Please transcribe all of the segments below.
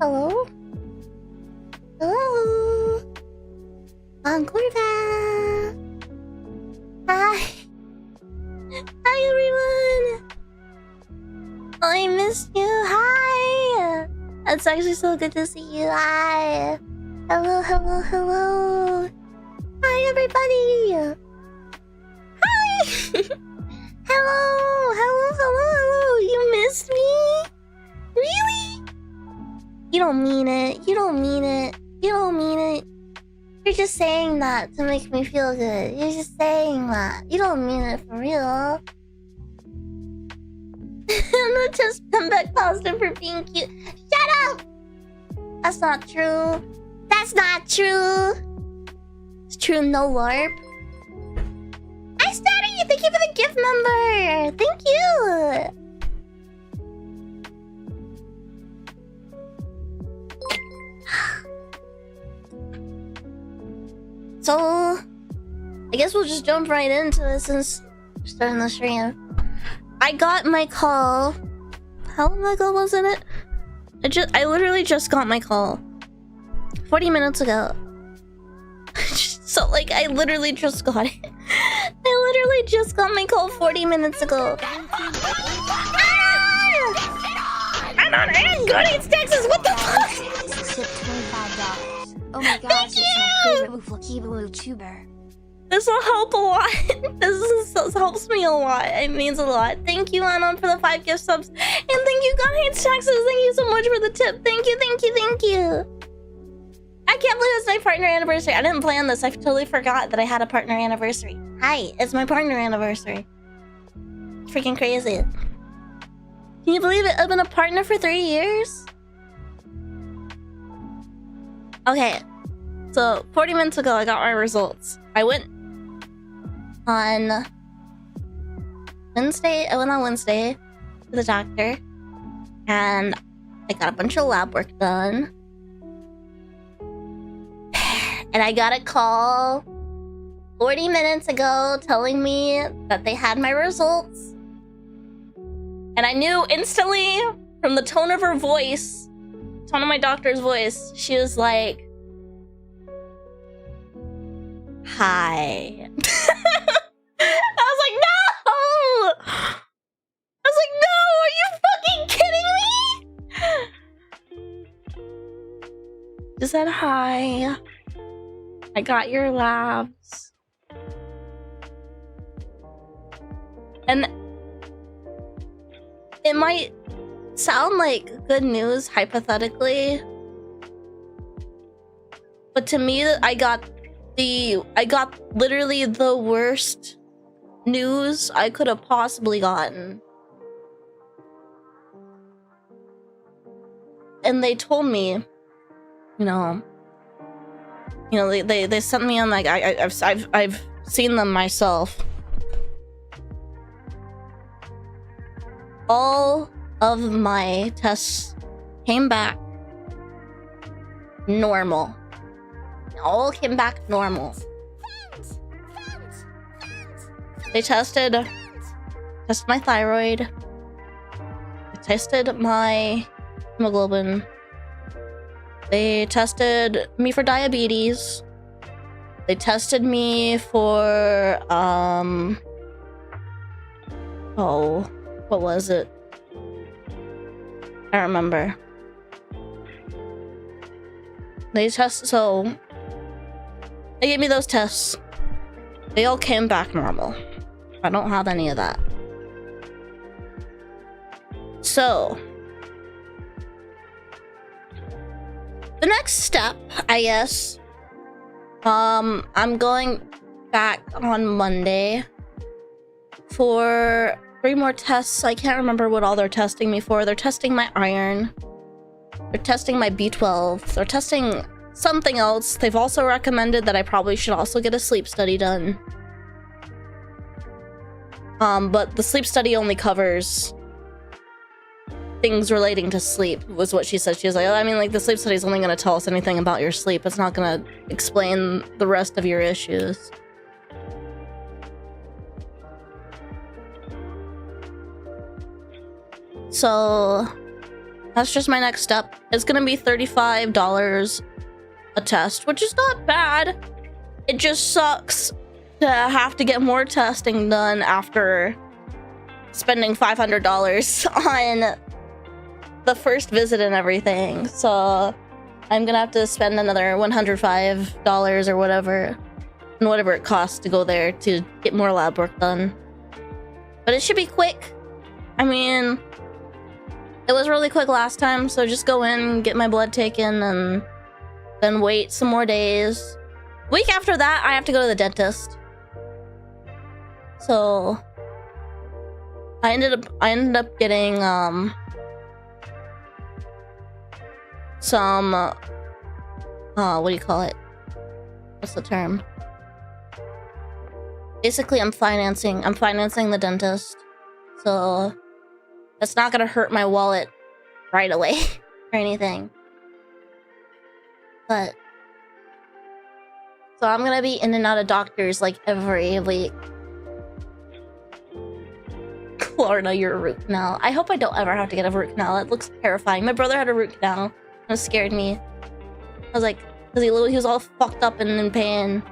Hello? Hello? Angorda! Hi! Hi everyone! I missed you! Hi! It's actually so good to see you! Hi! Hello, hello, hello! Hi everybody! Hi! Hello! Hello, hello, hello! You missed me? Really? You don't mean it. You don't mean it. You don't mean it. You're just saying that to make me feel good. You're just saying that. You don't mean it for real. I'm not just come back positive for being cute. Shut up! That's not true. That's not true. It's true, no LARP. I started you. Thank you for the gift number. Thank you. So, I guess we'll just jump right into this since we're starting the stream. I got my call. How long ago wasn't it? I literally just got my call 40 minutes ago. So, like, I literally just got it. I literally just got my call 40 minutes ago. I'm on Anchorage, Texas. What the fuck? Oh my gosh, Thank it's you! my favorite wofl Kibawoo tuber. This will help a lot. This helps me a lot. It means a lot. Thank you, Anon, for the 5 gift subs. And thank you, God Hates Taxes. Thank you so much for the tip. Thank you, thank you, thank you. I can't believe it's my partner anniversary. I didn't plan this. I totally forgot that I had a partner anniversary. Hi, it's my partner anniversary. Freaking crazy. Can you believe it? I've been a partner for 3 years? Okay, so 40 minutes ago I got my results. I went on Wednesday to the doctor and I got a bunch of lab work done. And I got a call 40 minutes ago telling me that they had my results. And I knew instantly from the tone of her voice, tone of my doctor's voice, she was like, hi. I was like, no! I was like, no, are you fucking kidding me? She said, hi. I got your labs. And it might sound like good news hypothetically, but to me I got literally the worst news I could have possibly gotten. And they told me, you know they sent me on, like, I've seen them myself. All of my tests came back normal. All came back normal. They tested my thyroid. They tested my hemoglobin. They tested me for diabetes. They tested me for oh, what was it? I don't remember. They gave me those tests. They all came back normal. I don't have any of that. So the next step, I guess, I'm going back on Monday for 3 more tests. I can't remember what all they're testing me for. They're testing my iron. They're testing my B12. They're testing something else. They've also recommended that I probably should also get a sleep study done. But the sleep study only covers things relating to sleep, was what she said. She was like, I mean, like, the sleep study is only going to tell us anything about your sleep. It's not going to explain the rest of your issues. So that's just my next step. It's going to be $35 a test, which is not bad. It just sucks to have to get more testing done after spending $500 on the first visit and everything. So I'm gonna have to spend another $105 or whatever, and whatever it costs to go there to get more lab work done. But it should be quick. I mean, it was really quick last time, so just go in, get my blood taken, and then wait some more days. Week after that, I have to go to the dentist. So I ended up getting some what do you call it? What's the term? Basically, I'm financing the dentist. So that's not gonna hurt my wallet right away or anything. But so I'm gonna be in and out of doctors like every week. Florida, you're a root canal. I hope I don't ever have to get a root canal. It looks terrifying. My brother had a root canal. It scared me. I was like, because he was all fucked up and in pain.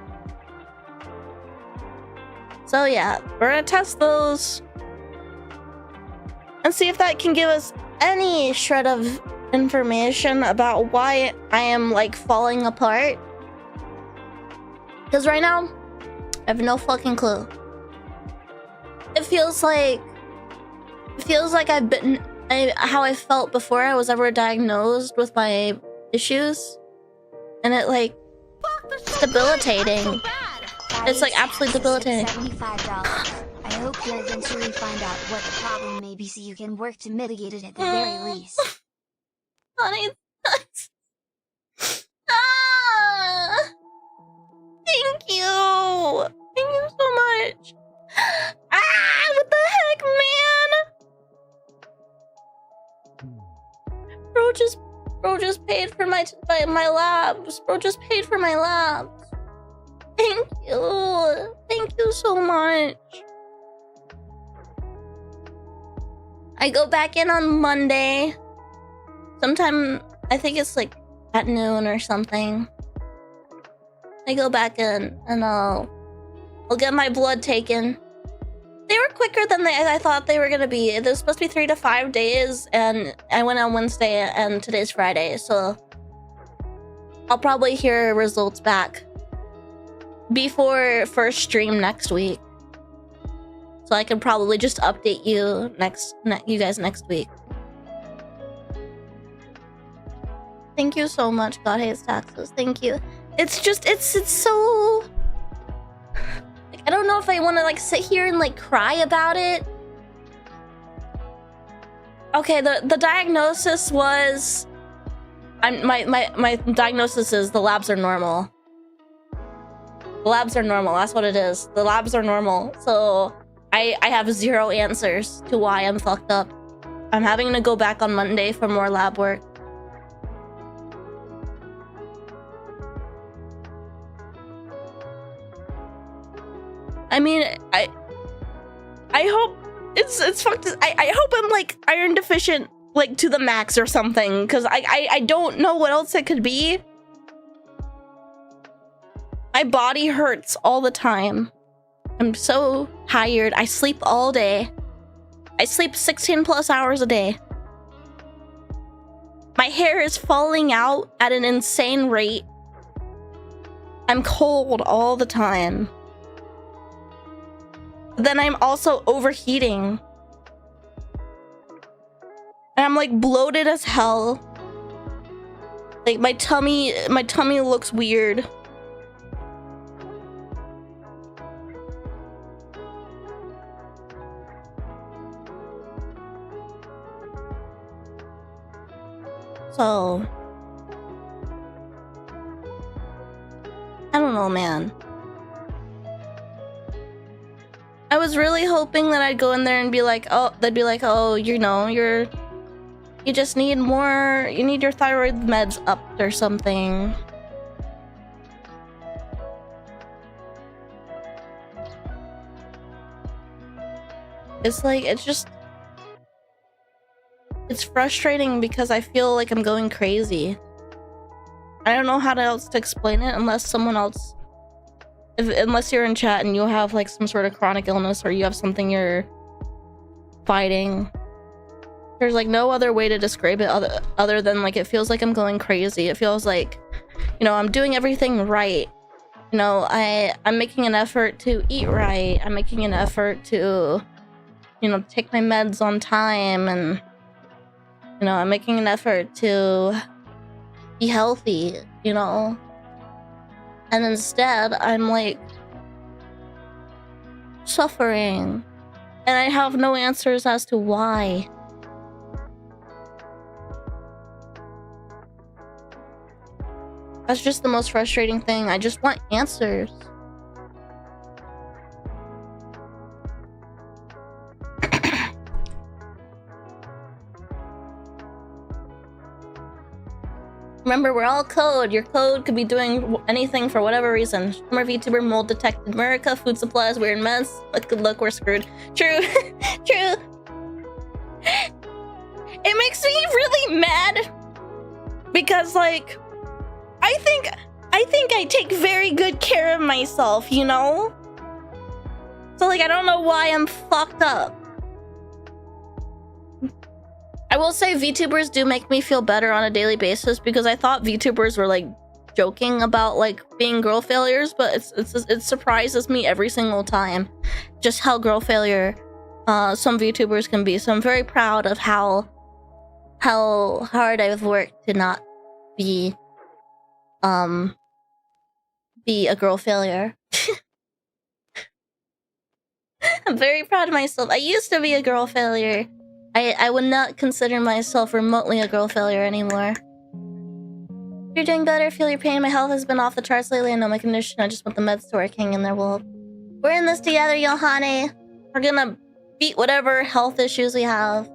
So yeah, we're gonna test those and see if that can give us any shred of information about why I am like falling apart. Because right now, I have no fucking clue. It feels like I've been how I felt before I was ever diagnosed with my issues, and it like debilitating. It's like absolutely debilitating. $75. I hope you'll eventually find out what the problem may be so you can work to mitigate it at the very least. Honey, thank you. Thank you so much. What the heck, man? Bro just paid for my labs. Bro just paid for my labs. Thank you. Thank you so much. I go back in on Monday. Sometime, I think it's like at noon or something. I go back in and I'll get my blood taken. They were quicker than I thought they were gonna be. It was supposed to be 3 to 5 days, and I went on Wednesday, and today's Friday, so I'll probably hear results back before first stream next week. So I can probably just update you you guys next week. Thank you so much, God Hates Taxes. Thank you. It's just, it's so... Like, I don't know if I want to like sit here and like cry about it. Okay, the diagnosis was... My diagnosis is the labs are normal. The labs are normal, that's what it is. The labs are normal, so I have 0 answers to why I'm fucked up. I'm having to go back on Monday for more lab work. I mean, I hope It's fucked. I hope I'm like iron deficient, like to the max or something, because I don't know what else it could be. My body hurts all the time. I'm so tired. I sleep all day. I sleep 16 plus hours a day. My hair is falling out at an insane rate. I'm cold all the time. Then I'm also overheating. And I'm like bloated as hell. Like my tummy looks weird. So I don't know, man. I was really hoping that I'd go in there and be like, oh, they'd be like, oh, you know, you just need more, you need your thyroid meds upped or something. It's like, it's frustrating because I feel like I'm going crazy. I don't know how else to explain it unless someone else, unless you're in chat and you have like some sort of chronic illness or you have something you're fighting. There's like no other way to describe it other than like it feels like I'm going crazy. It feels like, you know, I'm doing everything right. You know, I'm making an effort to eat right. I'm making an effort to, you know, take my meds on time, and you know, I'm making an effort to be healthy, you know. And instead, I'm like suffering, and I have no answers as to why. That's just the most frustrating thing. I just want answers. Remember, we're all code. Your code could be doing anything for whatever reason. Former VTuber, mold detected, America, food supplies, weird mess. Good luck, we're screwed. True. True. It makes me really mad because, like, I think I take very good care of myself, you know? So, like, I don't know why I'm fucked up. I will say VTubers do make me feel better on a daily basis, because I thought VTubers were like joking about like being girl failures, but it surprises me every single time just how girl failure some VTubers can be. So I'm very proud of how hard I've worked to not be a girl failure. I'm very proud of myself. I used to be a girl failure. I would not consider myself remotely a girl failure anymore. You're doing better. Feel your pain. My health has been off the charts lately. I know my condition. I just want the meds to work. Hang in there, Wolf. We're in this together, Johanny. We're gonna beat whatever health issues we have.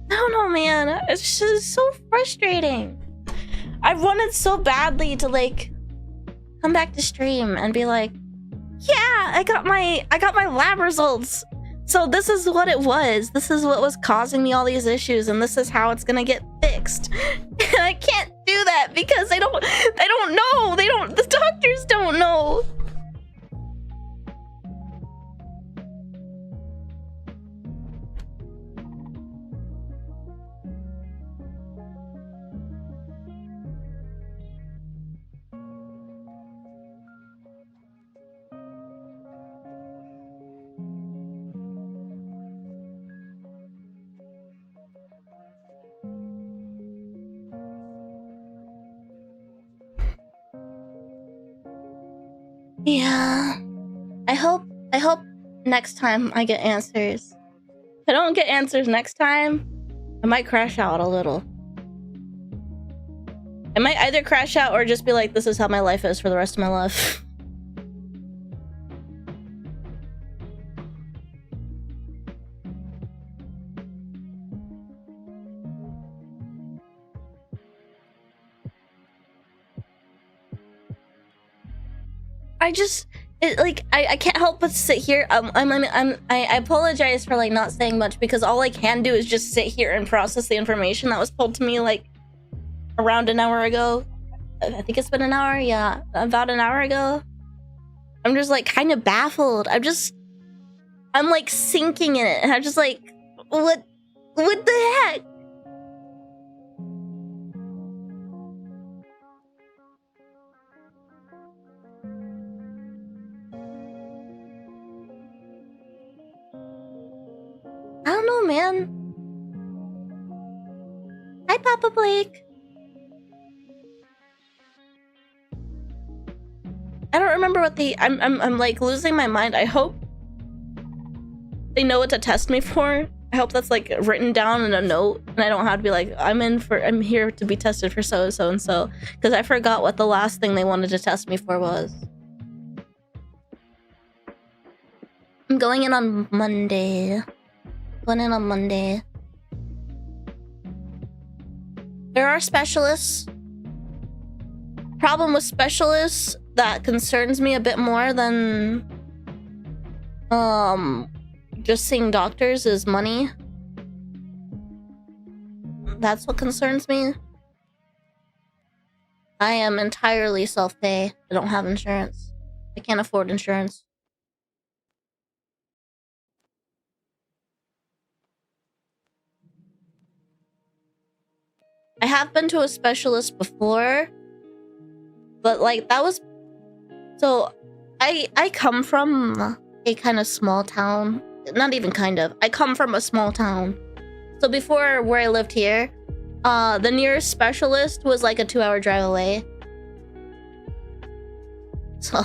I don't know, man. It's just so frustrating. I've wanted so badly to like come back to stream and be like, yeah, I got my lab results. So this is what it was. This is what was causing me all these issues, and this is how it's gonna get fixed. And I can't do that because they don't know. The doctors don't know. Yeah. I hope next time I get answers. If I don't get answers next time, I might crash out a little. I might either crash out or just be like, this is how my life is for the rest of my life. I can't help but sit here. I apologize for like not saying much because all I can do is just sit here and process the information that was told to me like around an hour ago. I think it's been an hour. Yeah, about an hour ago. I'm just like kind of baffled. I'm like sinking in it, and I'm just like, what the heck? I don't know, man. Hi, Papa Blake. I don't remember what I'm like losing my mind. I hope they know what to test me for. I hope that's like written down in a note and I don't have to be like, I'm here to be tested for so and so, because I forgot what the last thing they wanted to test me for was. I'm going in on Monday. There are specialists. Problem with specialists that concerns me a bit more than just seeing doctors is money. That's what concerns me. I am entirely self-pay. I don't have insurance. I can't afford insurance. I have been to a specialist before, but like that was... So I come from a kind of small town. Not even kind of. I come from a small town. So before where I lived here, the nearest specialist was like a 2-hour drive away. So...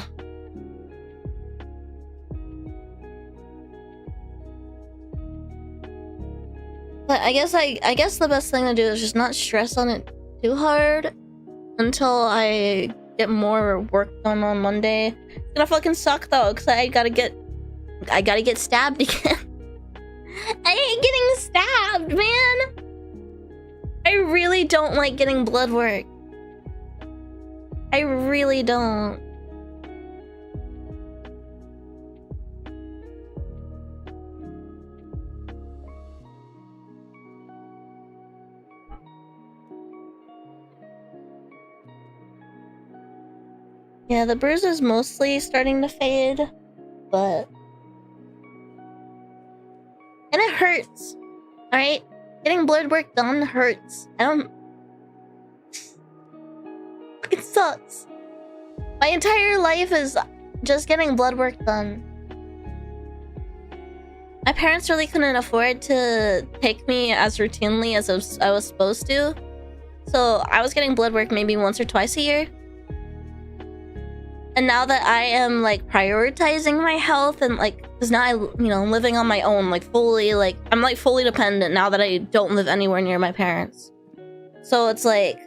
But I guess the best thing to do is just not stress on it too hard until I get more work done on Monday. It's gonna fucking suck though, cause I gotta get stabbed again. I hate getting stabbed, man. I really don't like getting blood work. I really don't. Yeah, the bruise is mostly starting to fade, but... And it hurts, alright? Getting blood work done hurts. It sucks. My entire life is just getting blood work done. My parents really couldn't afford to take me as routinely as I was supposed to. So I was getting blood work maybe once or twice a year. And now that I am like prioritizing my health and like, cause now I'm living on my own, like fully, like I'm like fully dependent now that I don't live anywhere near my parents. So it's like,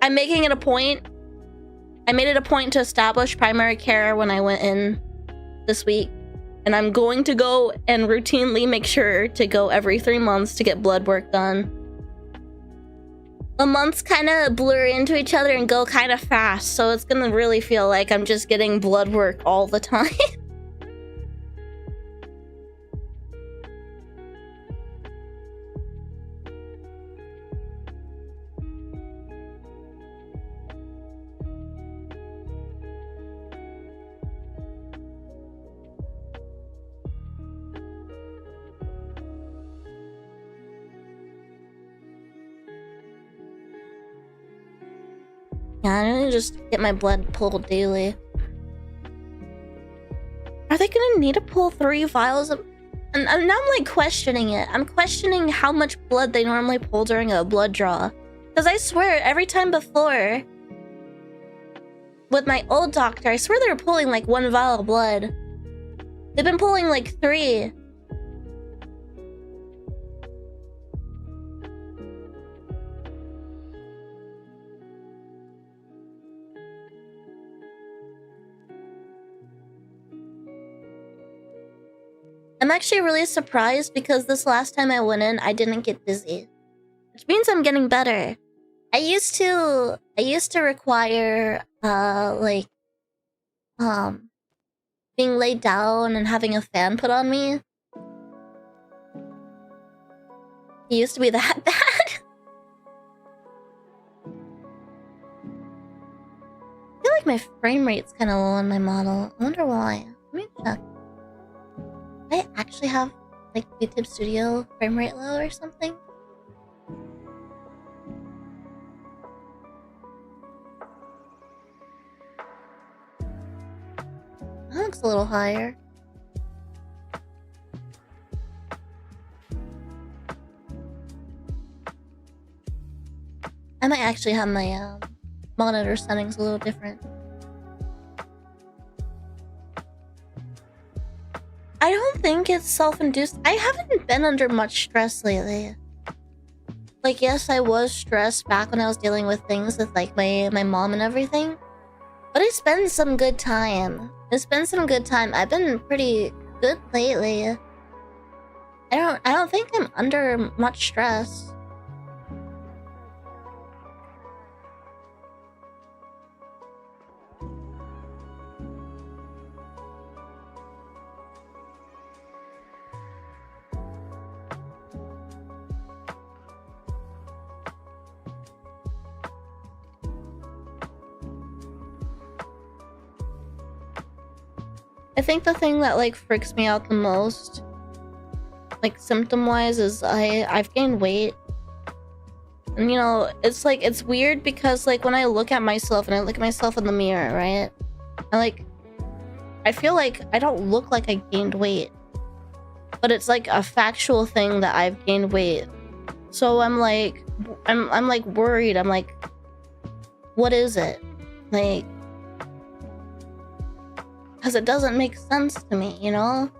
I'm making it a point. I made it a point to establish primary care when I went in this week. And I'm going to go and routinely make sure to go every 3 months to get blood work done. The months kind of blur into each other and go kind of fast, so it's gonna really feel like I'm just getting blood work all the time. Yeah, I need to just get my blood pulled daily. Are they gonna need to pull 3 vials of... And now I'm like questioning it. I'm questioning how much blood they normally pull during a blood draw. Because I swear, every time before, with my old doctor, I swear they were pulling like 1 vial of blood. They've been pulling like 3. I'm actually really surprised because this last time I went in, I didn't get dizzy. Which means I'm getting better. I used to require, like, being laid down and having a fan put on me. It used to be that bad. I feel like my frame rate's kind of low on my model. I wonder why. Let me check. I actually have like YouTube Studio frame rate low or something. That looks a little higher. I might actually have my monitor settings a little different. I don't think it's self-induced. I haven't been under much stress lately. Like, yes, I was stressed back when I was dealing with things with like my mom and everything. But it's been some good time. It's been some good time. I've been pretty good lately. I don't think I'm under much stress. I think the thing that like freaks me out the most, like symptom-wise, is I've gained weight. And you know, it's like, it's weird because like when I look at myself and I look at myself in the mirror, right? I feel like I don't look like I gained weight. But it's like a factual thing that I've gained weight. So I'm like worried. I'm like, what is it? Like, because it doesn't make sense to me, you know?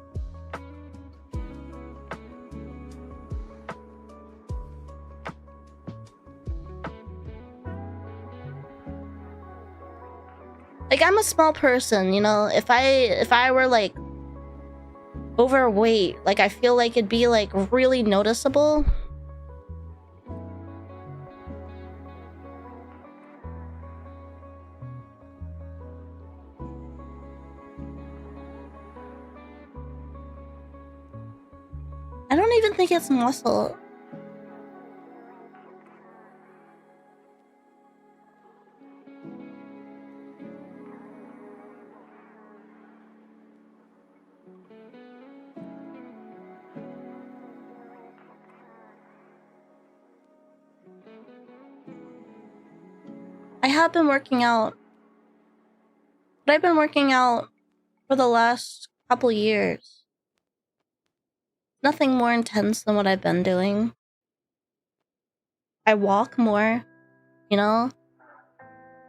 Like, I'm a small person, you know? If I were like overweight, like I feel like it'd be like really noticeable. I don't even think it's muscle. I have been working out. But I've been working out for the last couple years. Nothing more intense than what I've been doing. I walk more, you know?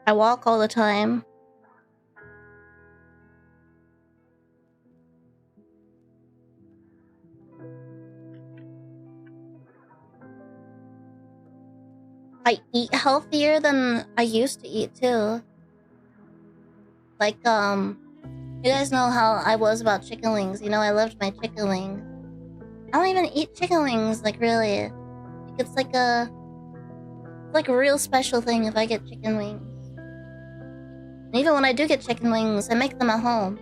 I walk all the time. I eat healthier than I used to eat too. Like, you guys know how I was about chicken wings. You know, I loved my chicken wings. I don't even eat chicken wings, like, really. Like, it's like a real special thing if I get chicken wings. And even when I do get chicken wings, I make them at home.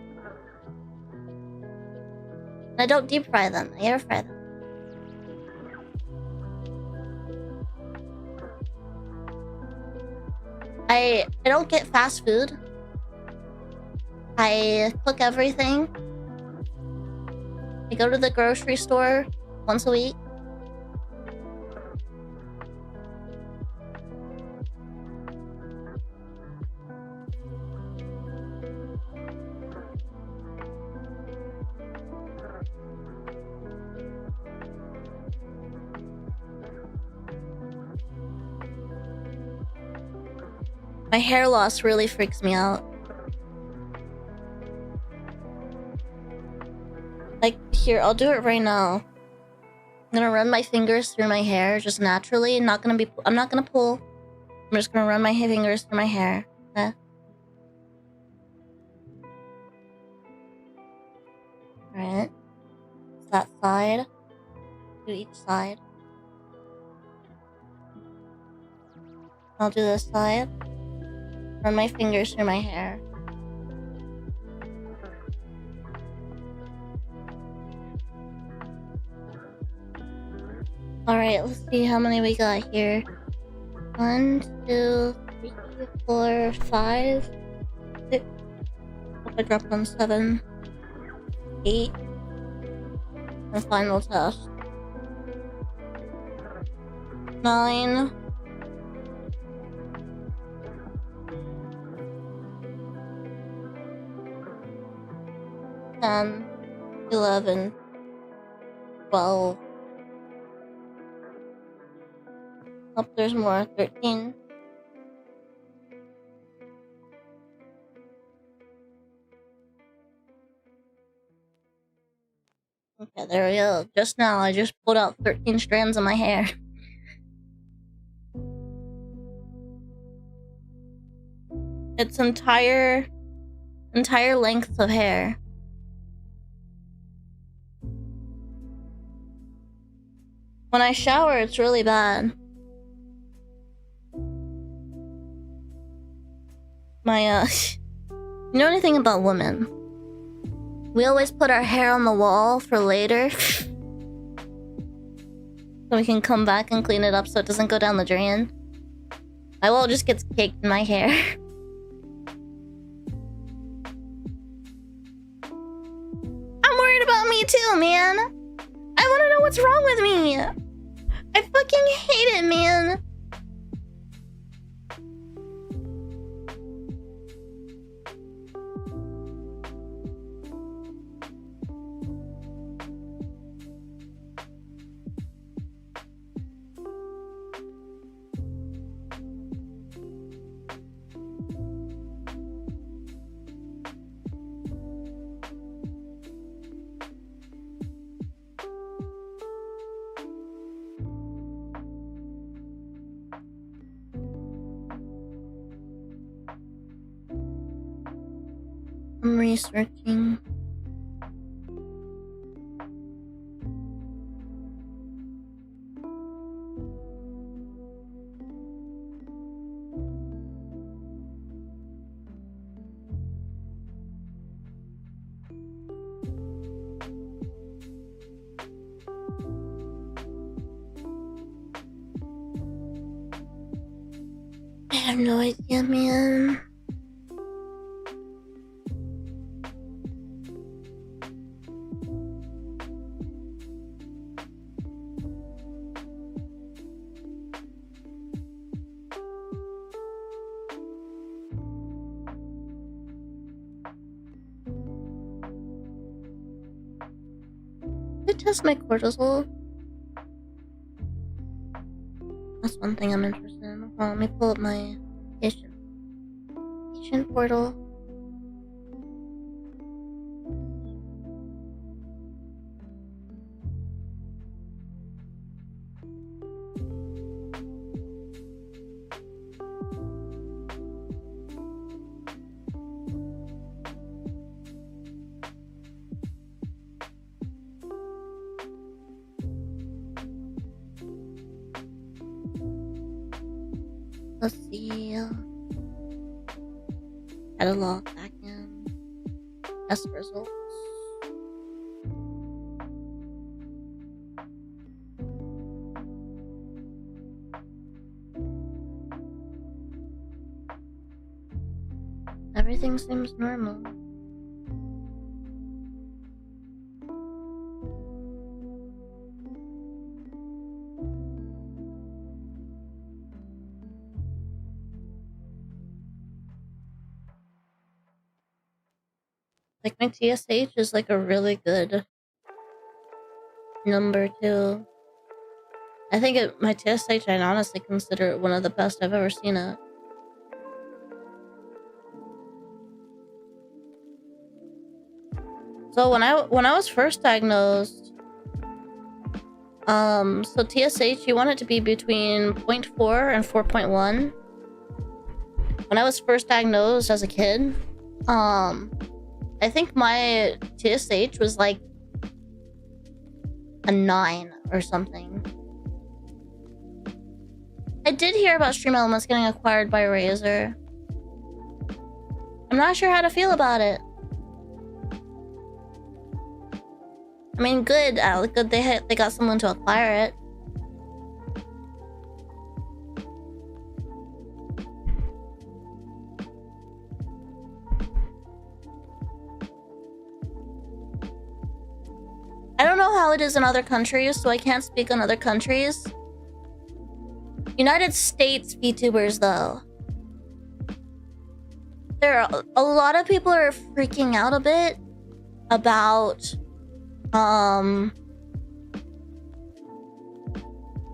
And I don't deep fry them, I air fry them. I don't get fast food. I cook everything. I go to the grocery store once a week. My hair loss really freaks me out. Like, here, I'll do it right now. I'm gonna run my fingers through my hair just naturally. I'm not gonna pull. I'm just gonna run my fingers through my hair. Okay? Alright. That side. Do each side. I'll do this side. Run my fingers through my hair. Alright, let's see how many we got here. 1, 2, 3, 4, 5, 6. Hope I dropped on 7, 8. And final test. 9. 10, 11, 12. Oh, there's more. 13. Okay, there we go. Just now, I just pulled out 13 strands of my hair. It's entire length of hair. When I shower, it's really bad. You know anything about women? We always put our hair on the wall for later. So we can come back and clean it up so it doesn't go down the drain. My wall just gets caked in my hair. I'm worried about me too, man. I want to know what's wrong with me. I fucking hate it, man. I'm researching. I have no idea, man. Test my cortisol. That's one thing I'm interested in. Well, let me pull up my patient portal. Let's see. Gotta log back in. Test results. Everything seems normal. Like, my TSH is like a really good number too. I think my TSH, I'd honestly consider it one of the best I've ever seen it. So when I was first diagnosed, so TSH, you want it to be between 0.4 and 4.1. When I was first diagnosed as a kid, I think my TSH was like a 9 or something. I did hear about Stream Elements getting acquired by Razer. I'm not sure how to feel about it. I mean, good. Good. They got someone to acquire it. how it is in other countries, so I can't speak on other countries. United States VTubers, though. There are a lot of people are freaking out a bit about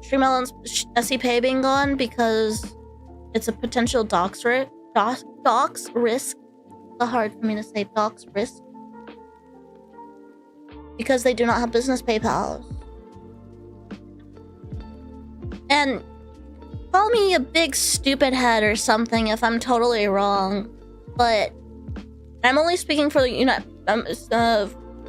Streamelon's SCPay being gone because it's a potential dox risk. It's hard for me to say dox risk. Because they do not have business PayPal. And call me a big stupid head or something if I'm totally wrong, but I'm only speaking for the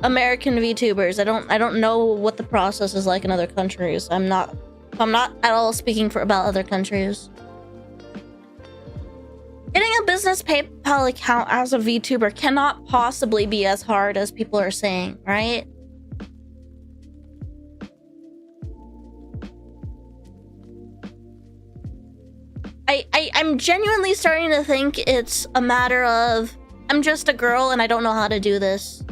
American VTubers. I don't know what the process is like in other countries. I'm not at all speaking about other countries. Getting a business PayPal account as a VTuber cannot possibly be as hard as people are saying, right? I'm genuinely starting to think it's a matter of I'm just a girl and I don't know how to do this.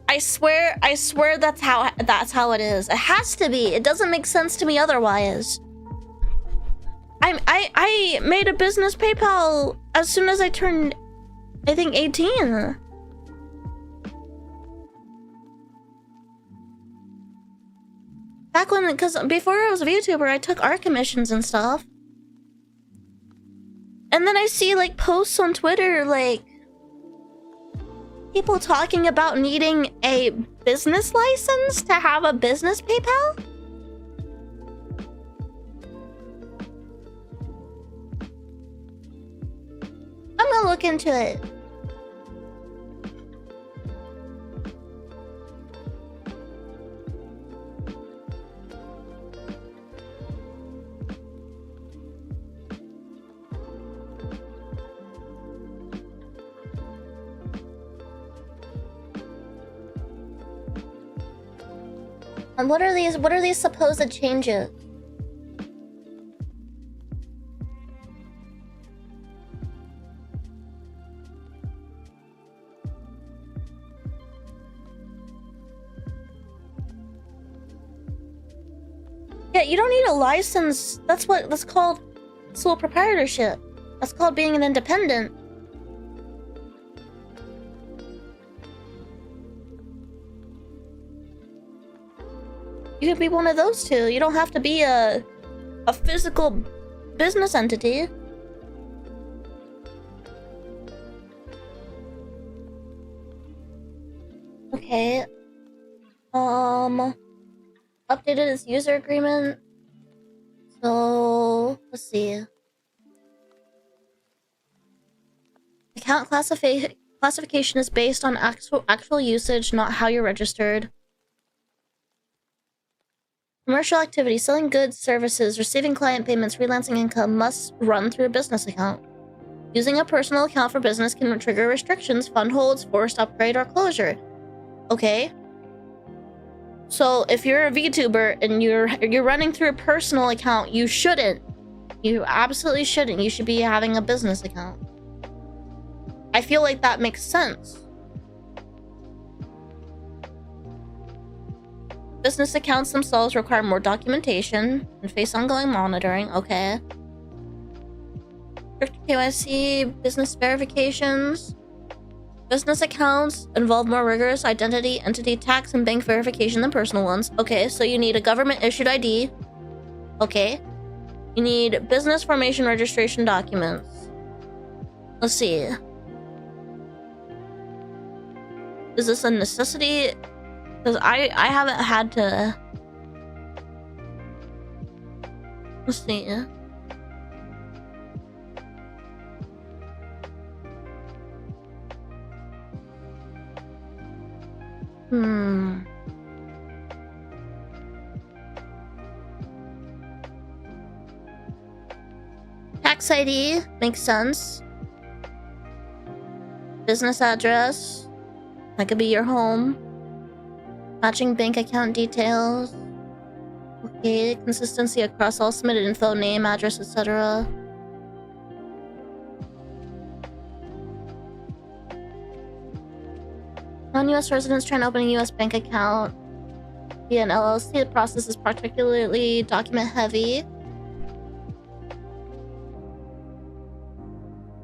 I swear that's how it is. It has to be. It doesn't make sense to me otherwise. I made a business PayPal as soon as I turned, I think, 18. Back when, because before I was a VTuber, I took art commissions and stuff. And then I see like posts on Twitter, like people talking about needing a business license to have a business PayPal. I'm gonna look into it. And what are these supposed changes? Yeah, you don't need a license. That's called sole proprietorship. That's called being an independent. You could be one of those two. You don't have to be a physical business entity. Okay. Updated its user agreement. So let's see. Account classification is based on actual usage, not how you're registered. Commercial activity, selling goods, services, receiving client payments, freelancing income must run through a business account. Using a personal account for business can trigger restrictions, fund holds, forced upgrade, or closure. Okay. So if you're a VTuber and you're running through a personal account, you shouldn't. You absolutely shouldn't. You should be having a business account. I feel like that makes sense. Business accounts themselves require more documentation and face ongoing monitoring. Okay. Strict KYC, business verifications. Business accounts involve more rigorous identity, entity, tax, and bank verification than personal ones. Okay, so you need a government-issued ID. Okay. You need business formation registration documents. Let's see. Is this a necessity? Because I haven't had to... Let's see. Tax ID makes sense. Business address. That could be your home. Matching bank account details. Okay, consistency across all submitted info, name, address, etc. Non-US residents trying to open a US bank account via an LLC. The process is particularly document heavy.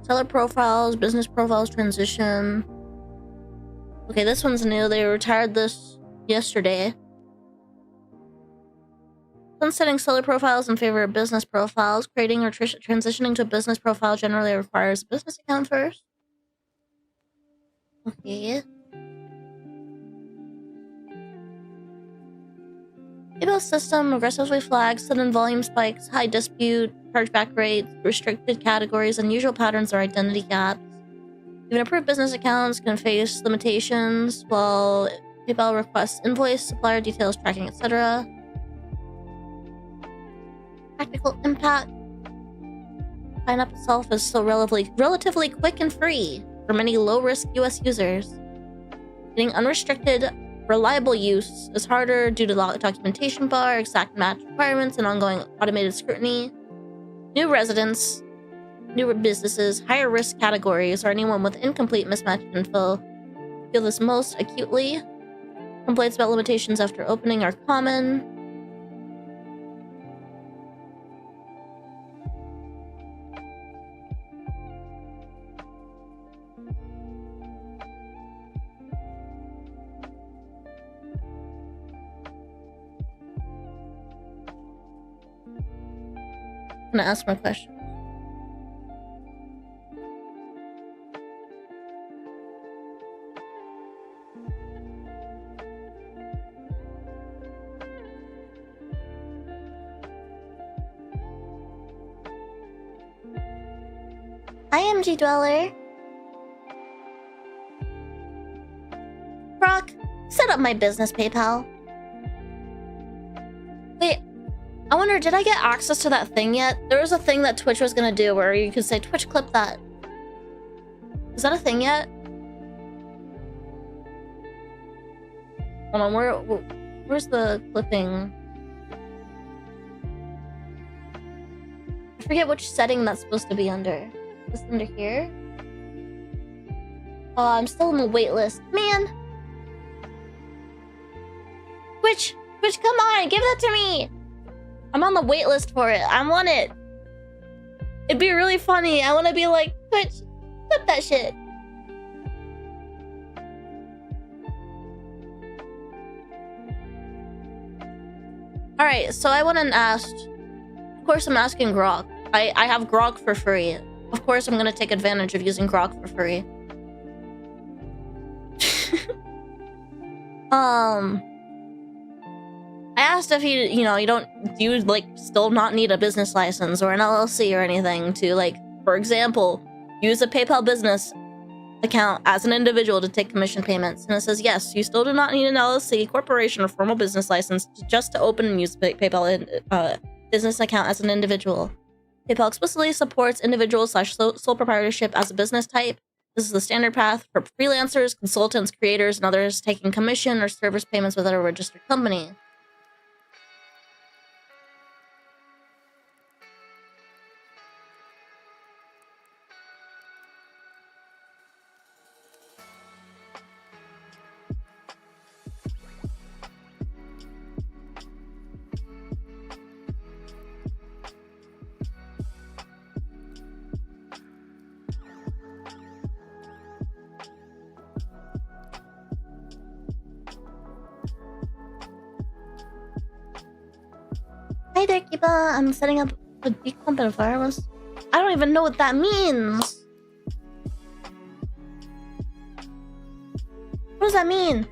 Seller profiles, business profiles transition. Okay, this one's new. They retired this yesterday. Sunsetting seller profiles in favor of business profiles. Creating or transitioning to a business profile generally requires a business account first. Okay. Kiba system aggressively flags sudden volume spikes, high dispute, chargeback rates, restricted categories, unusual patterns, or identity gaps. Even approved business accounts can face limitations, while PayPal requests invoice, supplier details, tracking, etc. Practical impact. Sign up itself is still relatively quick and free for many low-risk US users. Getting unrestricted, reliable use is harder due to documentation bar, exact match requirements, and ongoing automated scrutiny. New residents, newer businesses, higher risk categories, or anyone with incomplete mismatched info feel this most acutely. Complaints about limitations after opening are common. I'm gonna ask my question. I am G Dweller. Brock, set up my business PayPal. Wait, I wonder, did I get access to that thing yet? There was a thing that Twitch was gonna do where you could say, Twitch, clip that. Is that a thing yet? Hold on, where's the clipping? I forget which setting that's supposed to be under. Is this under here? Oh, I'm still on the wait list. Man! Twitch, come on, give that to me! I'm on the wait list for it. I want it. It'd be really funny. I want to be like, Twitch, clip that shit. Alright, so I went and asked. Of course, I'm asking Grok. I have Grok for free. Of course, I'm gonna take advantage of using Grok for free. I asked if do you like still not need a business license or an LLC or anything to, like, for example, use a PayPal business account as an individual to take commission payments? And it says, yes, you still do not need an LLC, corporation, or formal business license just to open and use PayPal business account as an individual. PayPal explicitly supports individual/sole proprietorship as a business type. This is the standard path for freelancers, consultants, creators, and others taking commission or service payments without a registered company. Hi there, Kiba. I'm setting up a decomp environment. I don't even know what that means. What does that mean?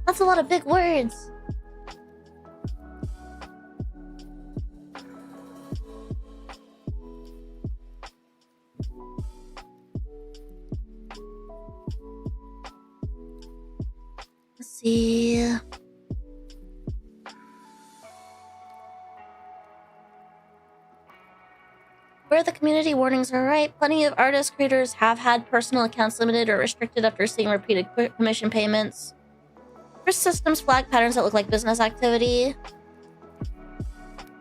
That's a lot of big words. Let's see. Where the community warnings are right, plenty of artist creators have had personal accounts limited or restricted after seeing repeated commission payments. Risk systems flag patterns that look like business activity.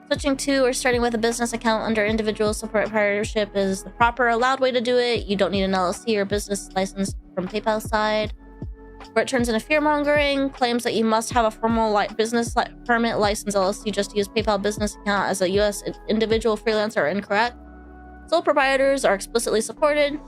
Switching to or starting with a business account under individual sole proprietorship is the proper allowed way to do it. You don't need an LLC or business license from PayPal's side. Where it turns into fear-mongering, claims that you must have a formal business permit, license, LLC just to use PayPal business account as a U.S. individual freelancer are incorrect. Sole proprietors are explicitly supported.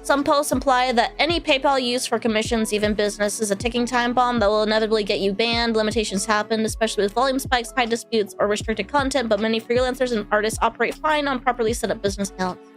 Some posts imply that any PayPal use for commissions, even business, is a ticking time bomb that will inevitably get you banned. Limitations happen, especially with volume spikes, high disputes, or restricted content, but many freelancers and artists operate fine on properly set up business accounts.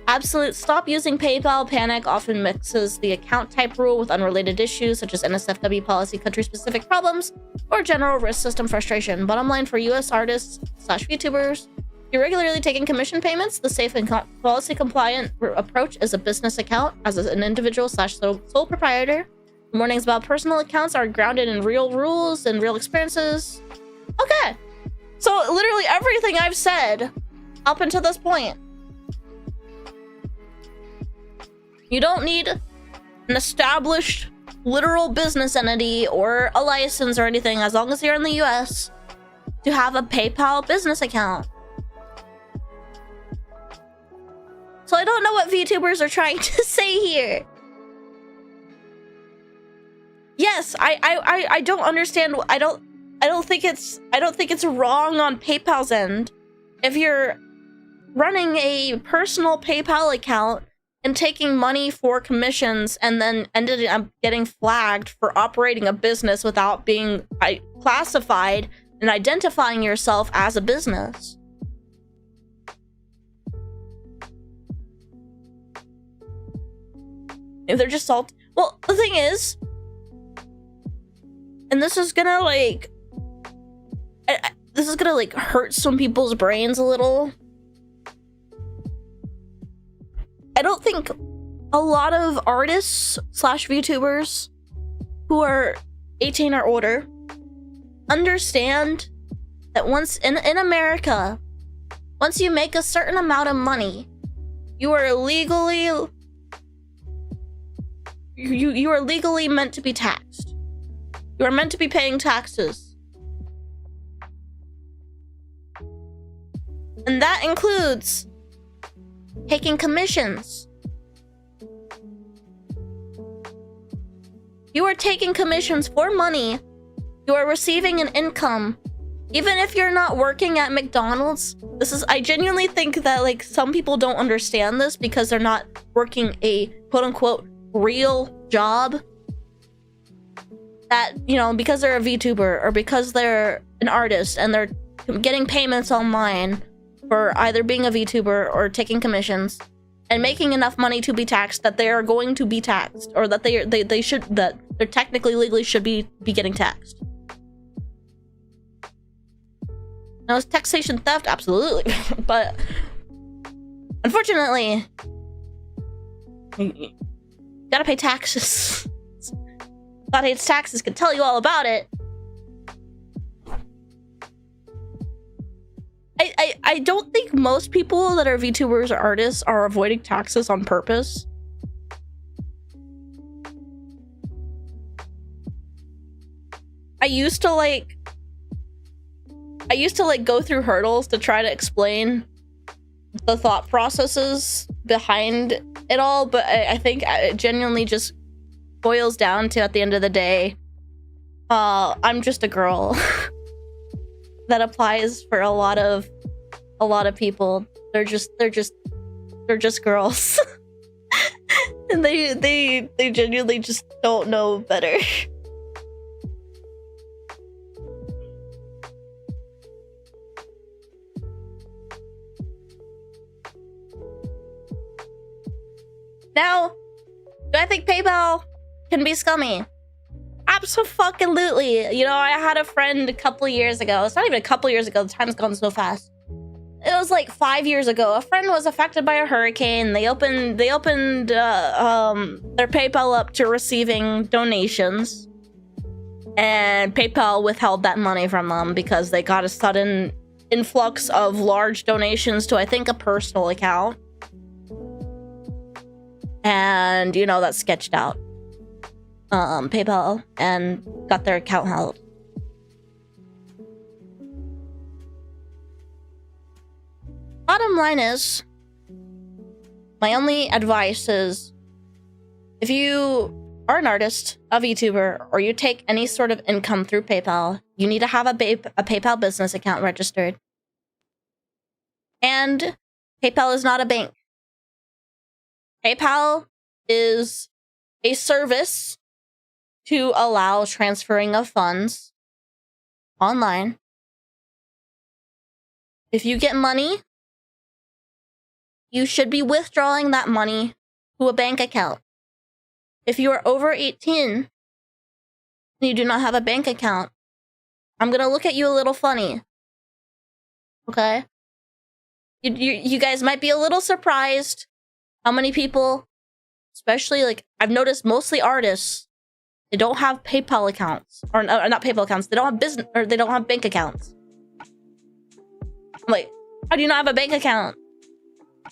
Absolute stop using PayPal panic often mixes the account type rule with unrelated issues such as NSFW policy, country-specific problems, or general risk system frustration. Bottom line for US artists / VTubers, you're regularly taking commission payments. The safe and policy compliant approach is a business account as an individual / sole proprietor. Warnings about personal accounts are grounded in real rules and real experiences. Okay, so literally everything I've said up until this point. You don't need an established literal business entity or a license or anything as long as you're in the US to have a PayPal business account. So I don't know what VTubers are trying to say here. Yes, I don't understand. I don't think it's wrong on PayPal's end. If you're running a personal PayPal account and taking money for commissions and then ended up getting flagged for operating a business without being classified and identifying yourself as a business. If they're just well, the thing is, and this is gonna hurt some people's brains a little. I don't think a lot of artists / VTubers who are 18 or older understand that once in America, once you make a certain amount of money, you are legally you are legally meant to be taxed. You are meant to be paying taxes. And that includes taking commissions. You are taking commissions for money. You are receiving an income. Even if you're not working at McDonald's, I genuinely think that some people don't understand this because they're not working a quote unquote real job. That, because they're a VTuber or because they're an artist and they're getting payments online for either being a VTuber or taking commissions and making enough money to be taxed that they are going to be taxed, or that they're technically legally should be getting taxed. Now, is taxation theft? Absolutely. But unfortunately, you gotta pay taxes. God Hates Taxes can tell you all about it. I don't think most people that are VTubers or artists are avoiding taxes on purpose. I used to go through hurdles to try to explain the thought processes behind it all, but I think it genuinely just boils down to, at the end of the day, I'm just a girl. That applies for a lot of people. They're just girls. And they genuinely just don't know better. Now, do I think PayPal can be scummy? Absolutely. I had a friend a couple of years ago. It's not even a couple of years ago. The time's gone so fast. It was like 5 years ago. A friend was affected by a hurricane. They opened their PayPal up to receiving donations, and PayPal withheld that money from them because they got a sudden influx of large donations to, I think, a personal account. And that sketched out PayPal and got their account held. bottom line is, my only advice is, if you are an artist, a VTuber, or you take any sort of income through PayPal, you need to have a PayPal business account registered. And PayPal is not a bank. PayPal is a service to allow transferring of funds online. If you get money, you should be withdrawing that money to a bank account. If you are over 18 and you do not have a bank account, I'm gonna look at you a little funny. Okay? You guys might be a little surprised how many people, especially, like, I've noticed mostly artists, they don't have PayPal accounts. Or not PayPal accounts, they don't have business, or they don't have bank accounts. I'm like, how do you not have a bank account?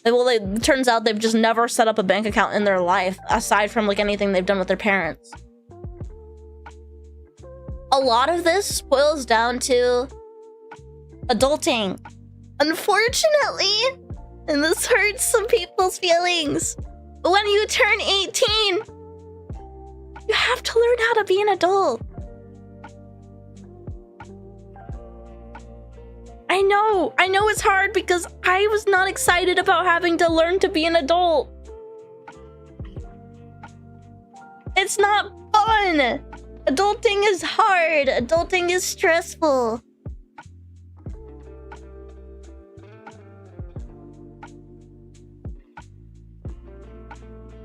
Well, it turns out they've just never set up a bank account in their life, aside from, like, anything they've done with their parents. A lot of this boils down to adulting. Unfortunately, and this hurts some people's feelings, but when you turn 18, you have to learn how to be an adult. I know it's hard because I was not excited about having to learn to be an adult. It's not fun. Adulting is hard. Adulting is stressful.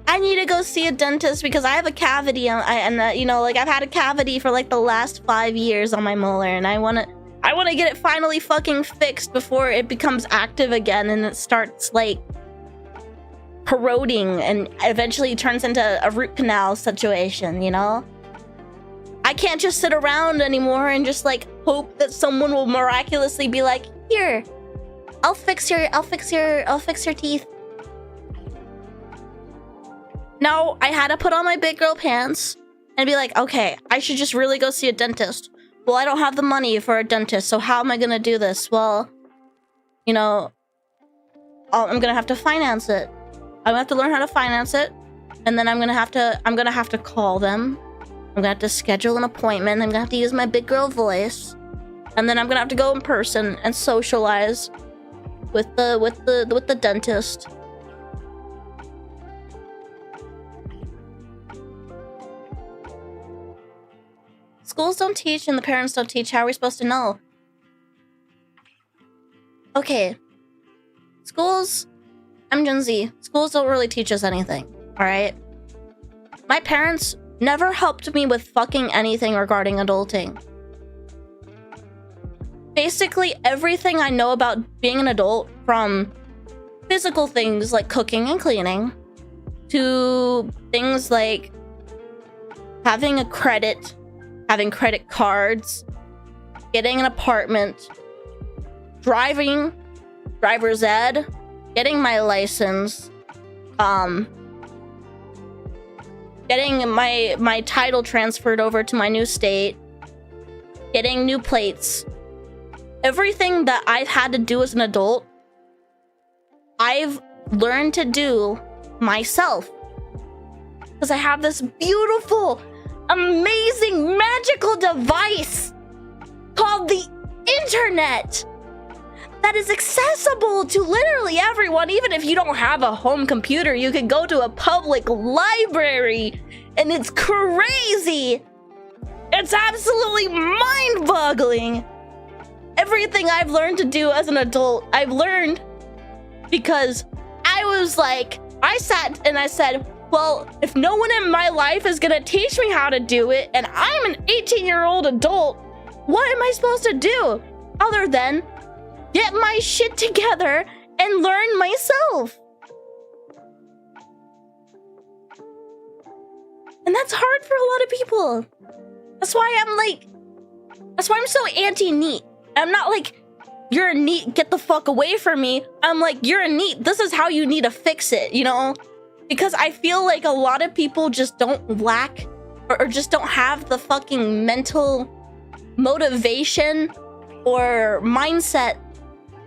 I need to go see a dentist because I have a cavity, and you know, like, I've had a cavity for like the last 5 years on my molar, and I wanna get it finally fucking fixed before it becomes active again and it starts, like, corroding and eventually turns into a root canal situation, you know? I can't just sit around anymore and just, like, hope that someone will miraculously be like, here, I'll fix your teeth. No, I had to put on my big girl pants and be like, okay, I should just really go see a dentist. Well, I don't have the money for a dentist, so how am I gonna do this? Well, you know, I'm gonna have to finance it. I'm gonna have to learn how to finance it, and then I'm gonna have to call them. I'm gonna have to schedule an appointment. I'm gonna have to use my big girl voice, and then I'm gonna have to go in person and socialize with the dentist. Schools don't teach and the parents don't teach. How are we supposed to know? Okay. Schools... I'm Gen Z. Schools don't really teach us anything. Alright? My parents never helped me with fucking anything regarding adulting. Basically, everything I know about being an adult, from physical things like cooking and cleaning, to things like having a credit... having credit cards, getting an apartment, driving, driver's ed, getting my license, getting my title transferred over to my new state, getting new plates. Everything that I've had to do as an adult, I've learned to do myself. Because I have this beautiful, amazing, magical device called the internet that is accessible to literally everyone. Even if you don't have a home computer, you can go to a public library, and it's crazy. It's absolutely mind-boggling. Everything I've learned to do as an adult, I've learned because I was like, I sat and I said, well, if no one in my life is gonna teach me how to do it, and I'm an 18-year-old adult, what am I supposed to do other than get my shit together and learn myself? And that's hard for a lot of people. That's why I'm so anti-NEET. I'm not like, you're a NEET, get the fuck away from me. I'm like, you're a NEET, this is how you need to fix it, you know? Because I feel like a lot of people just don't lack or just don't have the fucking mental motivation or mindset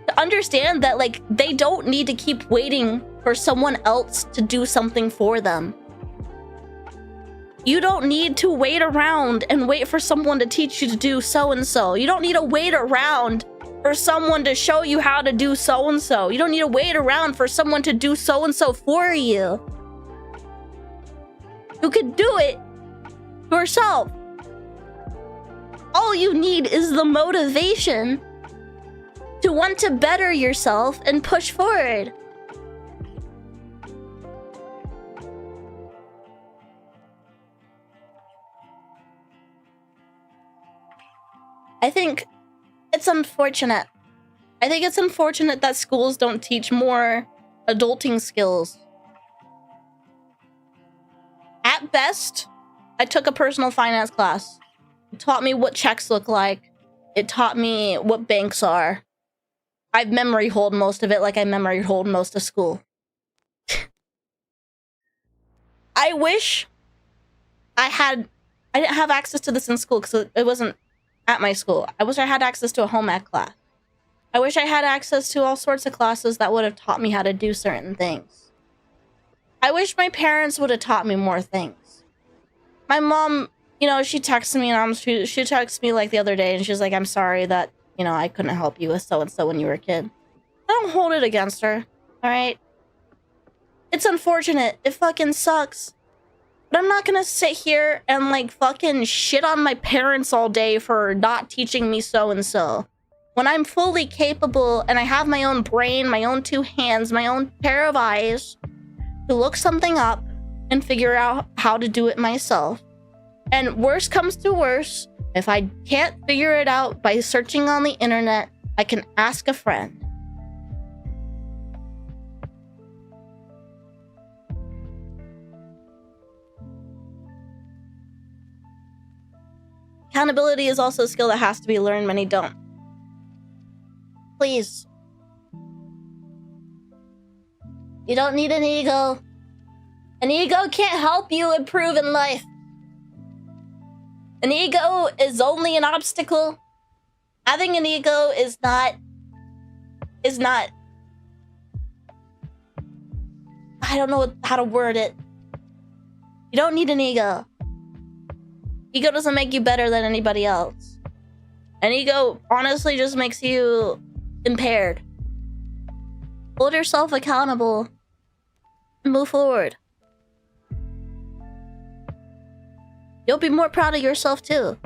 To understand that, like, they don't need to keep waiting for someone else to do something for them. You don't need to wait around and wait for someone to teach you to do so-and-so. You don't need to wait around for someone to show you how to do so-and-so. You don't need to wait around for someone to do so-and-so for you. You could do it yourself. All you need is the motivation to want to better yourself and push forward. I think it's unfortunate. I think it's unfortunate that schools don't teach more adulting skills. At best, I took a personal finance class. It taught me what checks look like. It taught me what banks are. I've memory hold most of it like I memory hold most of school. I wish I didn't have access to this in school because it wasn't at my school. I wish I had access to a home ec class. I wish I had access to all sorts of classes that would have taught me how to do certain things. I wish my parents would have taught me more things. My mom, you know, she texted me and she texted me like the other day and she's like, I'm sorry that, you know, I couldn't help you with so-and-so when you were a kid. I don't hold it against her, alright? It's unfortunate. It fucking sucks. But I'm not gonna sit here and like fucking shit on my parents all day for not teaching me so-and-so. When I'm fully capable and I have my own brain, my own two hands, my own pair of eyes to look something up and figure out how to do it myself. And worst comes to worst, if I can't figure it out by searching on the internet, I can ask a friend. Accountability is also a skill that has to be learned. Many don't. Please. You don't need an ego. An ego can't help you improve in life. An ego is only an obstacle. Having an ego is not... I don't know how to word it. You don't need an ego. Ego doesn't make you better than anybody else. An ego honestly just makes you impaired. Hold yourself accountable and move forward. You'll be more proud of yourself too.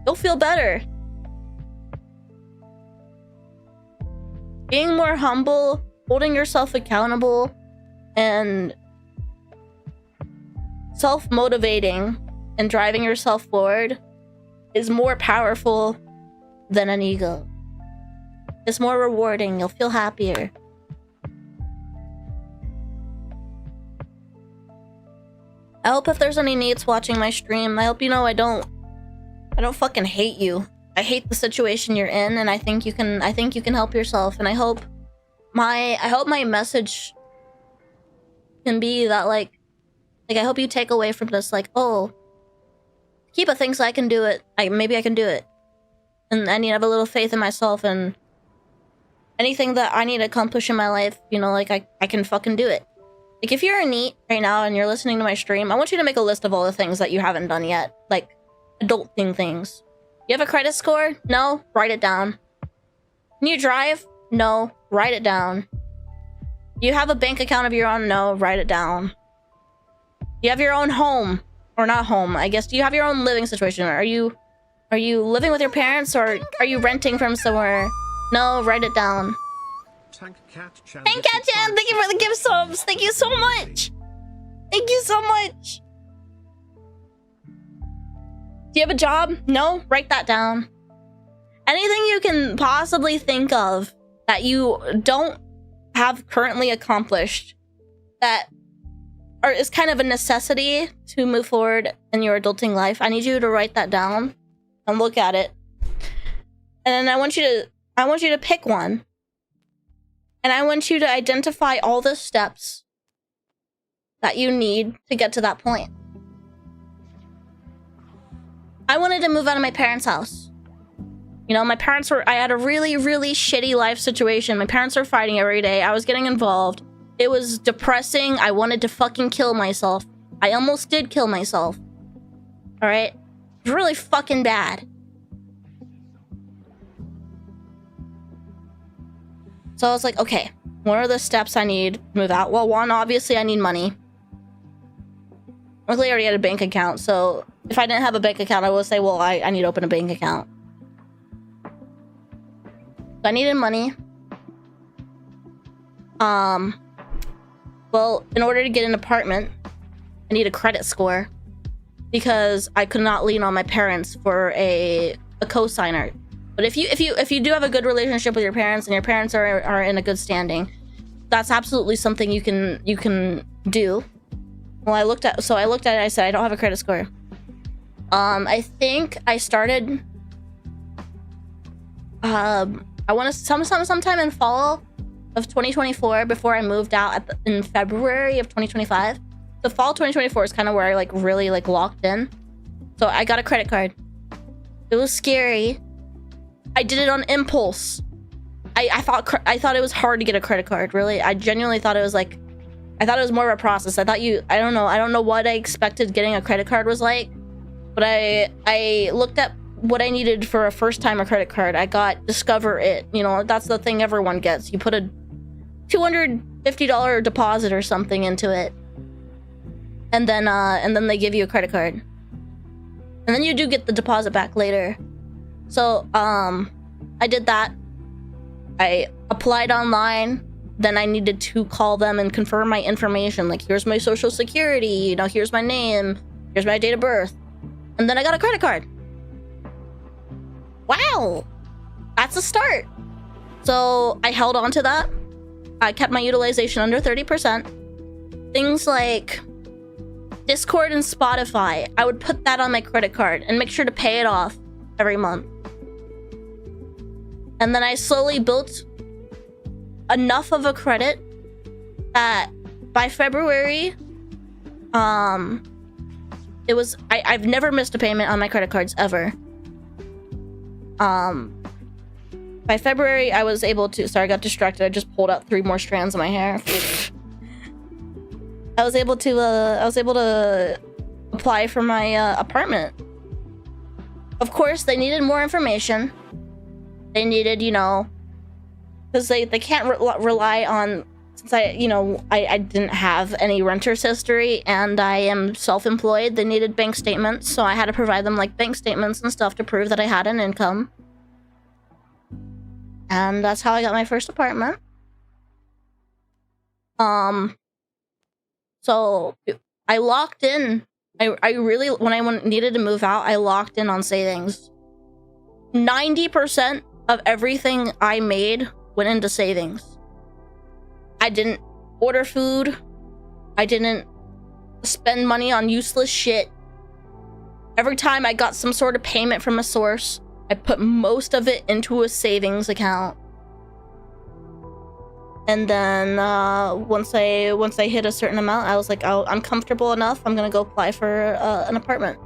You'll feel better. Being more humble, holding yourself accountable, and self-motivating and driving yourself forward is more powerful than an ego. It's more rewarding. You'll feel happier. I hope if there's any NEETs watching my stream, I hope you know I don't fucking hate you. I hate the situation you're in, and I think you can help yourself, and I hope my message can be that like I hope you take away from this like, oh, Kiba thinks I can do it. Maybe I can do it. And I need to have a little faith in myself, and anything that I need to accomplish in my life, you know, like I can fucking do it. Like if you're a NEET right now and you're listening to my stream, I want you to make a list of all the things that you haven't done yet. Like adulting things. You have a credit score? No? Write it down. Can you drive? No. Write it down. You have a bank account of your own? No. Write it down. You have your own home. Or not home, I guess. Do you have your own living situation? Are you living with your parents, or are you renting from somewhere? No, write it down. Tank Cat Chan, thank you for the gift subs. Thank you so much. Thank you so much. Do you have a job? No, write that down. Anything you can possibly think of that you don't have currently accomplished that is kind of a necessity to move forward in your adulting life, I need you to write that down and look at it. And then I want you to pick one. And I want you to identify all the steps that you need to get to that point. I wanted to move out of my parents' house. You know, I had a really, really shitty life situation. My parents were fighting every day. I was getting involved. It was depressing. I wanted to fucking kill myself. I almost did kill myself. All right? It was really fucking bad. So I was like, okay, what are the steps I need to move out? Well, one, obviously I need money. Luckily, I already had a bank account, so if I didn't have a bank account, I would say, well, I need to open a bank account. So I needed money. Well, in order to get an apartment, I need a credit score because I could not lean on my parents for a co-signer. But if you do have a good relationship with your parents and your parents are in a good standing, that's absolutely something you can do. Well, I looked at it. I said I don't have a credit score. I think I started. I want to sometime in fall of 2024 before I moved out in February of 2025. The fall 2024 is kind of where I like really like locked in. So I got a credit card. It was scary. I did it on impulse. I thought it was hard to get a credit card. Really, I genuinely thought it was like. I thought it was more of a process. I don't know what I expected getting a credit card was like, but I looked at what I needed for a first time credit card. I got Discover It. You know, that's the thing everyone gets. You put a $250 deposit or something into it, and then they give you a credit card, and then you do get the deposit back later. So I did that. I applied online. Then I needed to call them and confirm my information. Like, here's my social security, you know, here's my name, here's my date of birth. And then I got a credit card. Wow. That's a start. So I held on to that. I kept my utilization under 30%. Things like Discord and Spotify, I would put that on my credit card and make sure to pay it off every month. And then I slowly built enough of a credit that by February, it was I've never missed a payment on my credit cards ever. By February, I was able to. Sorry, I got distracted. I just pulled out 3 more strands of my hair. I was able to apply for my apartment. Of course, they needed more information. They needed, you know. Because they can't rely on, since I didn't have any renter's history and I am self-employed, they needed bank statements, so I had to provide them like bank statements and stuff to prove that I had an income. And that's how I got my first apartment. So I locked in. I really, when I needed to move out, I locked in on savings. 90% of everything I made went into savings. I didn't order food. I didn't spend money on useless shit. Every time I got some sort of payment from a source, I put most of it into a savings account. And then once I hit a certain amount, I was like, oh, I'm comfortable enough. I'm gonna go apply for an apartment.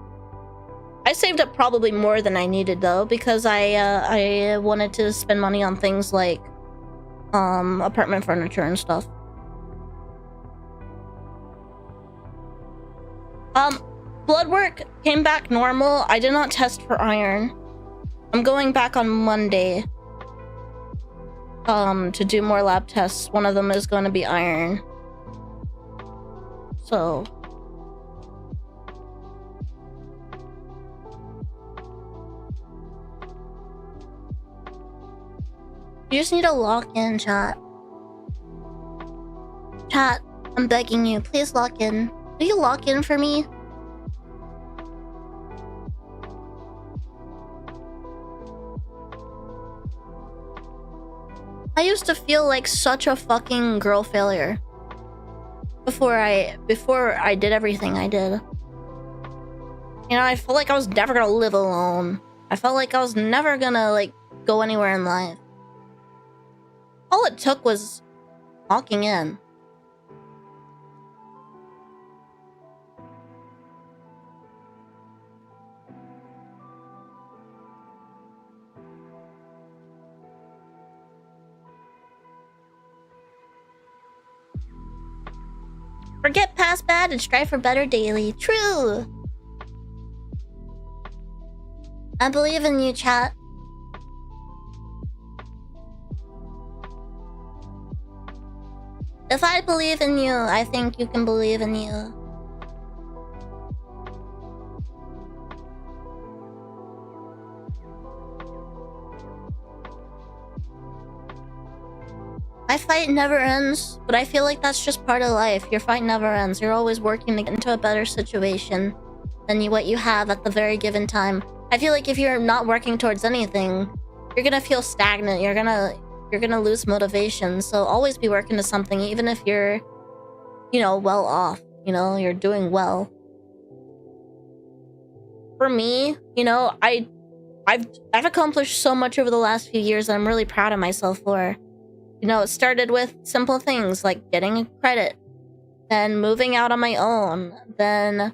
I saved up probably more than I needed though, because I wanted to spend money on things like apartment furniture and stuff. Blood work came back normal. I did not test for iron. I'm going back on Monday to do more lab tests. One of them is going to be iron. So you just need to lock in, chat. Chat, I'm begging you, please lock in. Will you lock in for me? I used to feel like such a fucking girl failure before I did everything I did. You know, I felt like I was never gonna live alone. I felt like I was never gonna like go anywhere in life. All it took was locking in. Forget past bad and strive for better daily. True. I believe in you, chat. If I believe in you, I think you can believe in you. My fight never ends, but I feel like that's just part of life. Your fight never ends. You're always working to get into a better situation than what you have at the very given time. I feel like if you're not working towards anything, you're gonna feel stagnant. You're gonna lose motivation. So always be working to something, even if you're, you know, well off. You know, you're doing well. For me, you know, I've accomplished so much over the last few years that I'm really proud of myself for. You know, it started with simple things like getting a credit, then moving out on my own, then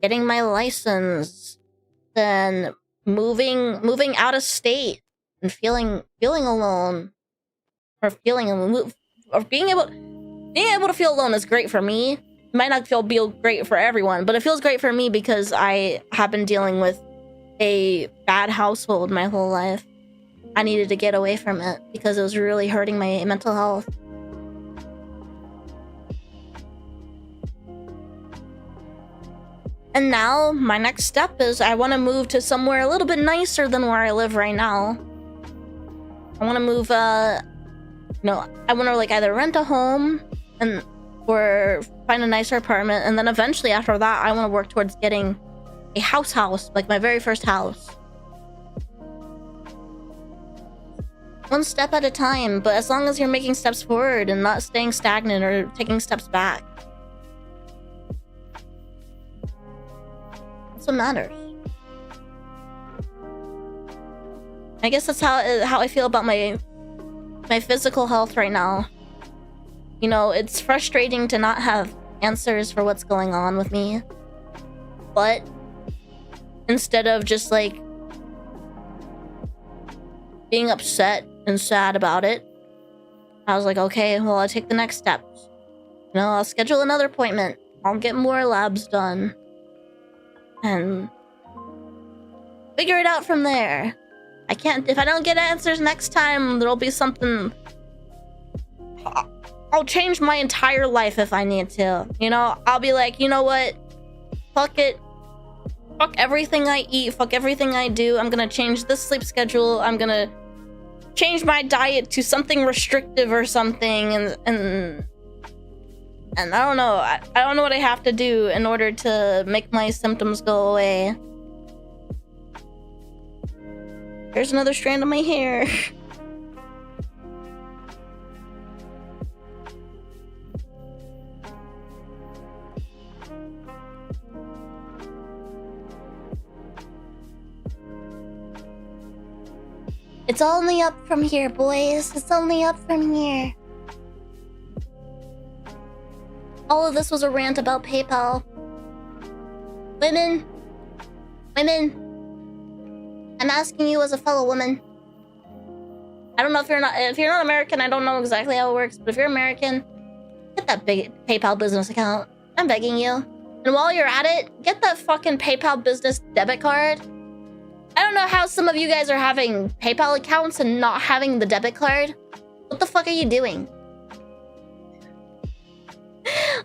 getting my license, then moving out of state and feeling alone, or being able to feel alone is great for me. It might not feel great for everyone, but it feels great for me because I have been dealing with a bad household my whole life. I needed to get away from it because it was really hurting my mental health. And now my next step is I want to move to somewhere a little bit nicer than where I live right now. I want to move, I want to like either rent a home or find a nicer apartment, and then eventually after that I want to work towards getting a house, like my very first house. One step at a time, but as long as you're making steps forward and not staying stagnant or taking steps back. That's what matters. I guess that's how I feel about my physical health right now. You know, it's frustrating to not have answers for what's going on with me. But instead of just like being upset and sad about it, I was like, okay, well, I'll take the next steps. You know, I'll schedule another appointment. I'll get more labs done. And figure it out from there. If I don't get answers next time, there'll be something. I'll change my entire life if I need to. You know, I'll be like, you know what? Fuck it. Fuck everything I eat. Fuck everything I do. I'm gonna change this sleep schedule. I'm gonna change my diet to something restrictive or something. And I don't know. I don't know what I have to do in order to make my symptoms go away. There's another strand of my hair. It's only up from here, boys. It's only up from here. All of this was a rant about PayPal. Women. I'm asking you as a fellow woman. I don't know if you're not American, I don't know exactly how it works, but if you're American, get that big PayPal business account. I'm begging you. And while you're at it, get that fucking PayPal business debit card. I don't know how some of you guys are having PayPal accounts and not having the debit card. What the fuck are you doing?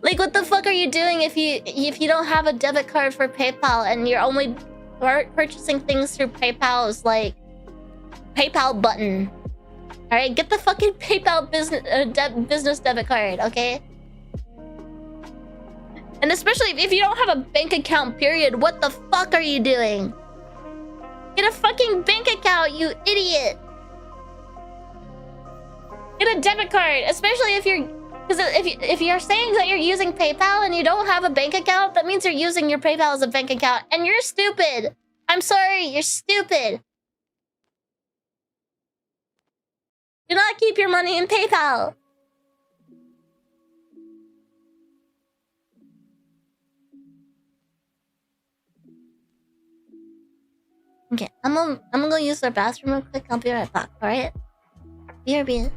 Like, what the fuck are you doing if you don't have a debit card for PayPal and you're only purchasing things through PayPal's like PayPal button? All right, get the fucking PayPal business debit card, okay? And especially if you don't have a bank account, period, what the fuck are you doing? Get a fucking bank account, you idiot! Get a debit card, especially if you're... Because if you're saying that you're using PayPal and you don't have a bank account, that means you're using your PayPal as a bank account. And you're stupid! I'm sorry, you're stupid! Do not keep your money in PayPal! Okay, I'm gonna go use their bathroom real quick. I'll be right back, alright? BRB.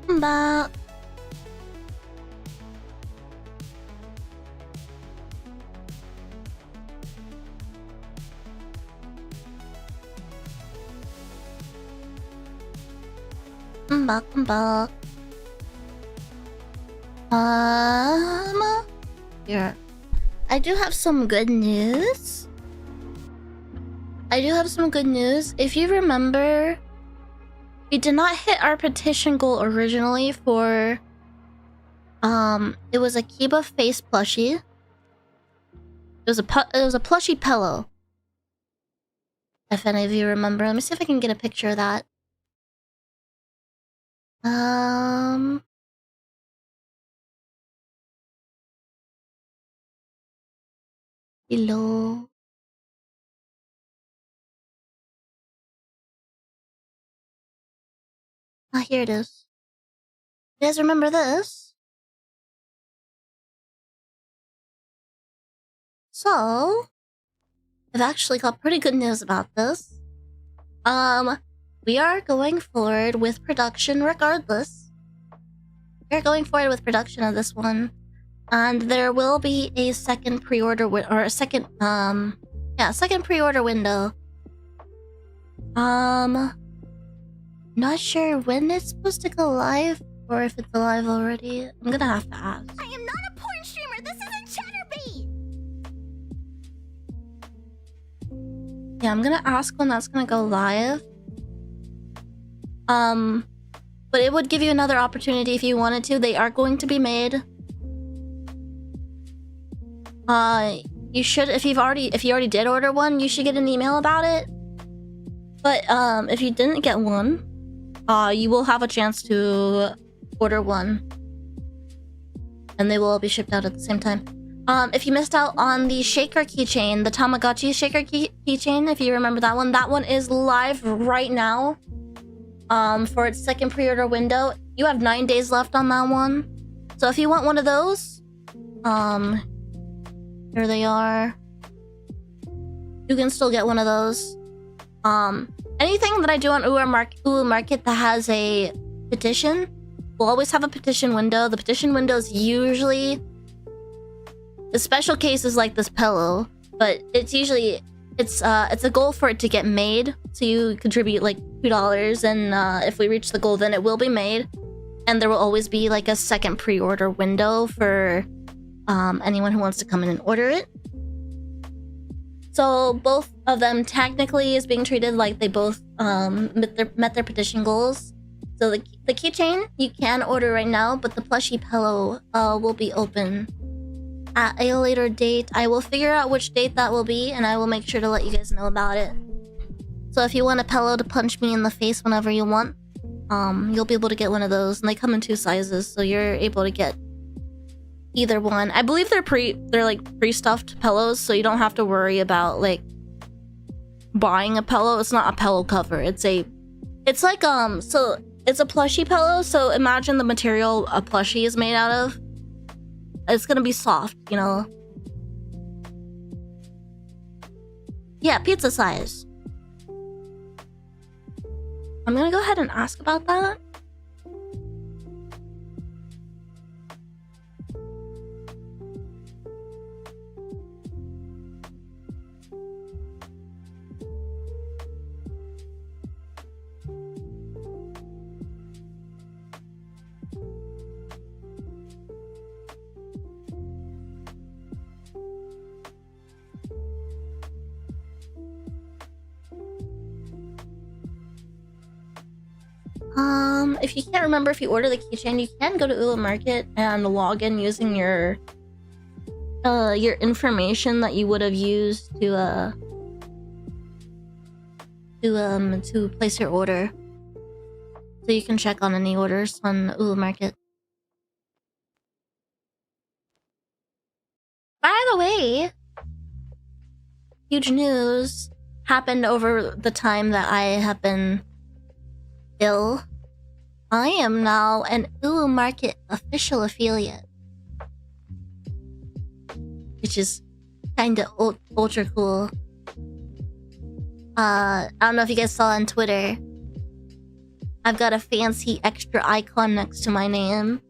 welcome back. Welcome back. Here. I do have some good news. If you remember, we did not hit our petition goal originally for it was a Kiba face plushie. It was a plushie pillow. If any of you remember, let me see if I can get a picture of that. Hello. Ah, here it is. You guys remember this? So, I've actually got pretty good news about this. We are going forward with production regardless. We're going forward with production of this one. And there will be a second pre-order or a second second pre-order window. Not sure when it's supposed to go live or if it's live already. I'm gonna have to ask. I am not a porn streamer. This isn't Chatterbait. Yeah, I'm gonna ask when that's gonna go live. But it would give you another opportunity if you wanted to. They are going to be made. You should, if you already did order one, you should get an email about it. But if you didn't get one, you will have a chance to order one, and they will all be shipped out at the same time. If you missed out on the shaker keychain, the Tamagotchi shaker keychain, if you remember that one is live right now. For its second pre-order window. You have 9 days left on that one. So if you want one of those, here they are. You can still get one of those. Anything that I do on Uwu Market that has a petition will always have a petition window. The petition window is usually the special cases like this pillow, but it's usually it's a goal for it to get made. So you contribute like $2, and if we reach the goal, then it will be made. And there will always be like a second pre-order window for anyone who wants to come in and order it. So both of them technically is being treated like they both met their petition goals. So the keychain you can order right now, but the plushie pillow will be open at a later date. I will figure out which date that will be, and I will make sure to let you guys know about it. So if you want a pillow to punch me in the face whenever you want, you'll be able to get one of those, and they come in 2 sizes, so you're able to get either one. I believe they're like pre-stuffed pillows, so you don't have to worry about like buying a pillow. It's not a pillow cover. It's like so it's a plushie pillow. So imagine the material a plushie is made out of. It's gonna be soft, you know. Yeah, pizza size. I'm gonna go ahead and ask about that. If you can't remember if you order the keychain, you can go to Uwu Market and log in using your information that you would have used to place your order. So you can check on any orders on Uwu Market. By the way, huge news happened over the time that I have been ill. I am now an Uwu Market official affiliate, which is kinda ultra cool. I don't know if you guys saw on Twitter. I've got a fancy extra icon next to my name.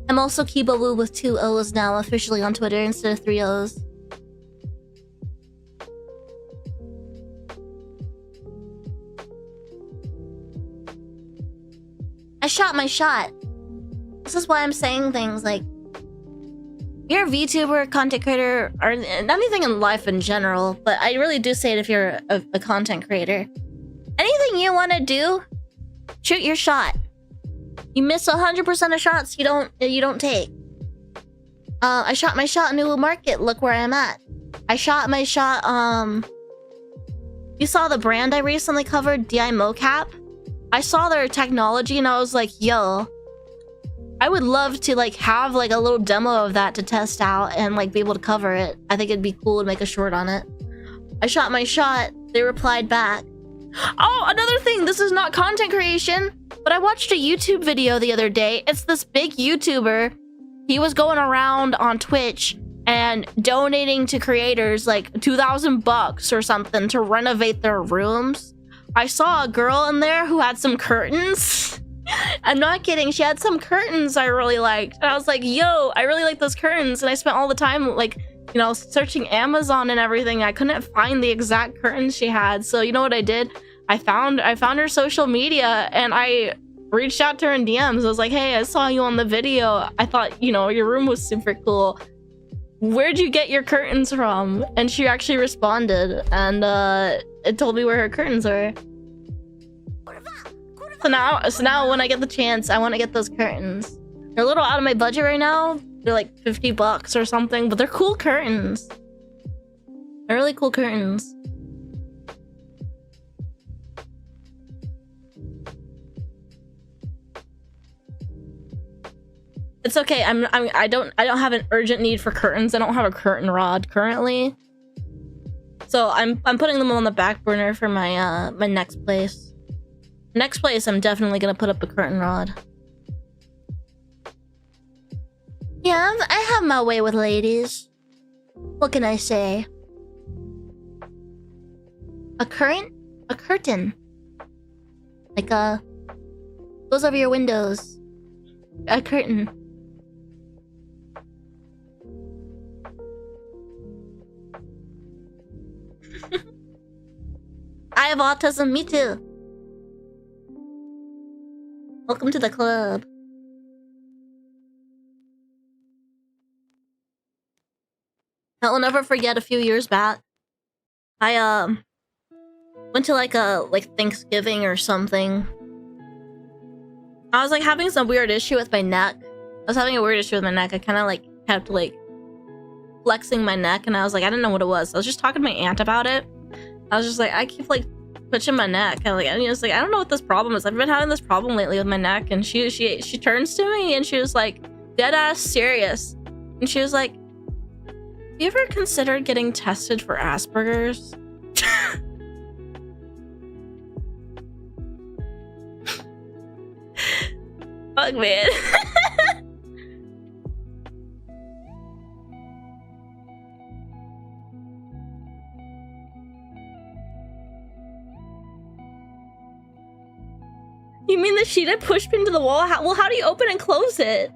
I'm also Kibawoo with 2 O's now, officially on Twitter instead of 3 O's. I shot my shot. This is why I'm saying things like, you're a VTuber, content creator, or anything in life in general, but I really do say it if you're a content creator. Anything you want to do, shoot your shot. You miss 100% of shots you don't take. I shot my shot in New Market. Look where I'm at. I shot my shot. You saw the brand I recently covered, DI Mocap. I saw their technology and I was like, yo, I would love to like have like a little demo of that to test out and like be able to cover it. I think it'd be cool to make a short on it. I shot my shot. They replied back. Oh, another thing. This is not content creation, but I watched a YouTube video the other day. It's this big YouTuber. He was going around on Twitch and donating to creators like $2,000 or something to renovate their rooms. I saw a girl in there who had some curtains. I'm not kidding. She had some curtains I really liked. And I was like, yo, I really like those curtains. And I spent all the time like, you know, searching Amazon and everything. I couldn't find the exact curtains she had. So you know what I did? I found her social media and I reached out to her in DMs. I was like, hey, I saw you on the video. I thought, you know, your room was super cool. Where'd you get your curtains from? And she actually responded and it told me where her curtains were. So now when I get the chance, I want to get those curtains. They're a little out of my budget right now. They're like $50 or something, but they're cool curtains. They're really cool curtains. It's okay. I don't have an urgent need for curtains. I don't have a curtain rod currently. So I'm putting them on the back burner for my my next place. Next place, I'm definitely gonna put up a curtain rod. Yeah, I have my way with ladies. What can I say? A curtain. Like goes over your windows. A curtain. I have autism, me too. Welcome to the club. I'll never forget a few years back. I went to like a Thanksgiving or something. I was like having some weird issue with my neck. I was having a weird issue with my neck. I kind of like kept like flexing my neck and I was like, I didn't know what it was. I was just talking to my aunt about it. I was just like, I keep like twitching my neck. And I was like, I don't know what this problem is. I've been having this problem lately with my neck. And she turns to me and she was like, dead ass serious. And she was like, you ever considered getting tested for Asperger's? Fuck, man. You mean the sheet I push pinned to the wall? How do you open and close it?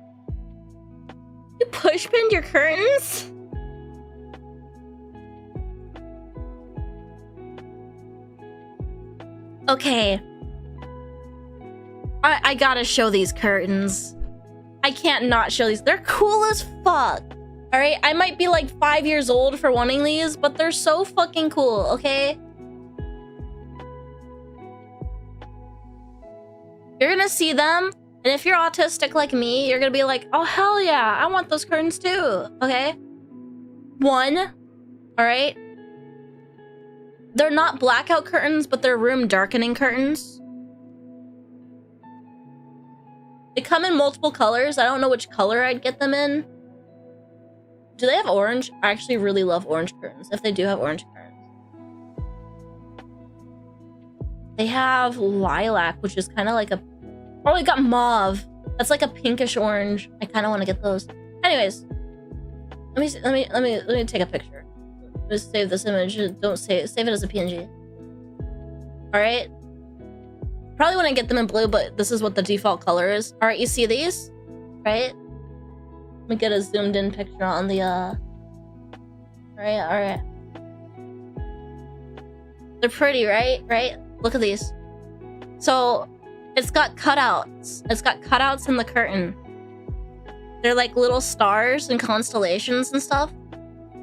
You push pinned your curtains? Okay. I gotta show these curtains. I can't not show these. They're cool as fuck. Alright? I might be like 5 years old for wanting these, but they're so fucking cool, okay? You're gonna see them, and if you're autistic like me, you're gonna be like, oh hell yeah, I want those curtains too, okay? One, alright? They're not blackout curtains, but they're room darkening curtains. They come in multiple colors. I don't know which color I'd get them in. Do they have orange? I actually really love orange curtains, if they do have orange curtains. They have lilac, which is kind of like a... Oh, I got mauve. That's like a pinkish orange. I kind of want to get those. Anyways, let me take a picture. Just save this image. Don't save it as a PNG. All right. Probably wouldn't get them in blue, but this is what the default color is. All right, you see these, right? Let me get a zoomed in picture on the all right. They're pretty, right? Look at these. So it's got cutouts. It's got cutouts in the curtain. They're like little stars and constellations and stuff.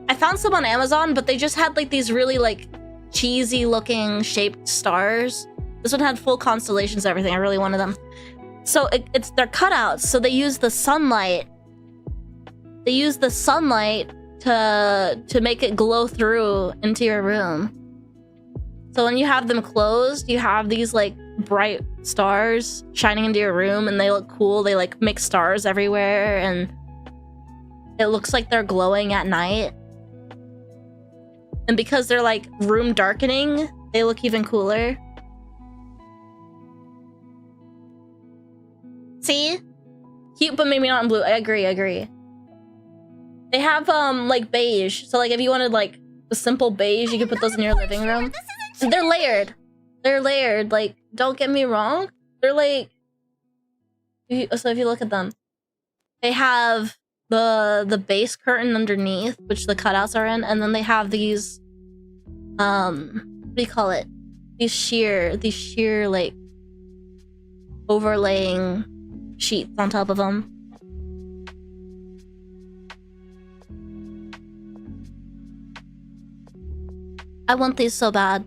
I found some on Amazon, but they just had like these really like cheesy looking shaped stars. This one had full constellations and everything. I really wanted them. So they're cutouts. So they use the sunlight. They use the sunlight to make it glow through into your room. So when you have them closed, you have these like bright stars shining into your room, and they look cool. They like make stars everywhere, and it looks like they're glowing at night. And because they're like room darkening, they look even cooler. See? Cute, but maybe not in blue. I agree. They have like beige. So like if you wanted like a simple beige, you could put those in your living room. They're layered. They're layered. Like, don't get me wrong. They're like, so if you look at them, they have the base curtain underneath, which the cutouts are in, and then they have these what do you call it? These sheer like overlaying sheets on top of them. I want these so bad.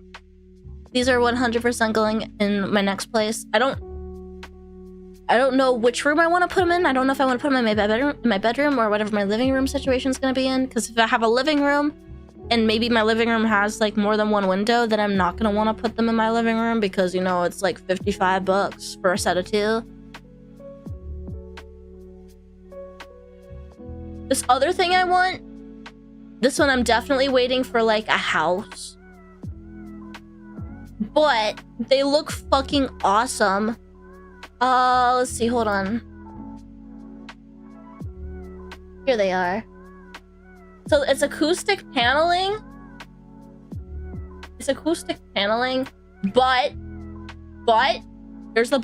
These are 100% going in my next place. I don't know which room I want to put them in. I don't know if I want to put them in my bedroom or whatever my living room situation is going to be in. Because if I have a living room and maybe my living room has like more than one window, then I'm not going to want to put them in my living room because, you know, it's like $55 for a set of 2. This other thing I want, this one I'm definitely waiting for like a house. But they look fucking awesome. Let's see, hold on. Here they are. So it's acoustic paneling. It's acoustic paneling, but, there's the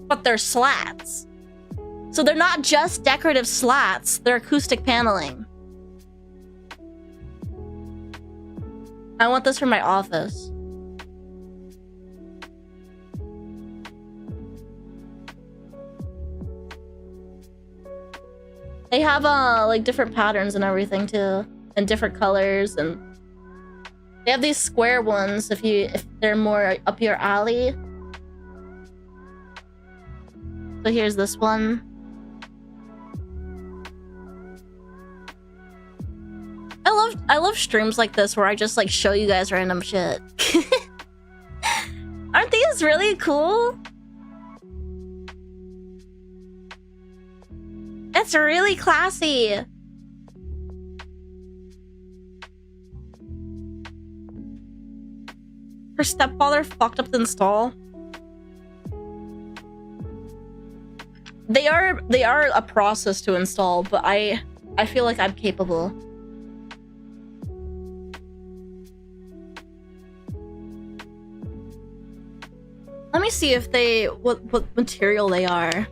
but they're slats. So they're not just decorative slats, they're acoustic paneling. I want this for my office. They have like different patterns and everything too, and different colors, and they have these square ones if they're more up your alley. So here's this one. I love streams like this where I just like show you guys random shit. Aren't these really cool? It's really classy. Her stepfather fucked up the install. They are a process to install, but I feel like I'm capable. Let me see if what material they are.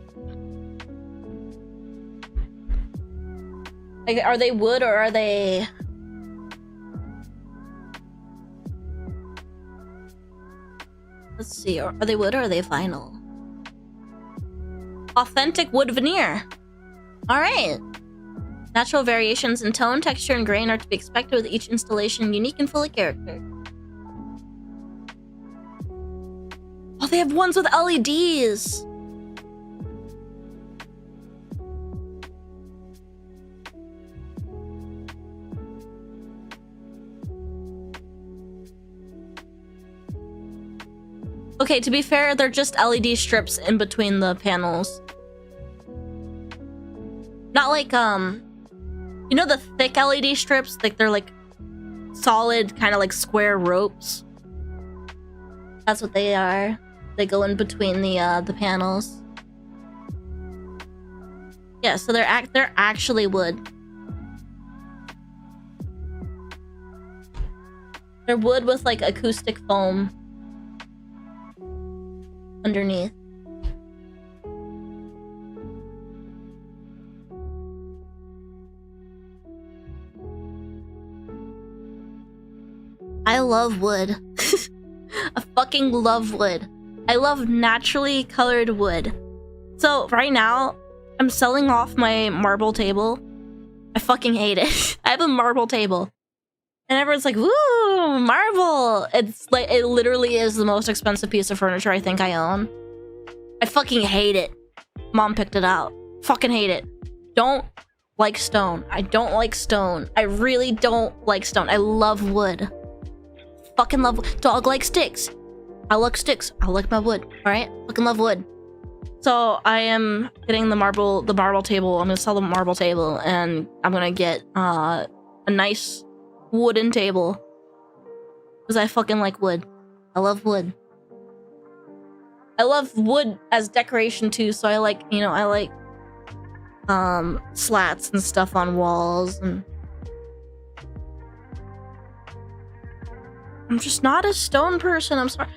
Like, are they wood or are they... Let's see, are they wood or are they vinyl? Authentic wood veneer. Alright. Natural variations in tone, texture, and grain are to be expected with each installation, unique and full of character. Oh, they have ones with LEDs! Okay, to be fair, they're just LED strips in between the panels. Not like, you know the thick LED strips? Like, they're like solid, kind of like square ropes. That's what they are. They go in between the panels. Yeah, so they're actually wood. They're wood with like acoustic foam. underneath. I love wood. I fucking love wood. I love naturally colored wood. So right now, I'm selling off my marble table. I fucking hate it. I have a marble table. And everyone's like, woo, marble! It's like, it literally is the most expensive piece of furniture I think I own. I fucking hate it. Mom picked it out. Fucking hate it. Don't like stone. I don't like stone. I really don't like stone. I love wood. Fucking love wood. Dog likes sticks. I like sticks. I like my wood. Alright? Fucking love wood. So I am getting the marble table. I'm gonna sell the marble table and I'm gonna get a nice wooden table. Because I fucking like wood. I love wood. I love wood as decoration too, so I like, you know, I like slats and stuff on walls, and I'm just not a stone person. I'm sorry.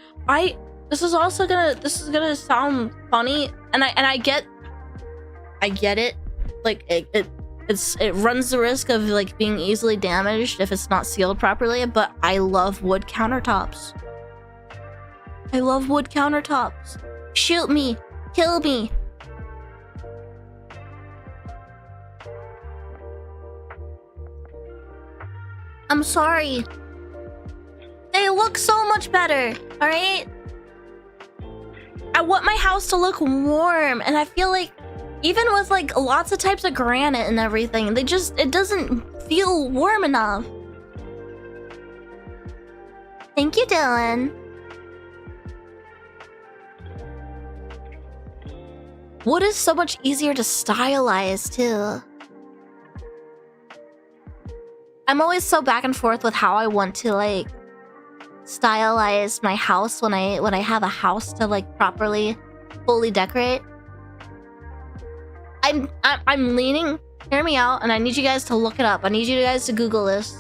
This is gonna sound funny, and I get it. Like it runs the risk of like being easily damaged if it's not sealed properly, but I love wood countertops. I love wood countertops. Shoot me, kill me. I'm sorry. They look so much better, all right? I want my house to look warm, and I feel like even with like lots of types of granite and everything, it doesn't feel warm enough. Thank you, Dylan. Wood is so much easier to stylize too. I'm always so back and forth with how I want to like stylize my house when I have a house to like properly fully decorate. I'm leaning, hear me out, and I need you guys to look it up. I need you guys to Google this.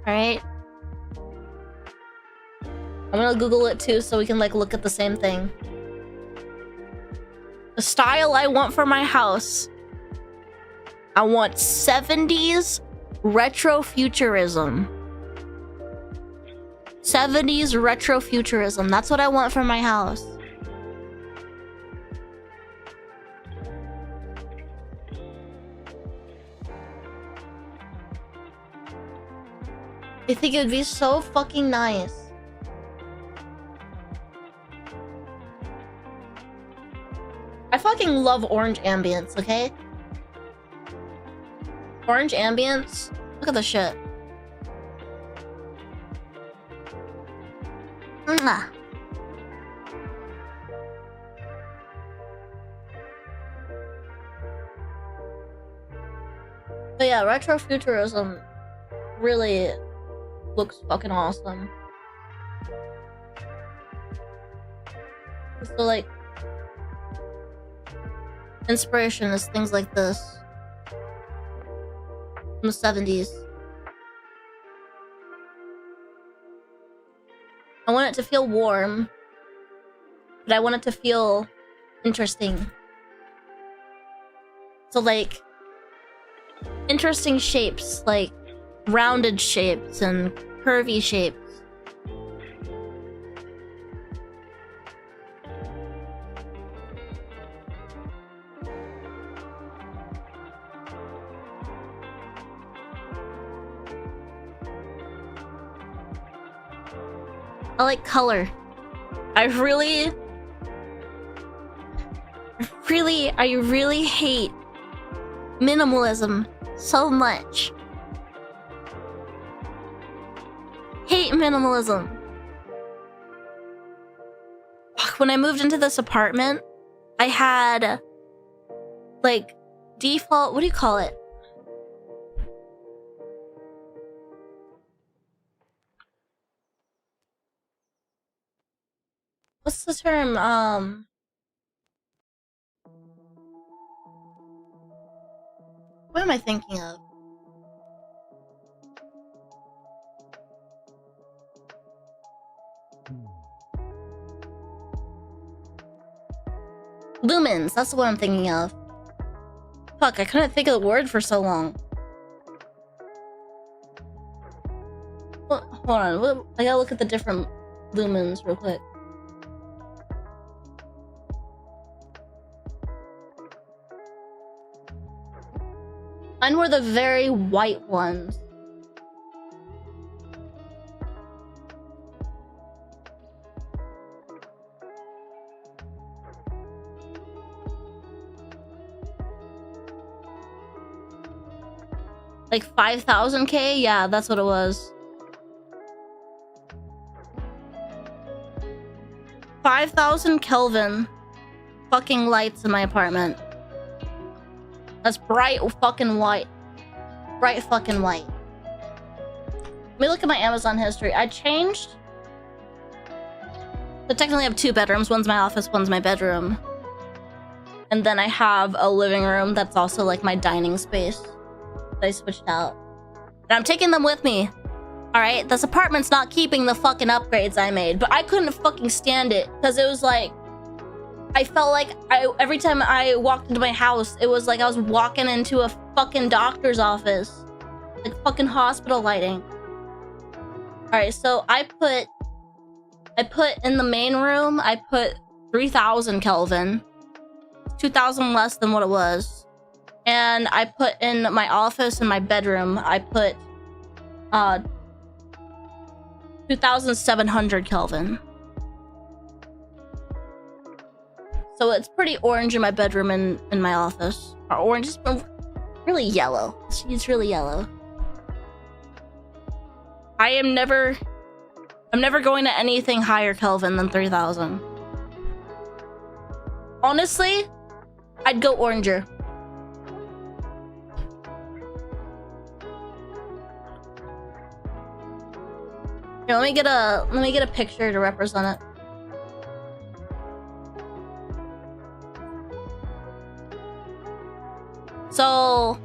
Alright? I'm gonna Google it too so we can like look at the same thing. The style I want for my house. I want 70s retrofuturism. 70s retrofuturism. That's what I want for my house. I think it would be so fucking nice. I fucking love orange ambience, okay? Orange ambience? Look at the shit. Mwah. But yeah, retrofuturism really looks fucking awesome. So like, inspiration is things like this from the 70s. I want it to feel warm, but I want it to feel interesting. So like, interesting shapes, like rounded shapes and curvy shapes. I like color. I really hate minimalism so much. Hate minimalism. When I moved into this apartment, I had like default, what do you call it? What's the term? What am I thinking of? Lumens, that's what I'm thinking of. Fuck, I couldn't think of the word for so long. Well, hold on, I gotta look at the different lumens real quick. Mine were the very white ones. Like 5,000K? Yeah, that's what it was. 5,000 Kelvin fucking lights in my apartment. That's bright fucking white. Bright fucking white. Let me look at my Amazon history. I changed. So technically I have 2 bedrooms. One's my office, one's my bedroom. And then I have a living room that's also like my dining space that I switched out. And I'm taking them with me. Alright? This apartment's not keeping the fucking upgrades I made. But I couldn't fucking stand it. Because it was like... I felt like every time I walked into my house, it was like I was walking into a fucking doctor's office. Like fucking hospital lighting. Alright, so I put in the main room, I put 3,000 Kelvin. 2,000 less than what it was. And I put in my office and my bedroom, I put 2,700 Kelvin. So it's pretty orange in my bedroom and in my office. Or orange is really yellow. It's really yellow. I'm never going to anything higher Kelvin than 3,000. Honestly, I'd go oranger. Here, let me get a picture to represent it. So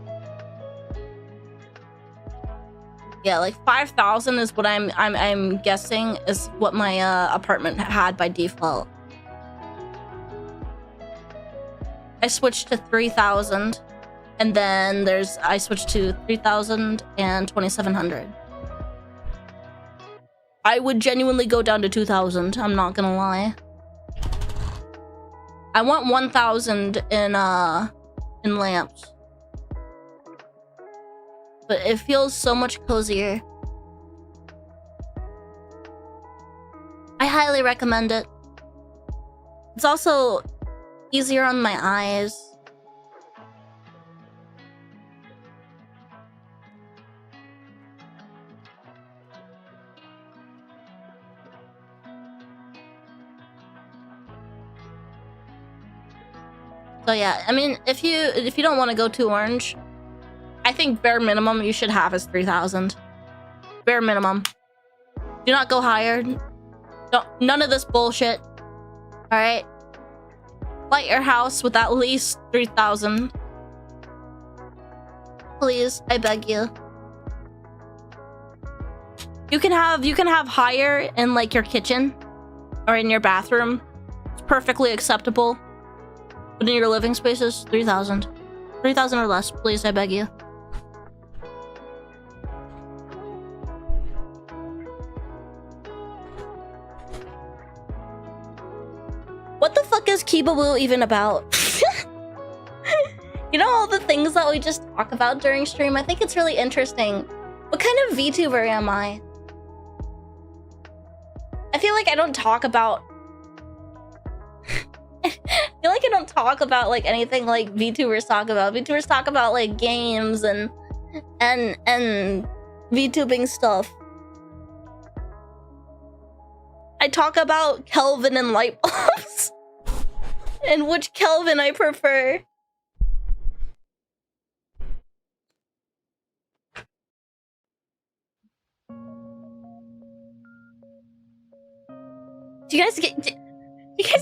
yeah, like 5,000 is what I'm guessing is what my apartment had by default. I switched to 3,000, and then I switched to 3,000 and 2,700. I would genuinely go down to 2,000. I'm not gonna lie. I want 1,000 in lamps. But it feels so much cozier. I highly recommend it. It's also easier on my eyes. So yeah, I mean, if you don't want to go too orange, I think bare minimum you should have is 3,000. Bare minimum. Do not go higher. None of this bullshit. All right. Light your house with at least 3,000. Please, I beg you. You can have higher in like your kitchen or in your bathroom. It's perfectly acceptable. But in your living spaces, 3,000. 3,000 or less, please, I beg you. What the fuck is Kibawoo even about? You know all the things that we just talk about during stream? I think it's really interesting. What kind of VTuber am I? I feel like I don't talk about... I feel like I don't talk about like anything like VTubers talk about. VTubers talk about like games and VTubing stuff. I talk about Kelvin and light bulbs and which Kelvin I prefer. Do you guys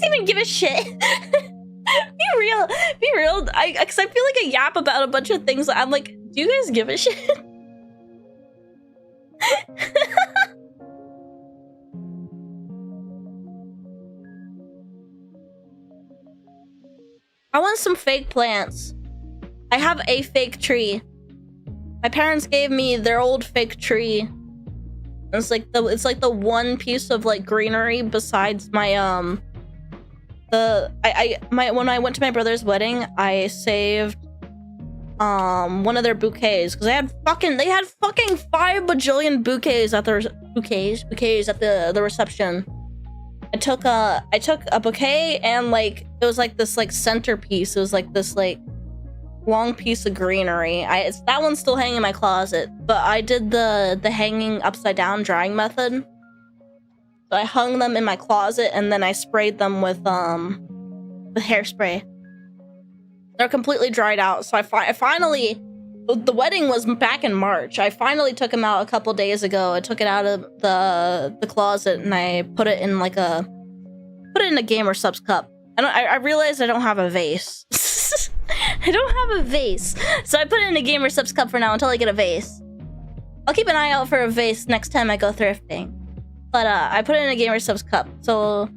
even give a shit? Be real. Cause I feel like I yap about a bunch of things. I'm like, do you guys give a shit? I want some fake plants. I have a fake tree. My parents gave me their old fake tree. It's like the one piece of like greenery besides my when I went to my brother's wedding, I saved one of their bouquets because they had fucking 5 bajillion bouquets at the reception. I took a bouquet and like it was like this like centerpiece. It was like this like long piece of greenery. That one's still hanging in my closet, but I did the hanging upside down drying method. So I hung them in my closet and then I sprayed them with hairspray. They're completely dried out. So I finally, the wedding was back in March. I finally took them out a couple days ago. I took it out of the closet and I put it in a Gamer Subs cup. I realized I don't have a vase. I don't have a vase. So I put it in a Gamer Subs cup for now until I get a vase. I'll keep an eye out for a vase next time I go thrifting. But I put it in a Gamer Subs cup. So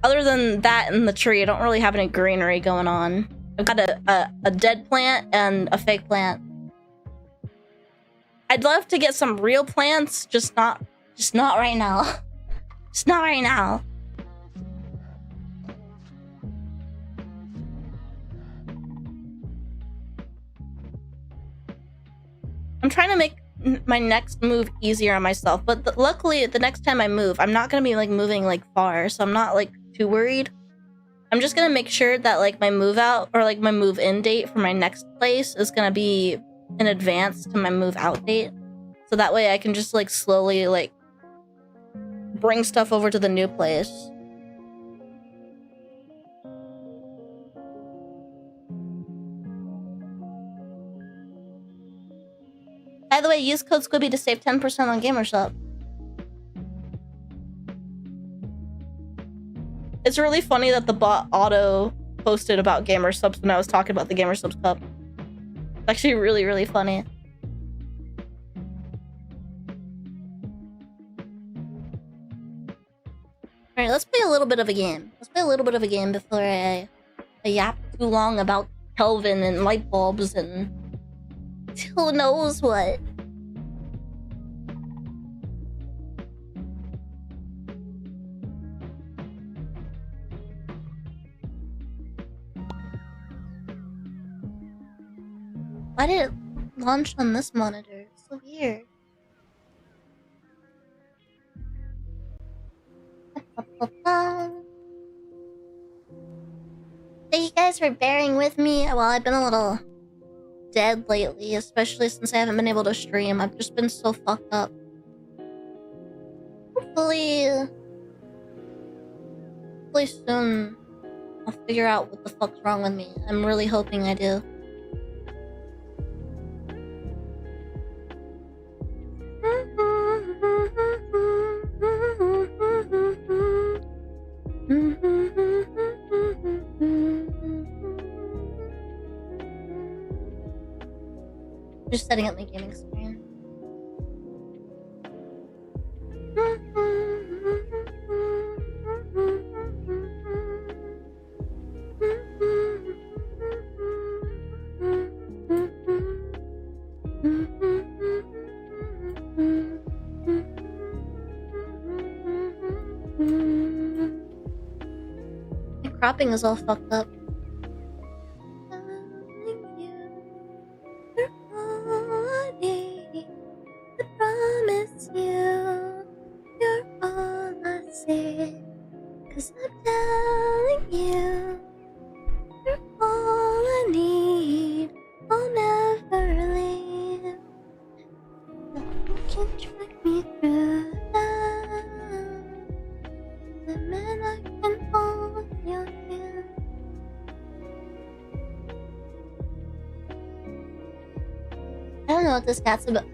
other than that and the tree, I don't really have any greenery going on. I've got a dead plant and a fake plant. I'd love to get some real plants, just not right now. Just not right now. I'm trying to make my next move easier on myself, but luckily the next time I move, I'm not gonna be like moving like far, so I'm not like too worried. I'm just gonna make sure that like my move out or like my move in date for my next place is gonna be in advance to my move out date, so that way I can just like slowly like bring stuff over to the new place. By the way, use code Squibby to save 10% on GamerShop. It's really funny that the bot auto posted about GamerSubs when I was talking about the GamerSubs cup. It's actually really, really funny. Alright, let's play a little bit of a game. Let's play a little bit of a game before I yap too long about Kelvin and light bulbs and who knows what. Why did it launch on this monitor? It's so weird. Thank you guys for bearing with me. Well, I've been a little dead lately, especially since I haven't been able to stream. I've just been so fucked up. Hopefully soon I'll figure out what the fuck's wrong with me. I'm really hoping I do. Just setting up my gaming screen. My cropping is all fucked up.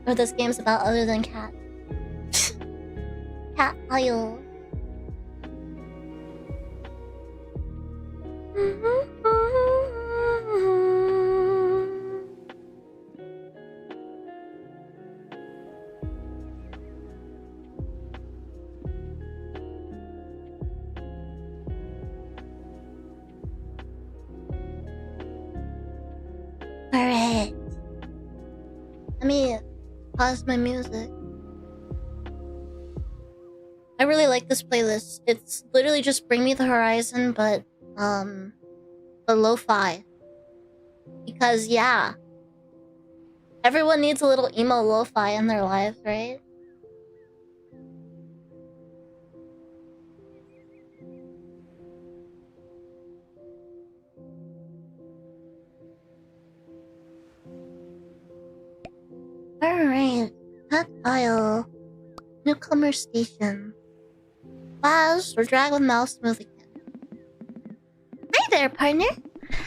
What this game's about other than cat. Cat oil. pause my music. I really like this playlist. It's literally just Bring Me the Horizon, but the lo-fi. Because yeah, everyone needs a little emo lo-fi in their lives, right? Alright, Pet Isle. Newcomer Station. Pause or drag with mouse smooth again. Hi there, partner!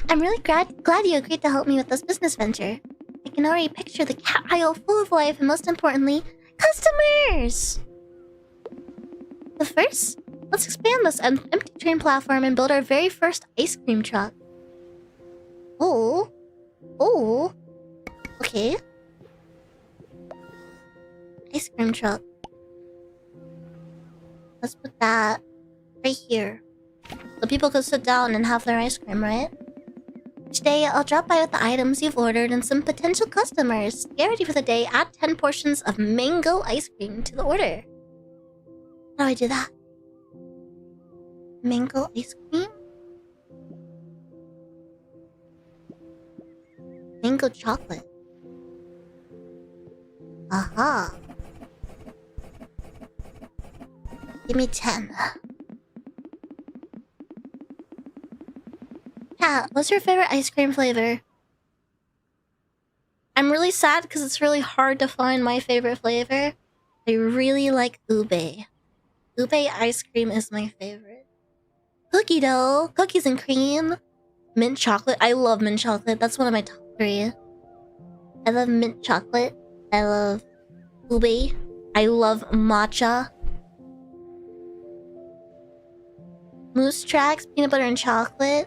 I'm really glad you agreed to help me with this business venture. I can already picture the cat aisle full of life and most importantly, customers! But first, let's expand this empty train platform and build our very first ice cream truck. Oh. Oh. Okay. Ice cream truck. Let's put that right here. So people could sit down and have their ice cream, right? Today, I'll drop by with the items you've ordered and some potential customers. Get ready for the day. Add 10 portions of mango ice cream to the order. How do I do that? Mango ice cream? Mango chocolate. Aha. Give me 10. Cat, what's your favorite ice cream flavor? I'm really sad because it's really hard to find my favorite flavor. I really like ube. Ube ice cream is my favorite. Cookie dough, cookies and cream. Mint chocolate, I love mint chocolate. That's one of my top 3. I love mint chocolate. I love ube. I love matcha. Moose tracks, peanut butter and chocolate.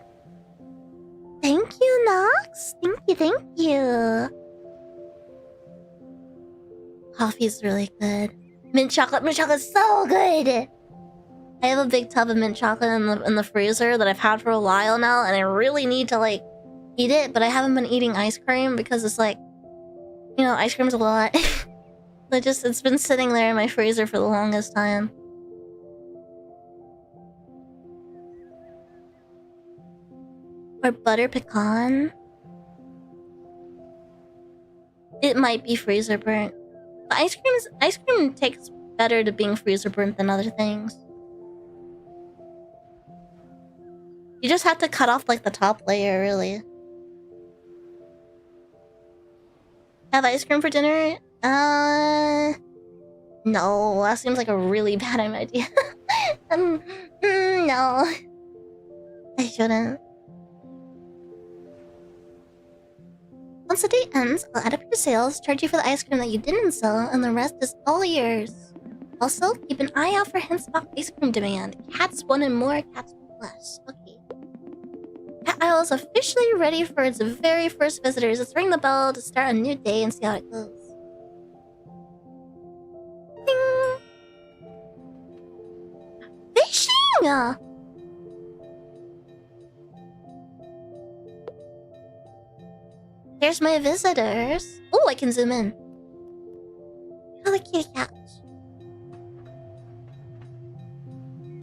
Thank you, Nox. Thank you. Coffee's really good. Mint chocolate's so good. I have a big tub of mint chocolate in the freezer that I've had for a while now, and I really need to like eat it, but I haven't been eating ice cream because it's like, you know, ice cream's a lot. It's been sitting there in my freezer for the longest time. Or butter pecan. It might be freezer burnt. But ice cream takes better to being freezer burnt than other things. You just have to cut off like the top layer, really. Have ice cream for dinner? No, that seems like a really bad idea. No. I shouldn't. Once the day ends, I'll add up your sales, charge you for the ice cream that you didn't sell, and the rest is all yours. Also, keep an eye out for hints about ice cream demand. Cats wanted more, cats want less. Okay. Cat Isle is officially ready for its very first visitors. Let's ring the bell to start a new day and see how it goes. Ding! Fishing! Here's my visitors. Oh, I can zoom in. Oh, the kitty cat.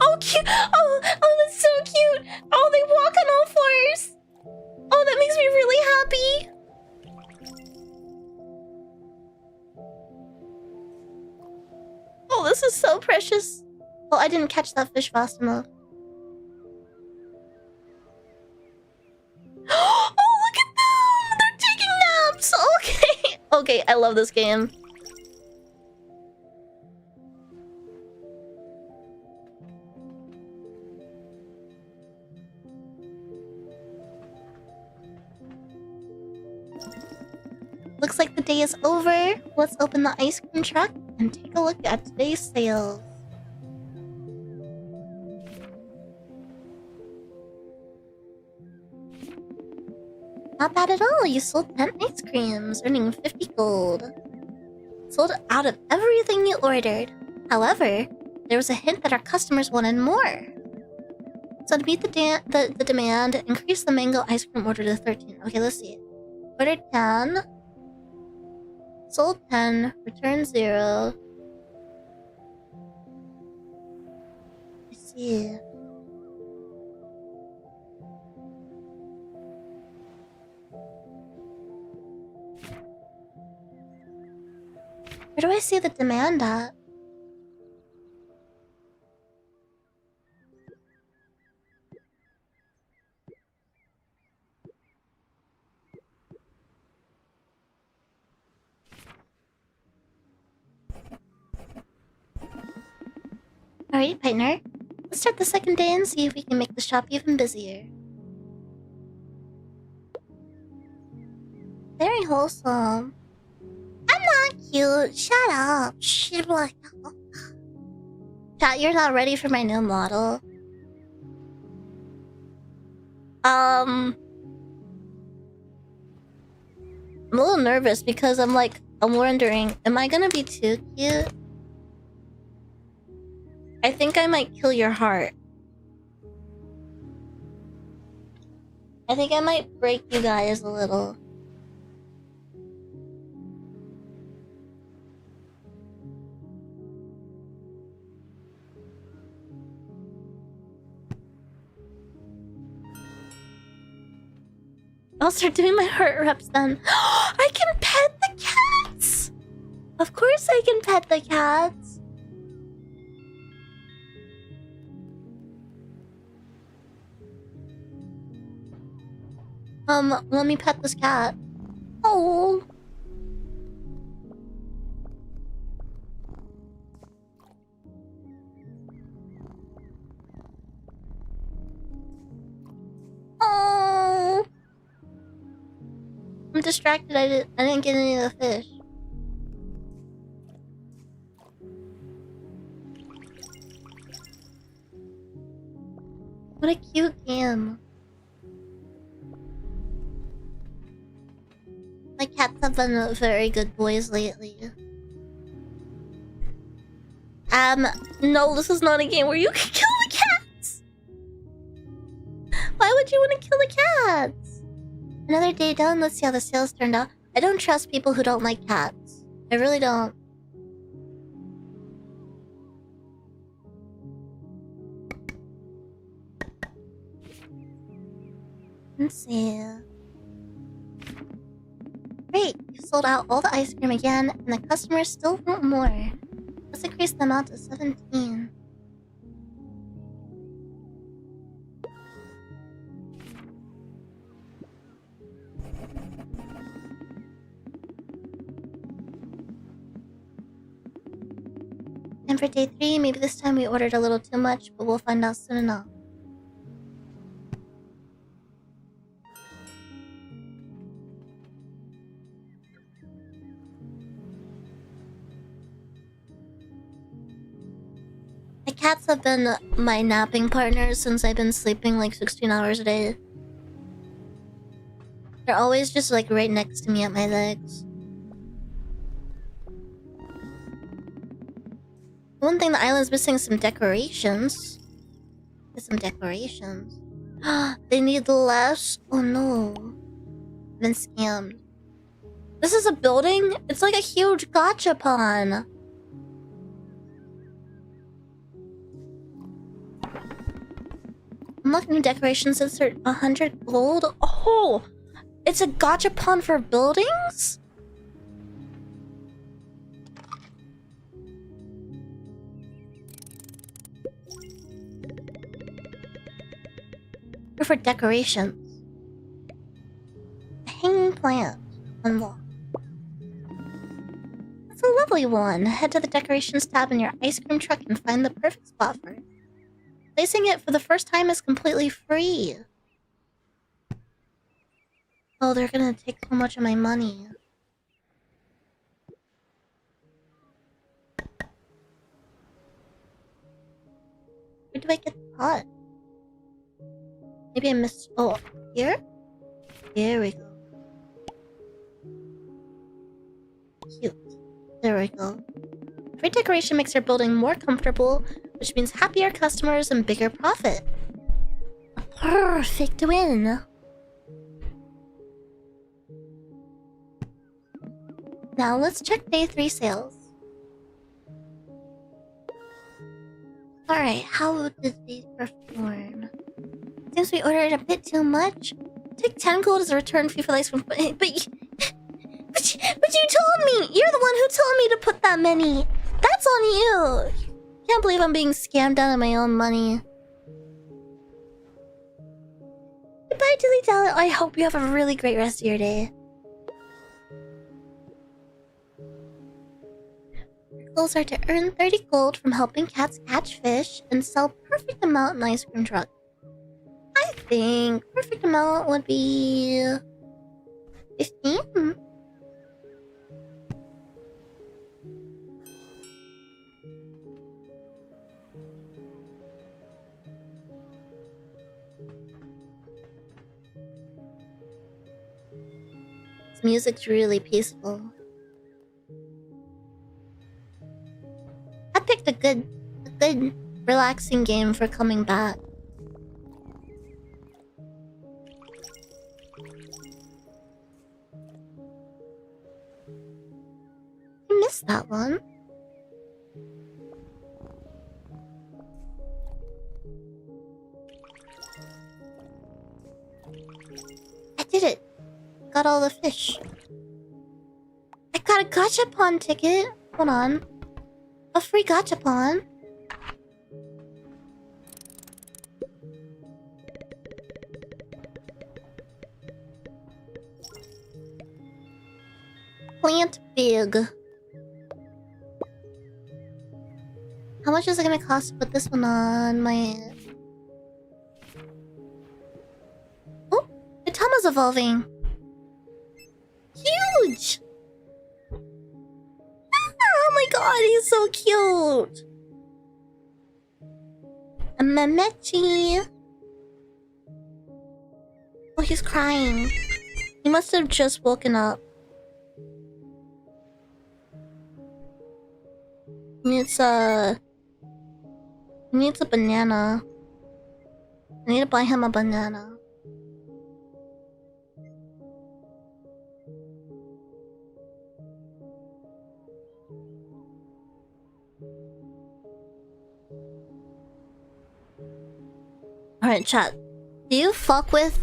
Oh, cute. Oh, that's so cute. Oh, they walk on all fours. Oh, that makes me really happy. Oh, this is so precious. Oh, I didn't catch that fish fast enough. Oh, look at them! They're taking naps! Okay. Okay, I love this game. Looks like the day is over. Let's open the ice cream truck and take a look at today's sales. Not bad at all. You sold 10 ice creams, earning 50 gold. Sold out of everything you ordered. However, there was a hint that our customers wanted more. So to meet the demand, increase the mango ice cream order to 13. Okay, let's see. Ordered 10. Sold 10, return 0. Let's see. Where do I see the demand at? Alright, partner. Let's start the second day and see if we can make the shop even busier. Very wholesome. I'm not cute. Shut up. Shut up. Chat, you're not ready for my new model. I'm a little nervous because I'm wondering, am I gonna be too cute? I think I might kill your heart. I think I might break you guys a little. I'll start doing my heart reps then. I can pet the cats! Of course I can pet the cats. Let me pet this cat. Oh. Oh. I'm distracted. I didn't get any of the fish. What a cute game. My cats have been very good boys lately. No, this is not a game where you can kill the cats! Why would you want to kill the cats? Another day done, let's see how the sales turned out. I don't trust people who don't like cats. I really don't. Let's see. Great, you've sold out all the ice cream again, and the customers still want more. Let's increase the amount to 17. And for day 3, maybe this time we ordered a little too much, but we'll find out soon enough. My cats have been my napping partners since I've been sleeping like 16 hours a day. They're always just like right next to me at my legs. One thing the island's missing is some decorations. There's some decorations. They need less? Oh no. I've been scammed. This is a building? It's like a huge gachapon. Unlock new decorations, insert 100 gold. Oh! It's a gachapon for buildings? Or for decorations. A hanging plant. Unlock. That's a lovely one. Head to the decorations tab in your ice cream truck and find the perfect spot for it. Placing it for the first time is completely free. Oh, they're gonna take so much of my money. Where do I get the pot? Maybe I missed... Oh, here? There we go. Cute. There we go. Free decoration makes your building more comfortable, which means happier customers and bigger profit. A perfect win. Now let's check day 3 sales. Alright, how did these perform? Seems we ordered a bit too much. Take 10 gold as a return fee for the ice cream. But you told me! You're the one who told me to put that many! That's on you! Can't believe I'm being scammed out of my own money. Goodbye, Dilly Dally. I hope you have a really great rest of your day. Your goals are to earn 30 gold from helping cats catch fish and sell perfect amount in ice cream truck. I think perfect amount would be 15. This music's really peaceful. I picked a good relaxing game for coming back. I missed that one. I did it. Got all the fish. I got a gachapon ticket. Hold on. A free gachapon. Plant big. How much is it gonna cost to put this one on my... Oh, the Tama's evolving. Huge! Oh my god, he's so cute! A Memechi. Oh, he's crying. He must have just woken up. He needs a banana. I need to buy him a banana. Alright, chat. Do you fuck with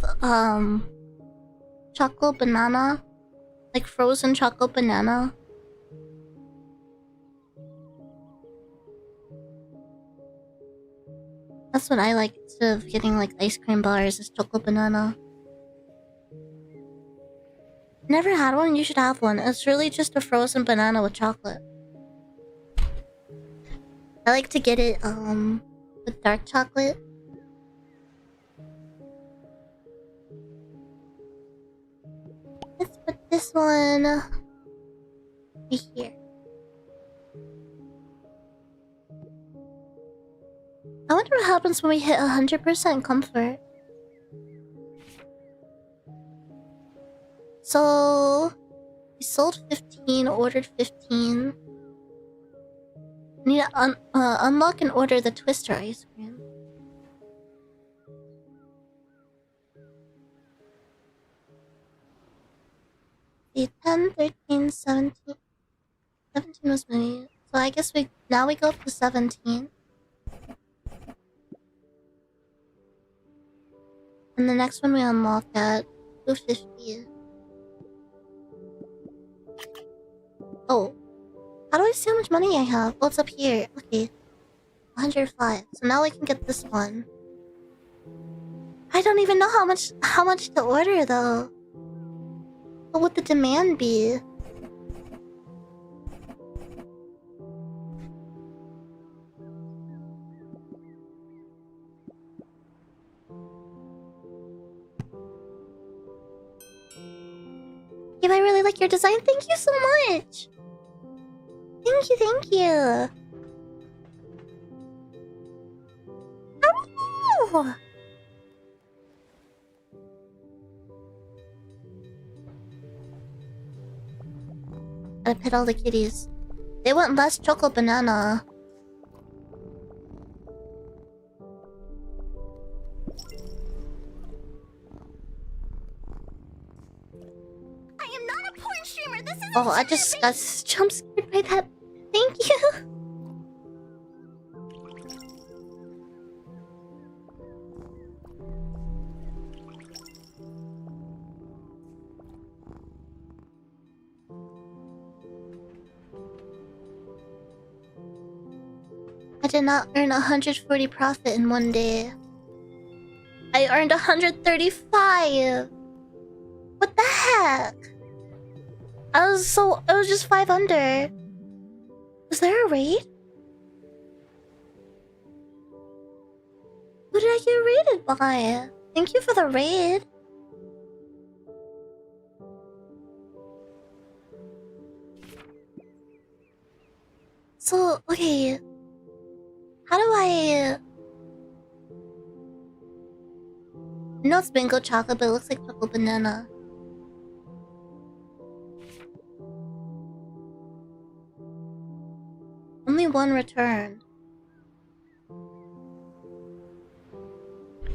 chocolate banana? Like frozen chocolate banana? That's what I like instead of getting like ice cream bars, is chocolate banana. Never had one, you should have one. It's really just a frozen banana with chocolate. I like to get it with dark chocolate. Let's put this one right here. I wonder what happens when we hit 100% comfort. So we sold 15, ordered 15. Need to unlock and order the Twister ice cream. See, 10, 13, 17. 17 was many. So I guess we go up to 17. And the next one we unlock at 250. Oh. How do I see how much money I have? Oh, it's up here. Okay. 105. So now I can get this one. I don't even know how much to order though. What would the demand be? Yeah, I really like your design. Thank you so much. Thank you, thank you. Oh! I pet all the kitties. They want less chocolate banana. I am not a porn streamer. This Oh, I just got jump scared by that. Thank you. I did not earn 140 profit in one day. I earned 135. What the heck? I was just 5 under. Was there a raid? Who did I get raided by? Thank you for the raid. So, okay. How do I... No, it's bingo chocolate, but it looks like purple banana. Only one returned.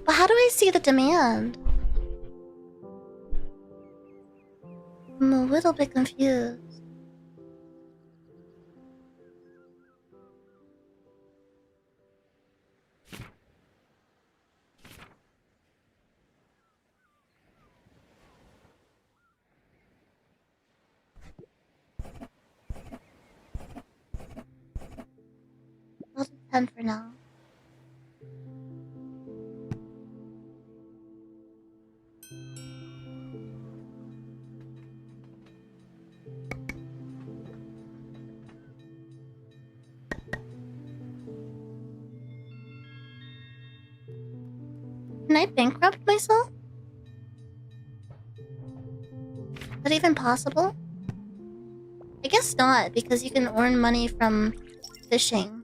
But how do I see the demand? I'm a little bit confused. I'll do 10 for now. Can I bankrupt myself? Is that even possible? I guess not, because you can earn money from fishing.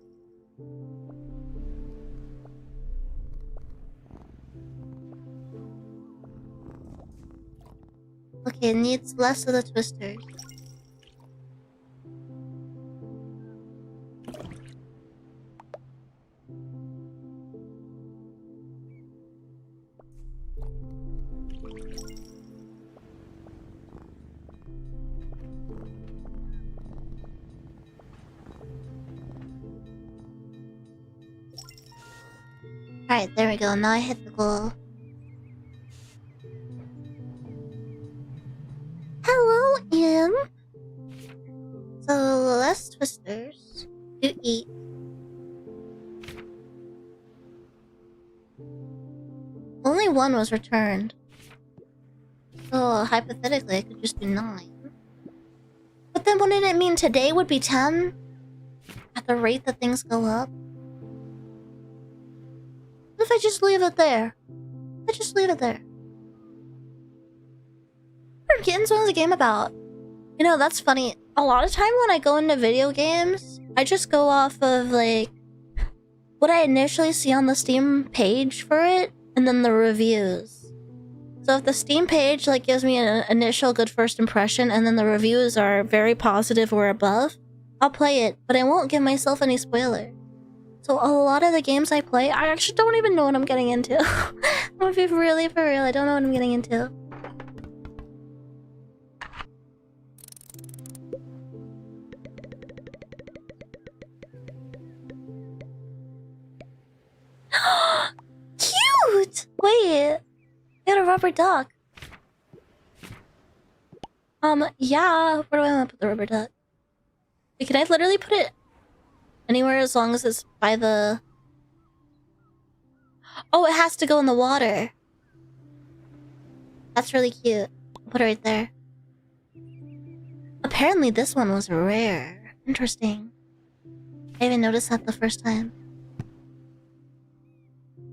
Okay, it needs less of the twisters. Alright, there we go. Now I hit the goal. Hello, Im. So, less twisters to eat. Only one was returned. So, hypothetically, I could just do 9. But then wouldn't it mean today would be 10? At the rate that things go up? What if I just leave it there? I just leave it there. What are Kittens? What is the game about? You know, that's funny. A lot of time when I go into video games, I just go off of, like, what I initially see on the Steam page for it, and then the reviews. So if the Steam page, like, gives me an initial good first impression, and then the reviews are very positive or above, I'll play it, but I won't give myself any spoilers. So a lot of the games I play, I actually don't even know what I'm getting into. I'm gonna be really for real, I don't know what I'm getting into. Cute! Wait, I got a rubber duck. Yeah, where do I want to put the rubber duck? Wait, can I literally put it anywhere as long as it's by the... Oh, it has to go in the water. That's really cute. I'll put it right there. Apparently this one was rare. Interesting. I even noticed that the first time.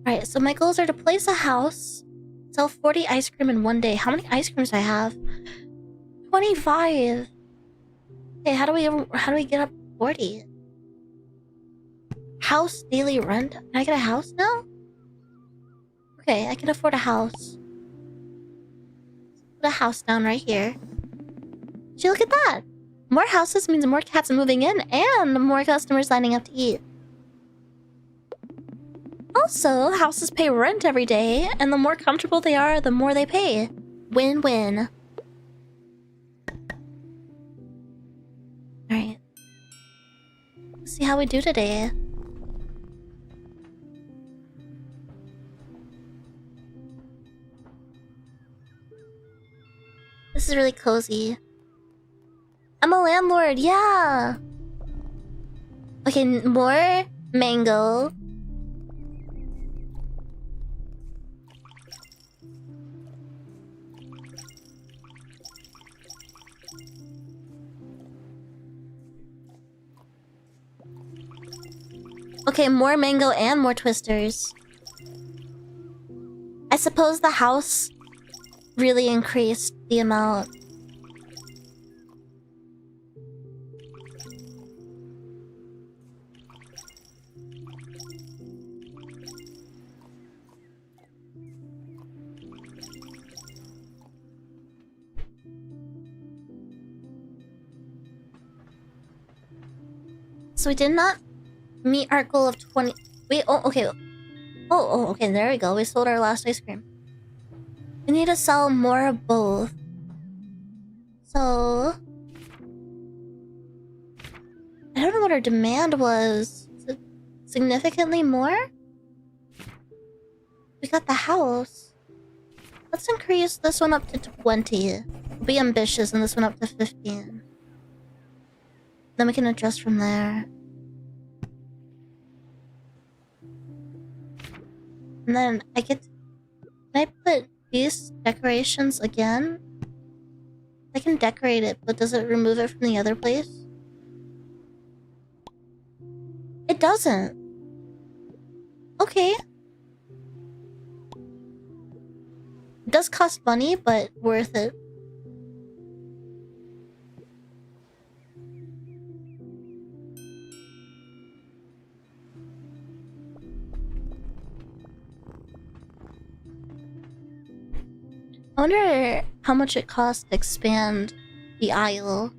Alright, so my goals are to place a house, sell 40 ice cream in one day. How many ice creams do I have? 25. Okay, how do we get up 40? House daily rent? Can I get a house now? Okay, I can afford a house. Put a house down right here. Gee, look at that! More houses means more cats moving in and more customers lining up to eat. Also, houses pay rent every day, and the more comfortable they are, the more they pay. Win-win. how we do today. This is really cozy. I'm a landlord, yeah! Okay, more mango. Okay, more mango and more twisters. I suppose the house really increased the amount. So we did not meet our goal of 20. Wait, oh, okay. Oh, okay, there we go. We sold our last ice cream. We need to sell more of both. So... I don't know what our demand was. Is it significantly more? We got the house. Let's increase this one up to 20. We'll be ambitious and this one up to 15. Then we can adjust from there. And then I get... Can I put these decorations again? I can decorate it, but does it remove it from the other place? It doesn't. Okay. It does cost money, but worth it. I wonder how much it costs to expand the aisle.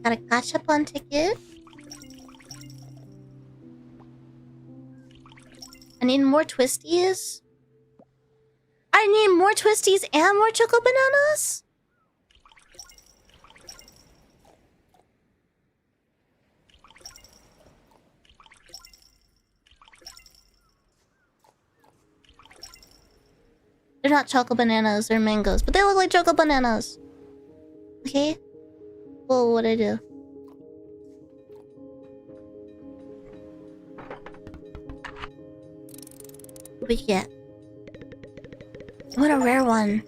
Got a gachapon ticket. I need more twisties. I need more twisties and more choco bananas? They're not choco bananas, they're mangoes. But they look like choco bananas. Okay? Well, what'd I do? What we get? I want a rare one.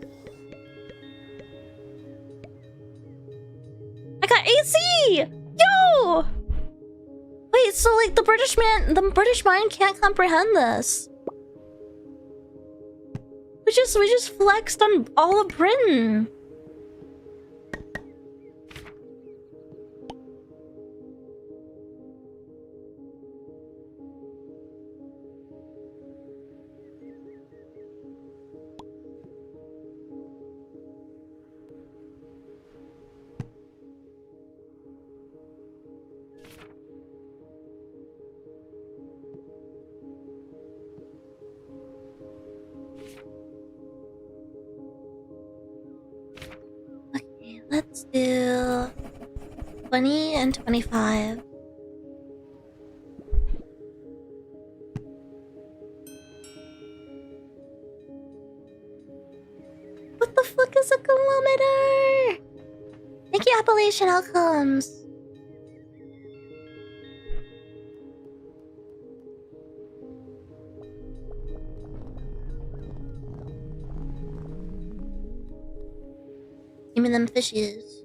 I got AC! Yo! Wait, so like the British mind can't comprehend this. We just flexed on all of Britain. Let's do 20 and 25. What the fuck is a kilometer? Thank you, Appalachian Outcomes. Give me them fishes.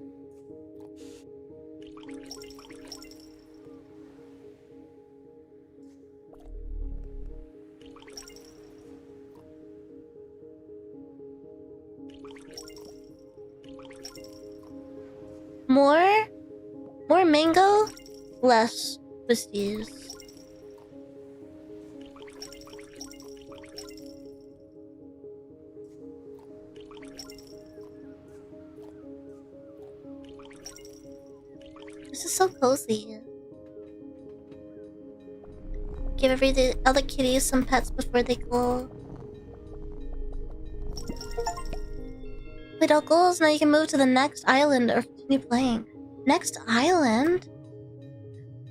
More mango, less twisties. This is so cozy. Give all the kitties some pets before they go. Wait, all goals, now you can move to the next island or continue playing. Next island?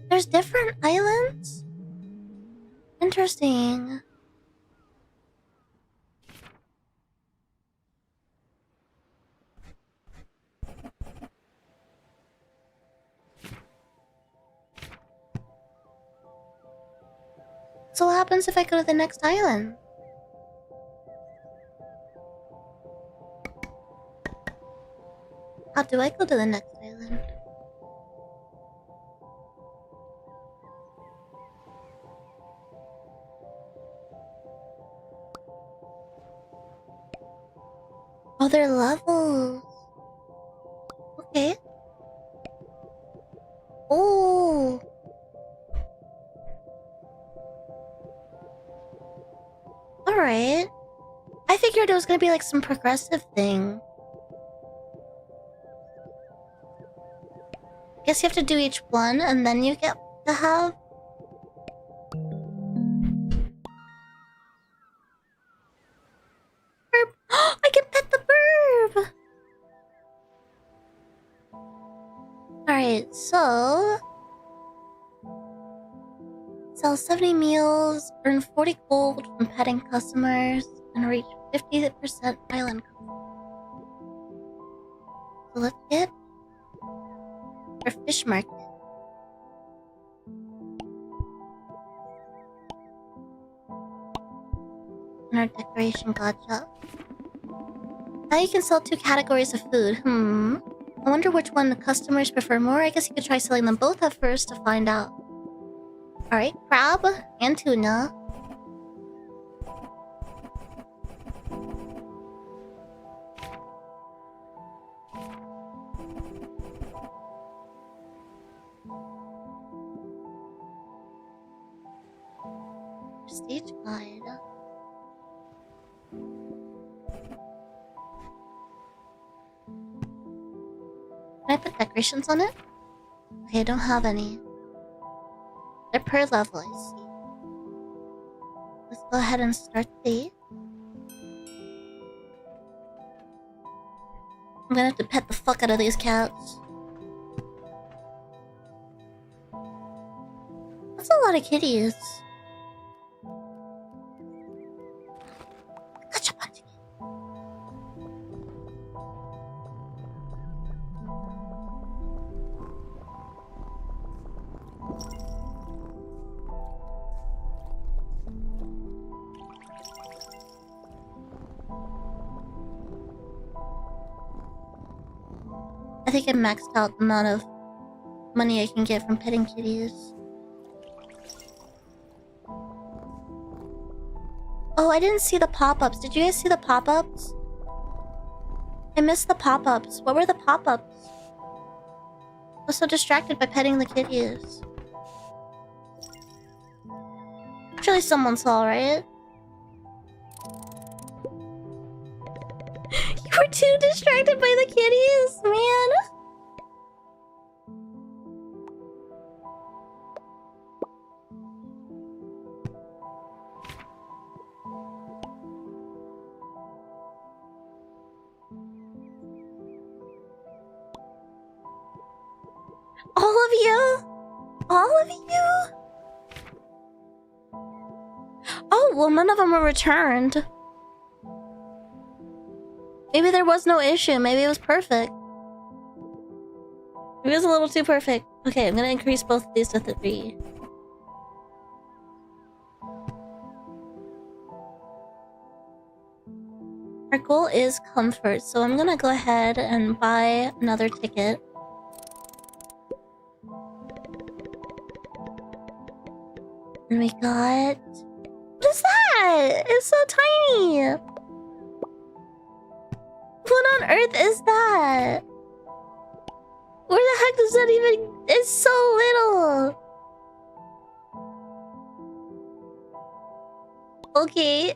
There's different islands? Interesting. So what happens if I go to the next island? How do I go to the next island? Oh, they're levels. Okay. Oh. Alright. I figured it was gonna be like some progressive thing. Guess you have to do each one and then you get to have... Burb. I can pet the burb! Alright, so... Sell 70 meals, earn 40 gold from petting customers, and reach 50% island cover. So let's get our fish market. And our decoration gotcha. Now you can sell 2 categories of food. I wonder which one the customers prefer more. I guess you could try selling them both at first to find out. Alright, crab and tuna. Prestige guide. Can I put decorations on it? Okay, I don't have any. They're per level, I see. Let's go ahead and start the... I'm gonna have to pet the fuck out of these cats. That's a lot of kitties. Gotcha, bunch. I think I maxed out the amount of money I can get from petting kitties. Oh, I didn't see the pop-ups. Did you guys see the pop-ups? I missed the pop-ups. What were the pop-ups? I was so distracted by petting the kitties. Surely someone saw, right? You were too distracted by the kitties, man. All of you? All of you? Oh, well, none of them were returned. Maybe there was no issue. Maybe it was perfect. Maybe it was a little too perfect. Okay, I'm gonna increase both of these to 3. Our goal is comfort, so I'm gonna go ahead and buy another ticket. And we got... What is that? It's so tiny! What on earth is that? Where the heck does that even... It's so little! Okay.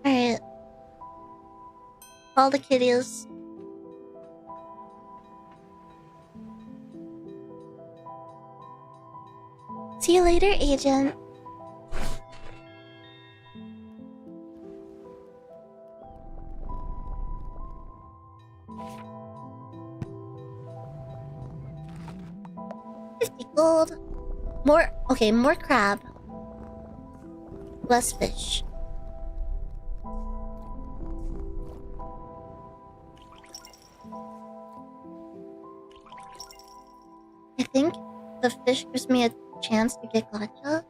Alright. All the kitties. See you later, agent. $50 gold. More crab. Less fish. I think the fish gives me a chance to get gotcha.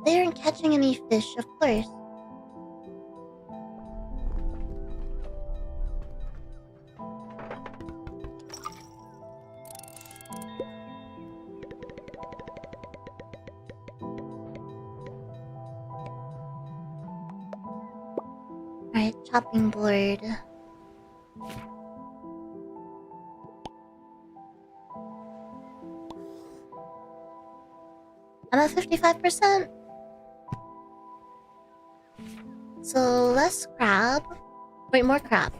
They aren't catching any fish, of course. Alright, chopping board. I'm at 55%. So less crab. Wait, more crab.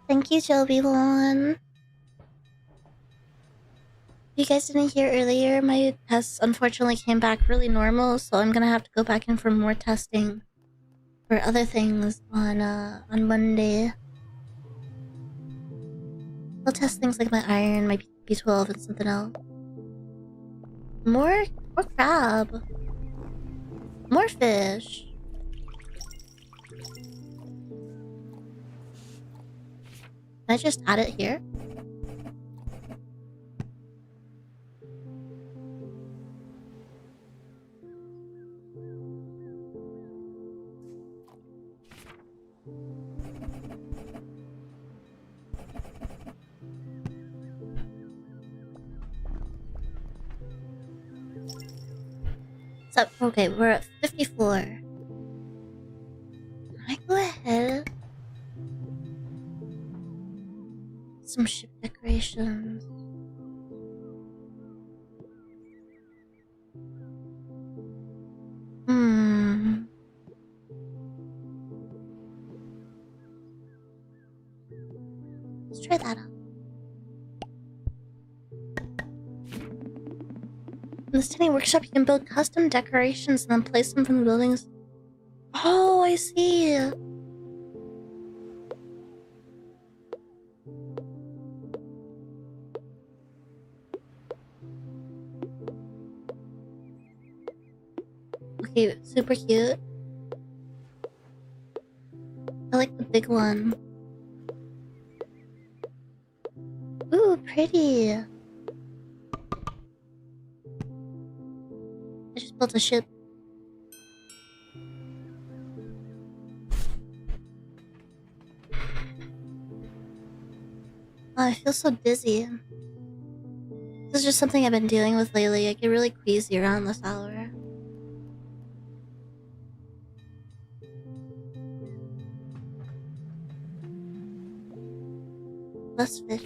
Thank you, Joby1. You guys didn't hear earlier, my tests unfortunately came back really normal, so I'm gonna have to go back in for more testing for other things on Monday. I'll test things like my iron, my B12, and something else. More crab. More fish. Can I just add it here? So, okay, we're at 54. Can I go ahead? Some ship decorations. Let's try that out. In this tiny workshop, you can build custom decorations and then place them from the buildings. Oh, I see. Okay, super cute. I like the big one. Ooh, pretty. I just built a ship. Oh, I feel so dizzy. This is just something I've been dealing with lately. I get really queasy around this hour. Less fish.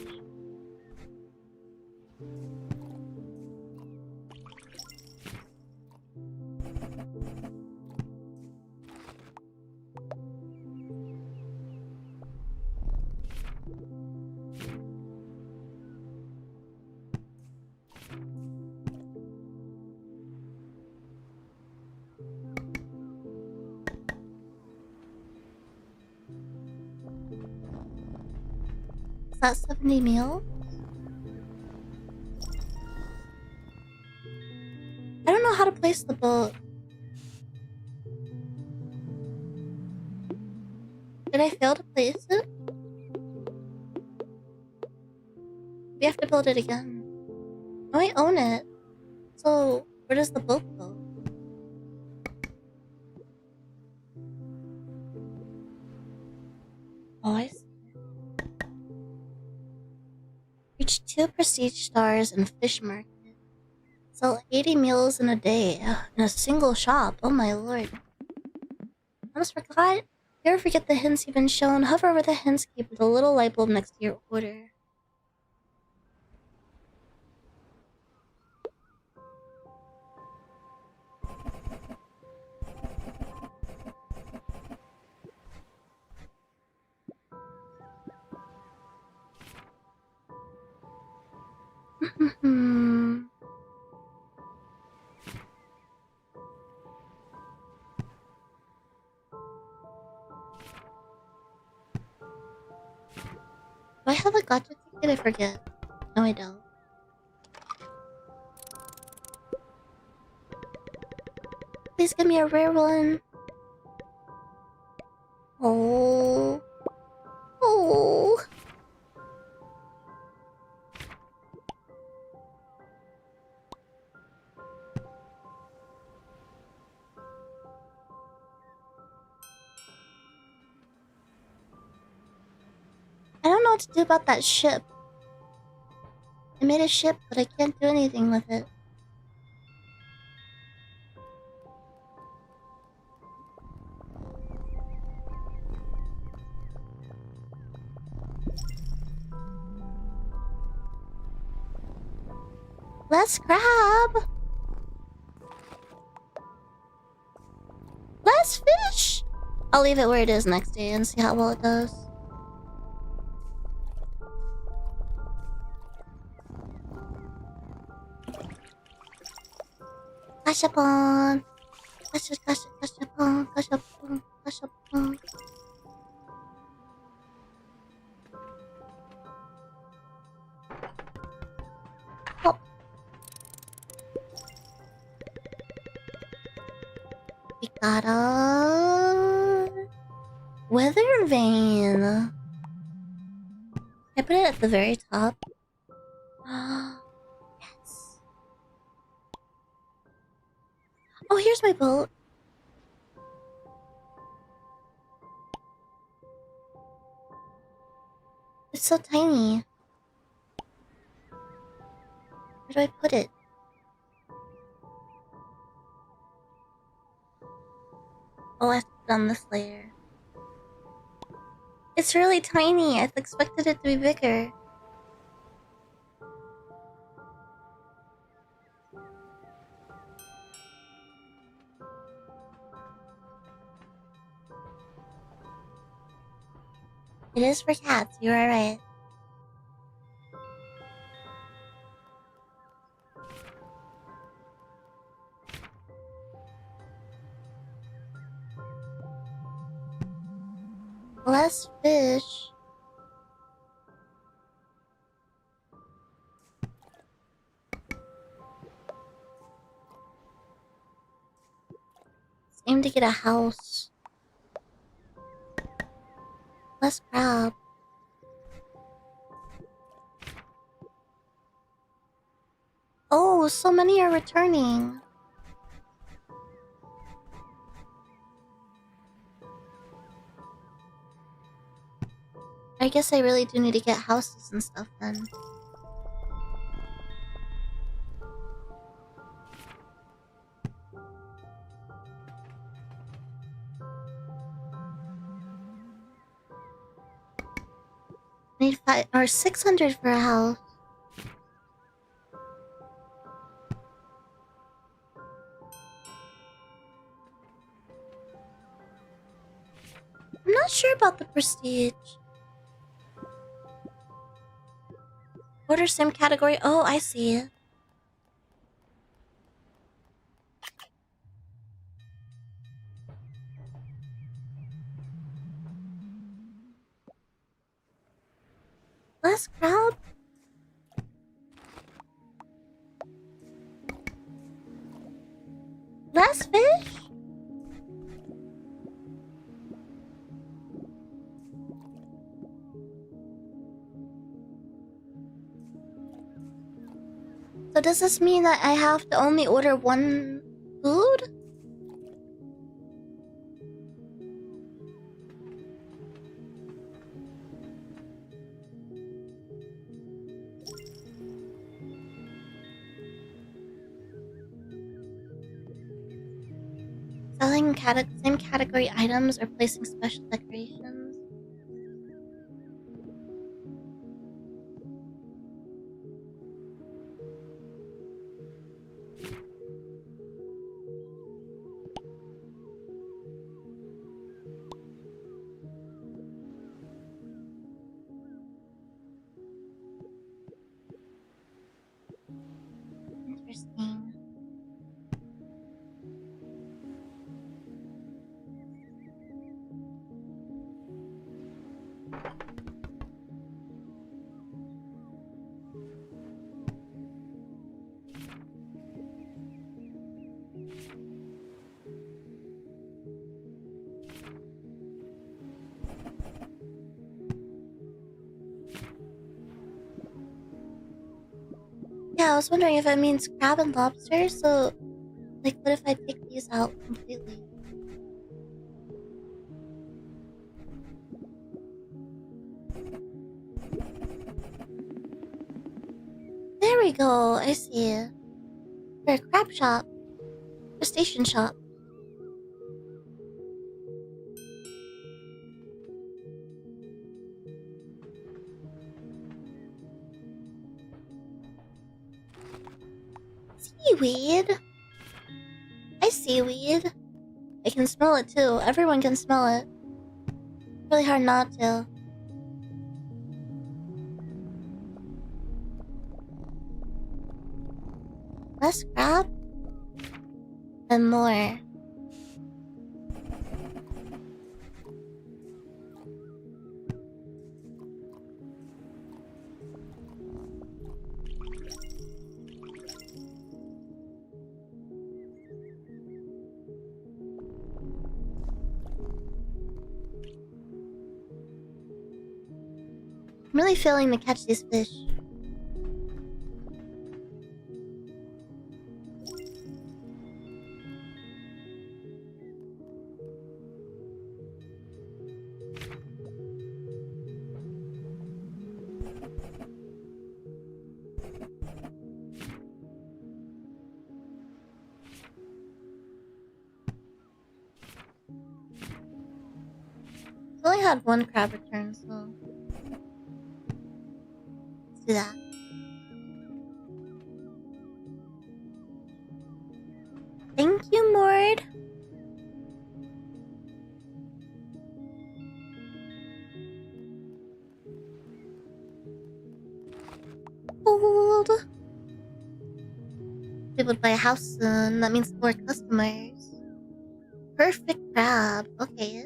Is that 70 meals? I don't know how to place the boat. Did I fail to place it? We have to build it again. Oh, I own it. So, where does the boat go? Oh, I see. Reach 2 prestige stars in fish market. Sell 80 meals in a day in a single shop. Oh my lord. I almost forgot. You ever forget the hints you've been shown? Hover over the hints key with a little light bulb next to your order. Hmm. Do I have a gotcha ticket? I forget. No, I don't. Please give me a rare one. Oh. Oh. I don't know what to do about that ship. I made a ship, but I can't do anything with it. Less crab! Less fish! I'll leave it where it is next day and see how well it does. Gashapon! Gashapon! Gashapon! Gashapon! Oh. We got a weather vane. I put it at the very top. Yes. Oh, here's my boat. It's so tiny. Where do I put it? Oh, I have to put it on this layer. It's really tiny. I expected it to be bigger. It is for cats, you are right. Less fish. Let's aim to get a house. Less crab. Oh, so many are returning. I guess I really do need to get houses and stuff then. I need 5 or 600 for a house. I'm not sure about the prestige. Order same category. Oh, I see. Less crowd? Less fish? So does this mean that I have to only order one food? Selling same category items or placing special decorations? Yeah, I was wondering if it means crab and lobster, so... Like, what if I take these out completely? There we go, I see. For a crab shop. A station shop. Seaweed? I seaweed. I can smell it too. Everyone can smell it. Really hard not to. Less crab? And more. I'm really failing to catch these fish. I only had one crab return, so... Let's do that. Thank you, Mord. Hold. Be able to buy a house soon. That means more customers. Perfect crab. Okay.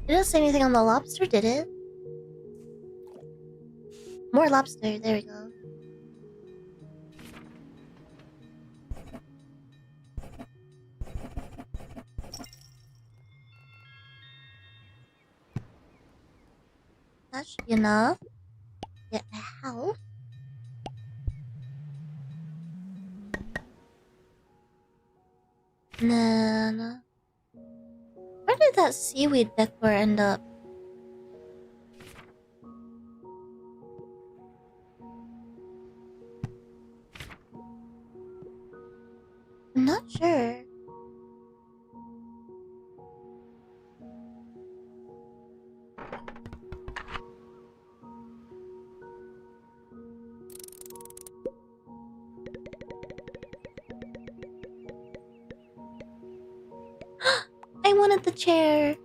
It didn't say anything on the lobster, did it? More lobster. There we go. That should be enough. Get a house. And then... Where did that seaweed decor end up? I'm not sure. I wanted the chair.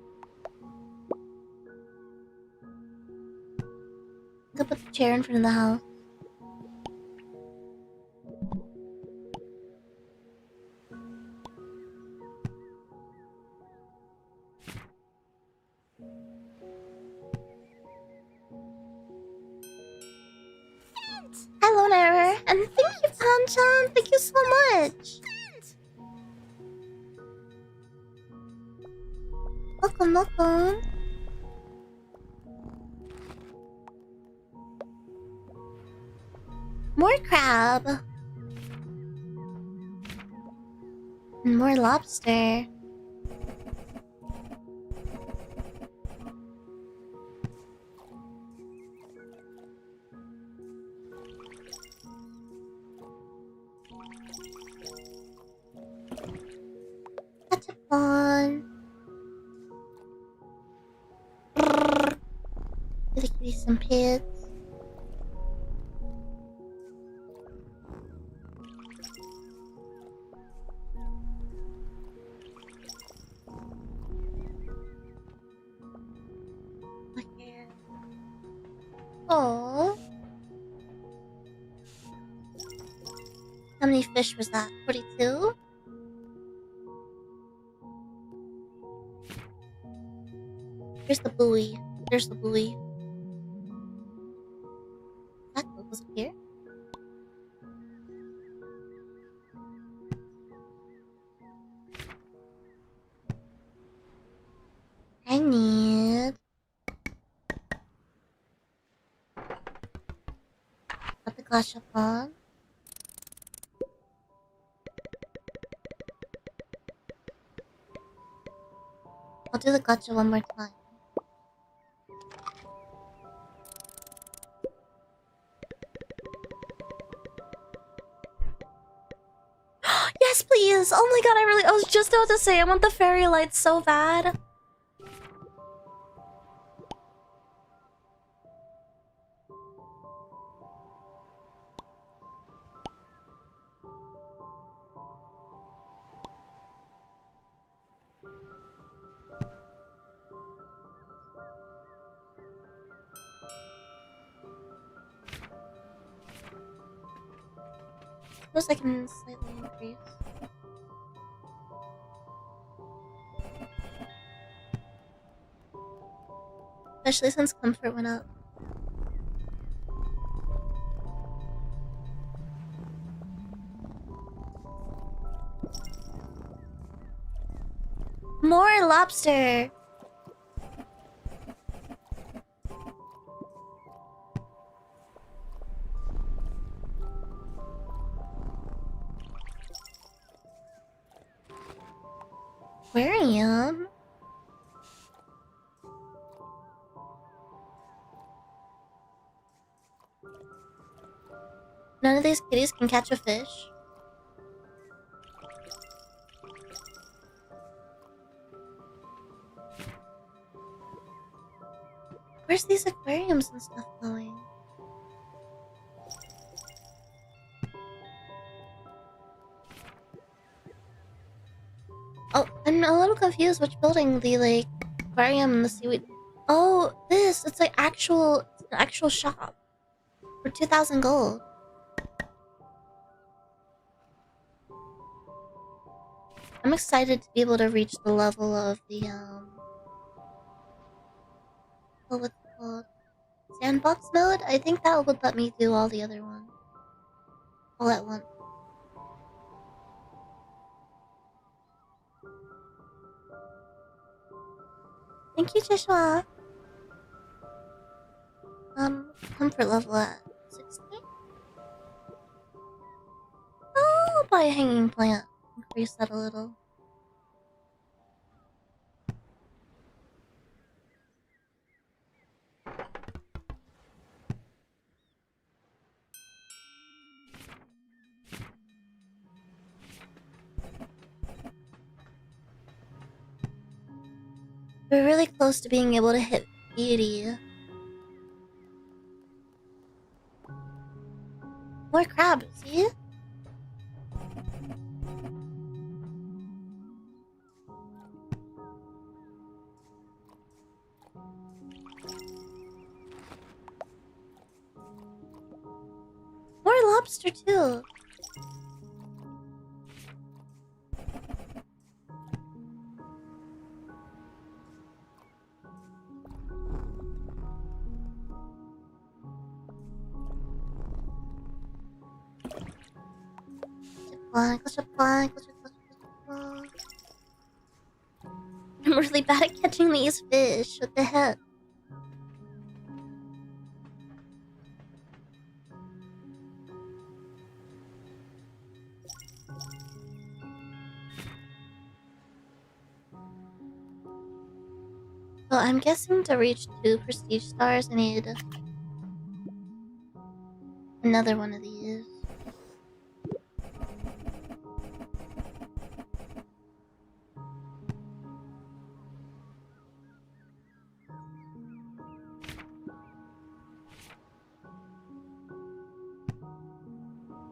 I could put the chair in front of the house. Hello, Error, and thank you, Panchan. Thank you so much. Welcome, welcome. More crab. And more lobster. Patapon. Gonna give you some pits. Oh. How many fish was that? 42? Here's the buoy. There's the buoy. Was it here? I need... Put the gacha on. I'll do the gacha one more time. Yes, please! Oh my god, I was just about to say, I want the fairy lights so bad. Suppose I can slightly increase. Especially since comfort went up. More lobster! Aquarium? None of these kitties can catch a fish. Where's these aquariums and stuff going? Oh, I'm a little confused which building, the like aquarium and the seaweed. Oh, this, it's like an actual shop for 2,000 gold. I'm excited to be able to reach the level of the oh, what's it called? Sandbox mode? I think that would let me do all the other ones all at once. Thank you, Joshua. Comfort level at 60. Oh, I'll buy a hanging plant. Increase that a little. We're really close to being able to hit 80. More crabs, see? More lobster too. I'm really bad at catching these fish. What the heck? Well, I'm guessing to reach 2 prestige stars, I need another one of these.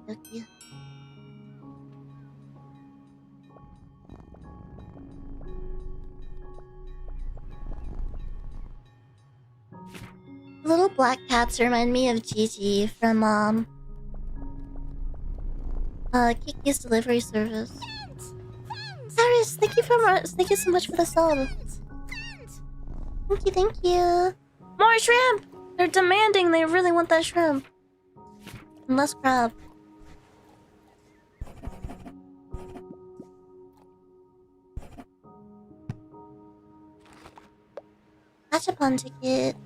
Okay. Little black cats remind me of Gigi from Kiki's delivery service. Cyrus, thank you so much for the sub. Thank you. More shrimp! They're demanding, they really want that shrimp. And less crab. Gachapon ticket.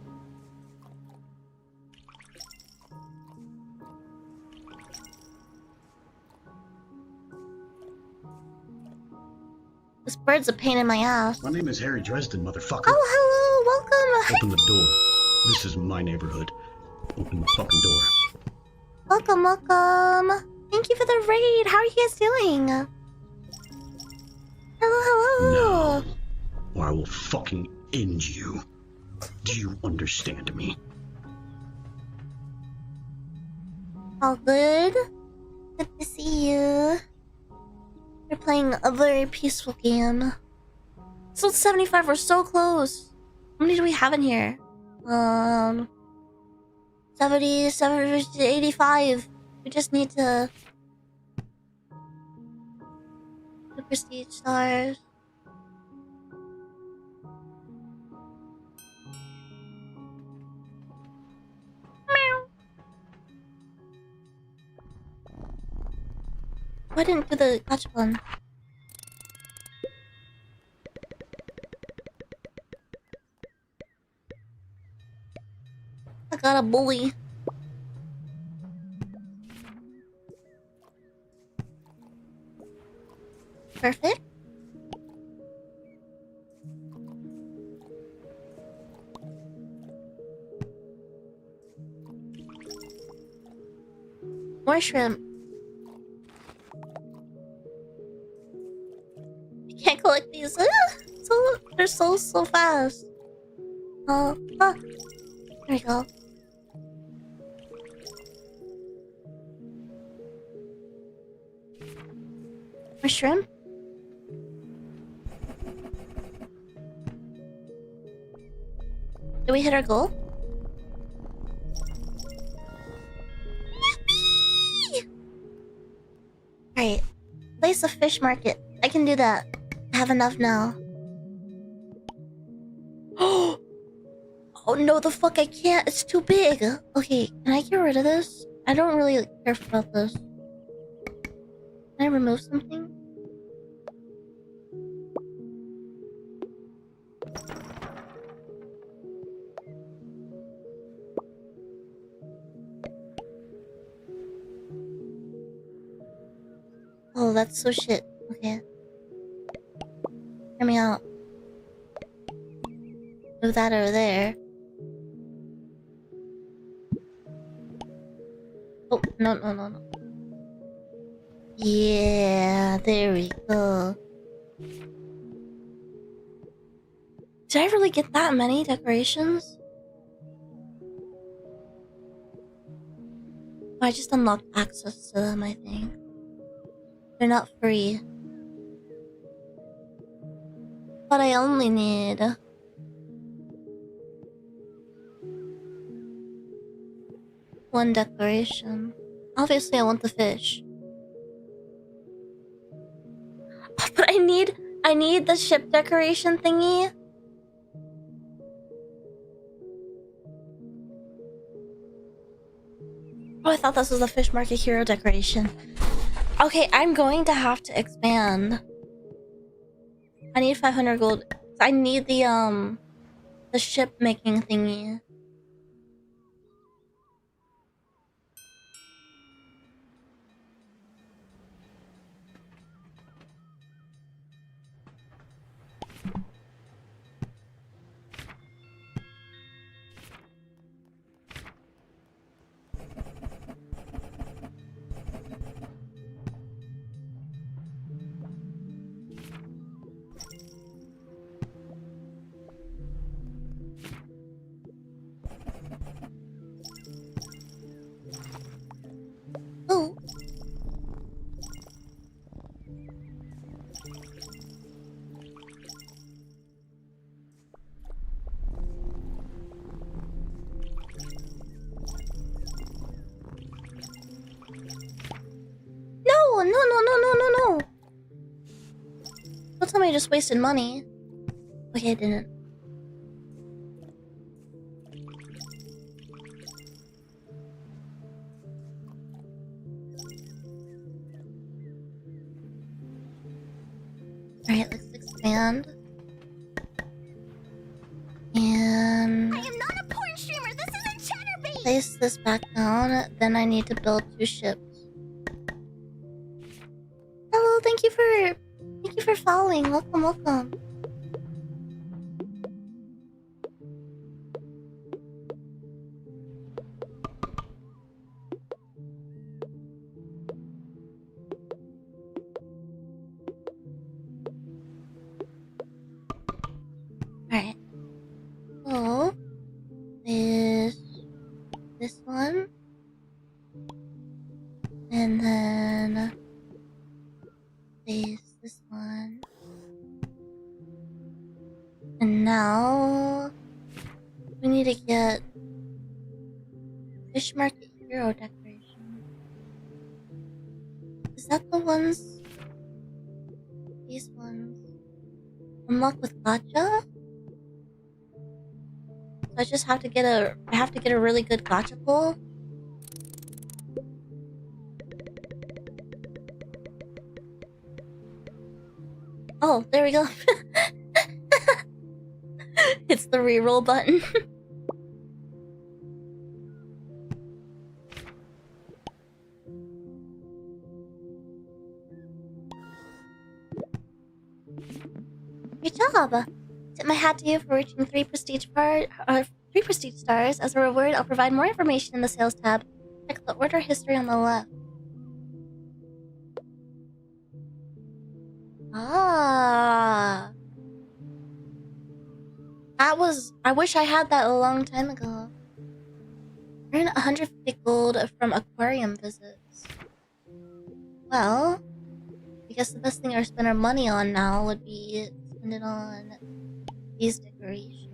This bird's a pain in my ass. My name is Harry Dresden, motherfucker. Oh, hello, welcome. Open the door. This is my neighborhood. Open the fucking door. Welcome, welcome. Thank you for the raid. How are you guys doing? Hello. No, or I will fucking end you. Do you understand me? All good. Good to see you. We're playing a very peaceful game. Still 75, we're so close. How many do we have in here? 70, 70, 85. We just need to... the prestige stars. Meow. I didn't do the gachapon. I got a bully. Perfect. More shrimp. I can't collect these. They're so fast. There we go. More shrimp. Did we hit our goal? Alright. Place a fish market. I can do that. I have enough now. Oh no, the fuck I can't. It's too big. Okay, can I get rid of this? I don't really care about this. Can I remove something? Oh, that's so shit. Okay. Hear me out. Move that over there. Oh, no. Yeah, there we go. Did I really get that many decorations? Oh, I just unlocked access to them, I think. They're not free. But I only need... one decoration. Obviously, I want the fish. But I need the ship decoration thingy. Oh, I thought this was the fish market hero decoration. Okay, I'm going to have to expand. I need 500 gold. I need the ship making thingy. Oh. No. Don't tell me I just wasted money. Okay, I didn't. Alright, let's expand. And I am not a porn streamer. This isn't Chatterbait. place this back down. Then I need to build 2 ships. Hello, thank you for following. Welcome, welcome. Alright. So this one. And then this one. And now we need to get Fish Market Hero decoration. Is that the ones? These ones. Unlock with gacha? So I just have to get a really good gacha pull. Oh, there we go. It's the reroll button. Good job! Tip my hat to you for reaching 3 prestige stars. As a reward, I'll provide more information in the sales tab. Check the order history on the left. Ah. I wish I had that a long time ago. Earn 150 gold from aquarium visits. Well, I guess the best thing to spend our money on now would be spend it on these decorations.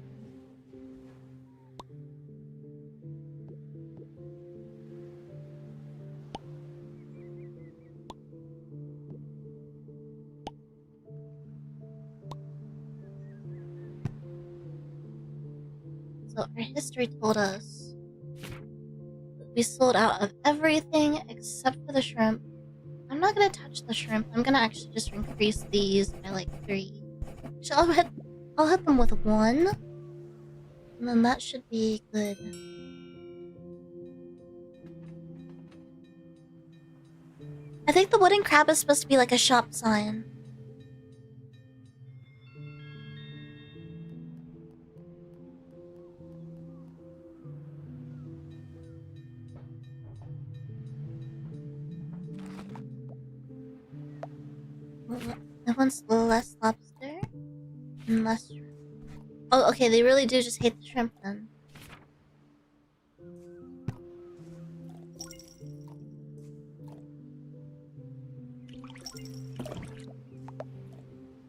So our history told us that we sold out of everything except for the shrimp. I'm not gonna touch the shrimp. I'm gonna actually just increase these by like 3. So I'll hit them with 1, and then that should be good. I think the wooden crab is supposed to be like a shop sign. That one's less lobster and less shrimp. Oh, okay, they really do just hate the shrimp then.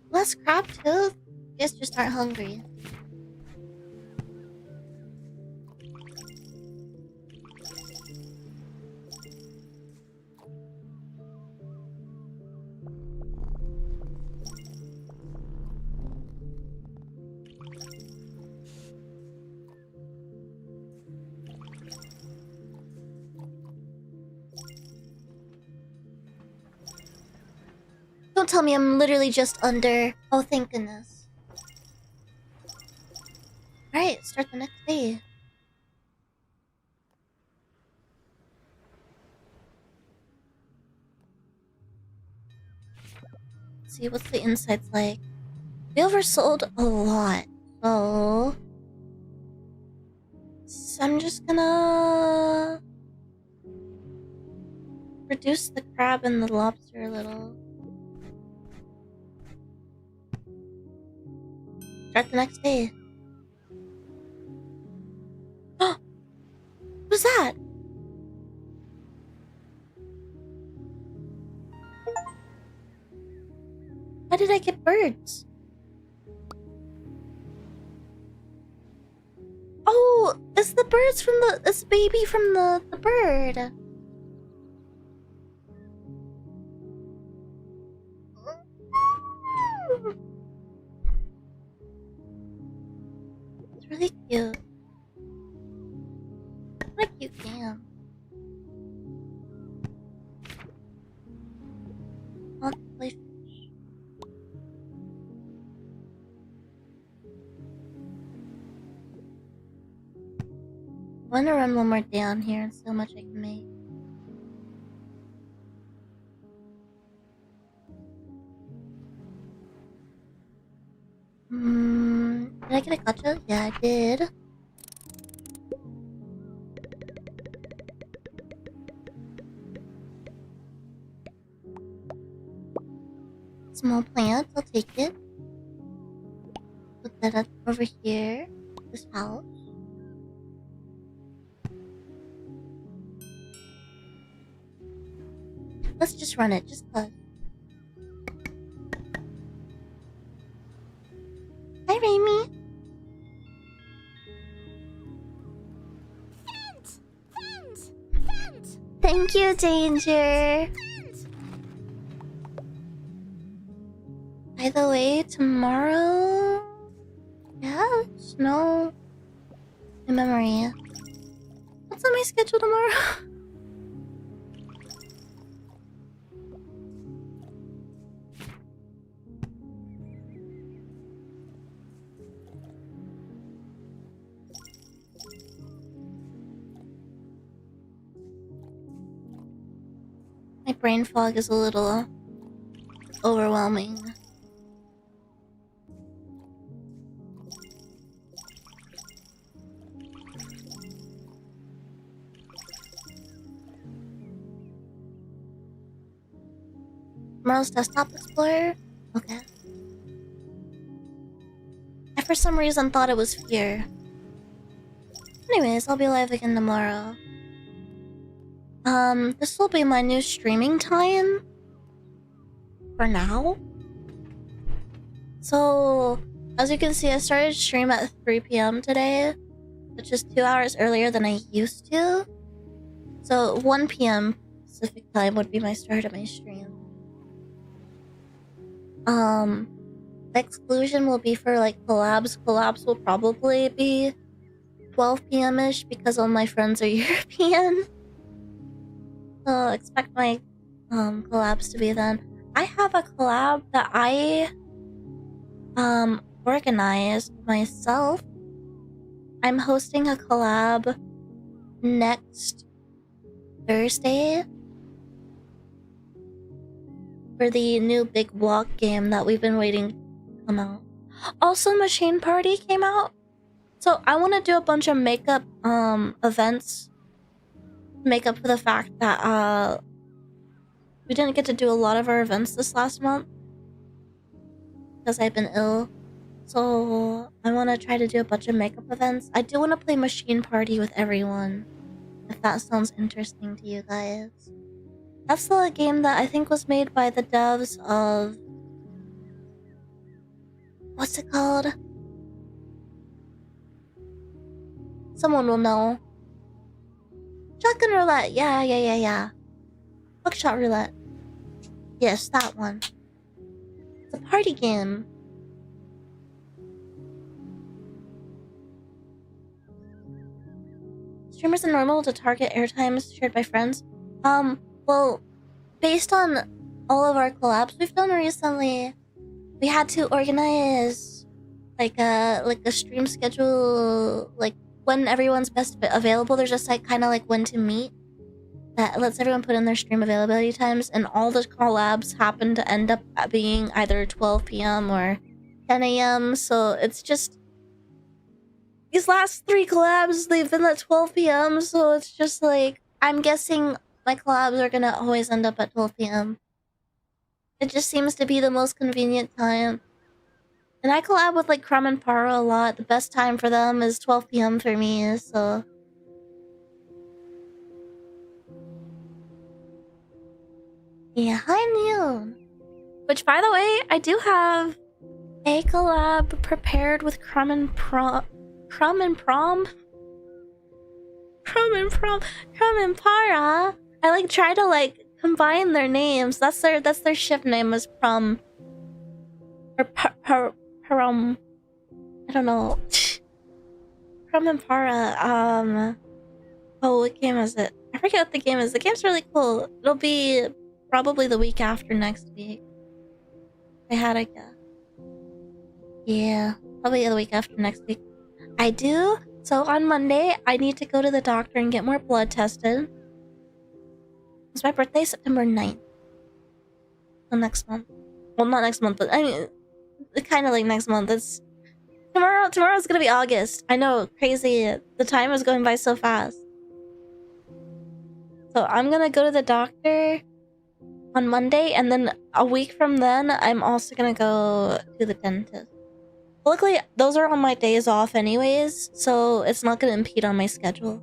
Less crab too? You guys just aren't hungry. Don't tell me I'm literally just under. Oh, thank goodness. Alright, start the next day. Let's see what's the insights like. We oversold a lot, so I'm just gonna reduce the crab and the lobster a little. Start the next day. What was that? Why did I get birds? Oh, it's the birds from it's the baby from the bird. It's really cute. What a cute game. I'll play fish. want to run one more day on here and see how much I can make. Did I get a gacha? Yeah, I did. Small plant, I'll take it. Put that up over here. This house. Let's just run it, just cause. Hi, Raimi. Flint! Thank you, Danger. By the way, tomorrow... Yeah, snow... in memory. What's on my schedule tomorrow? My brain fog is a little overwhelming. Tomorrow's Desktop Explorer? Okay. I for some reason thought it was Fear. Anyways, I'll be live again tomorrow. This will be my new streaming time. For now. So, as you can see, I started stream at 3 p.m. today, which is 2 hours earlier than I used to. So, 1 p.m. Pacific time would be my start of my stream. The exclusion will be for like collabs. Collabs will probably be 12 p.m.-ish because all my friends are European. So expect my collabs to be then. I have a collab that I organized myself. I'm hosting a collab next Thursday for the new Big Walk game that we've been waiting to come out. Also, Machine Party came out. So I want to do a bunch of makeup events. Make up for the fact that we didn't get to do a lot of our events this last month because I've been ill. So I want to try to do a bunch of makeup events. I do want to play Machine Party with everyone, if that sounds interesting to you guys. That's the game that I think was made by the devs of... What's it called? Someone will know. Shotgun Roulette. Yeah. Buckshot Roulette. Yes, that one. It's a party game. Streamers are normal to target airtimes shared by friends. Well, based on all of our collabs we've done recently, we had to organize like a stream schedule, like when everyone's best available. There's just like kind of like when to meet that lets everyone put in their stream availability times, and all the collabs happen to end up being either 12 p.m. or 10 a.m. So it's just these last 3 collabs, they've been at 12 p.m. So it's just like I'm guessing my collabs are gonna always end up at 12 p.m. It just seems to be the most convenient time. And I collab with like Crumb and Paro a lot. The best time for them is 12 p.m. for me, so... Yeah, hi Neil! Which, by the way, I do have a collab prepared with Crumb and Para. I like try to like combine their names. That's their ship name is Prom. Or Param. I don't know. Prom and Para. Oh, what game is it? I forget what the game is. The game's really cool. It'll be probably the week after next week. I had a guess. Yeah, probably the week after next week. I do So on Monday, I need to go to the doctor and get more blood tested. It's my birthday, September 9th. So next month. Well, not next month, but I mean, kind of like next month. It's tomorrow. Tomorrow's gonna be August. I know, crazy. The time is going by so fast. So I'm gonna go to the doctor on Monday, and then a week from then, I'm also gonna go to the dentist. Luckily, those are on my days off anyways, so it's not gonna impede on my schedule.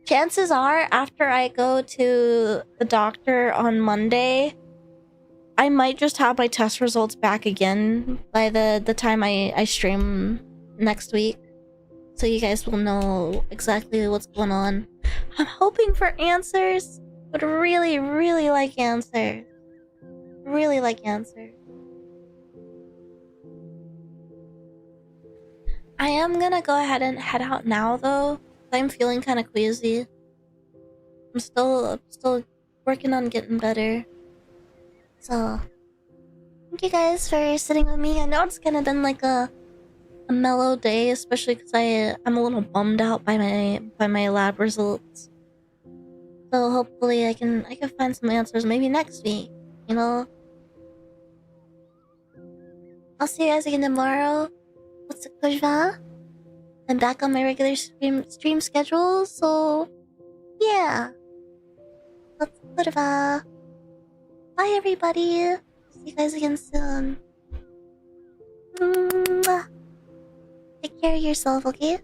Chances are, after I go to the doctor on Monday, I might just have my test results back again by the time I stream next week. So you guys will know exactly what's going on. I'm hoping for answers. Would really, really like answers. Really like answers. I am gonna go ahead and head out now though. I'm feeling kind of queasy. I'm still working on getting better. So thank you guys for sitting with me. I know it's kind of been like a mellow day, especially because I'm a little bummed out by my lab results. So hopefully I can find some answers maybe next week, you know? I'll see you guys again tomorrow. What's the kushva? I'm back on my regular stream schedule, so yeah. What's the kushva? Bye everybody. See you guys again soon. Mwah. Take care of yourself, okay?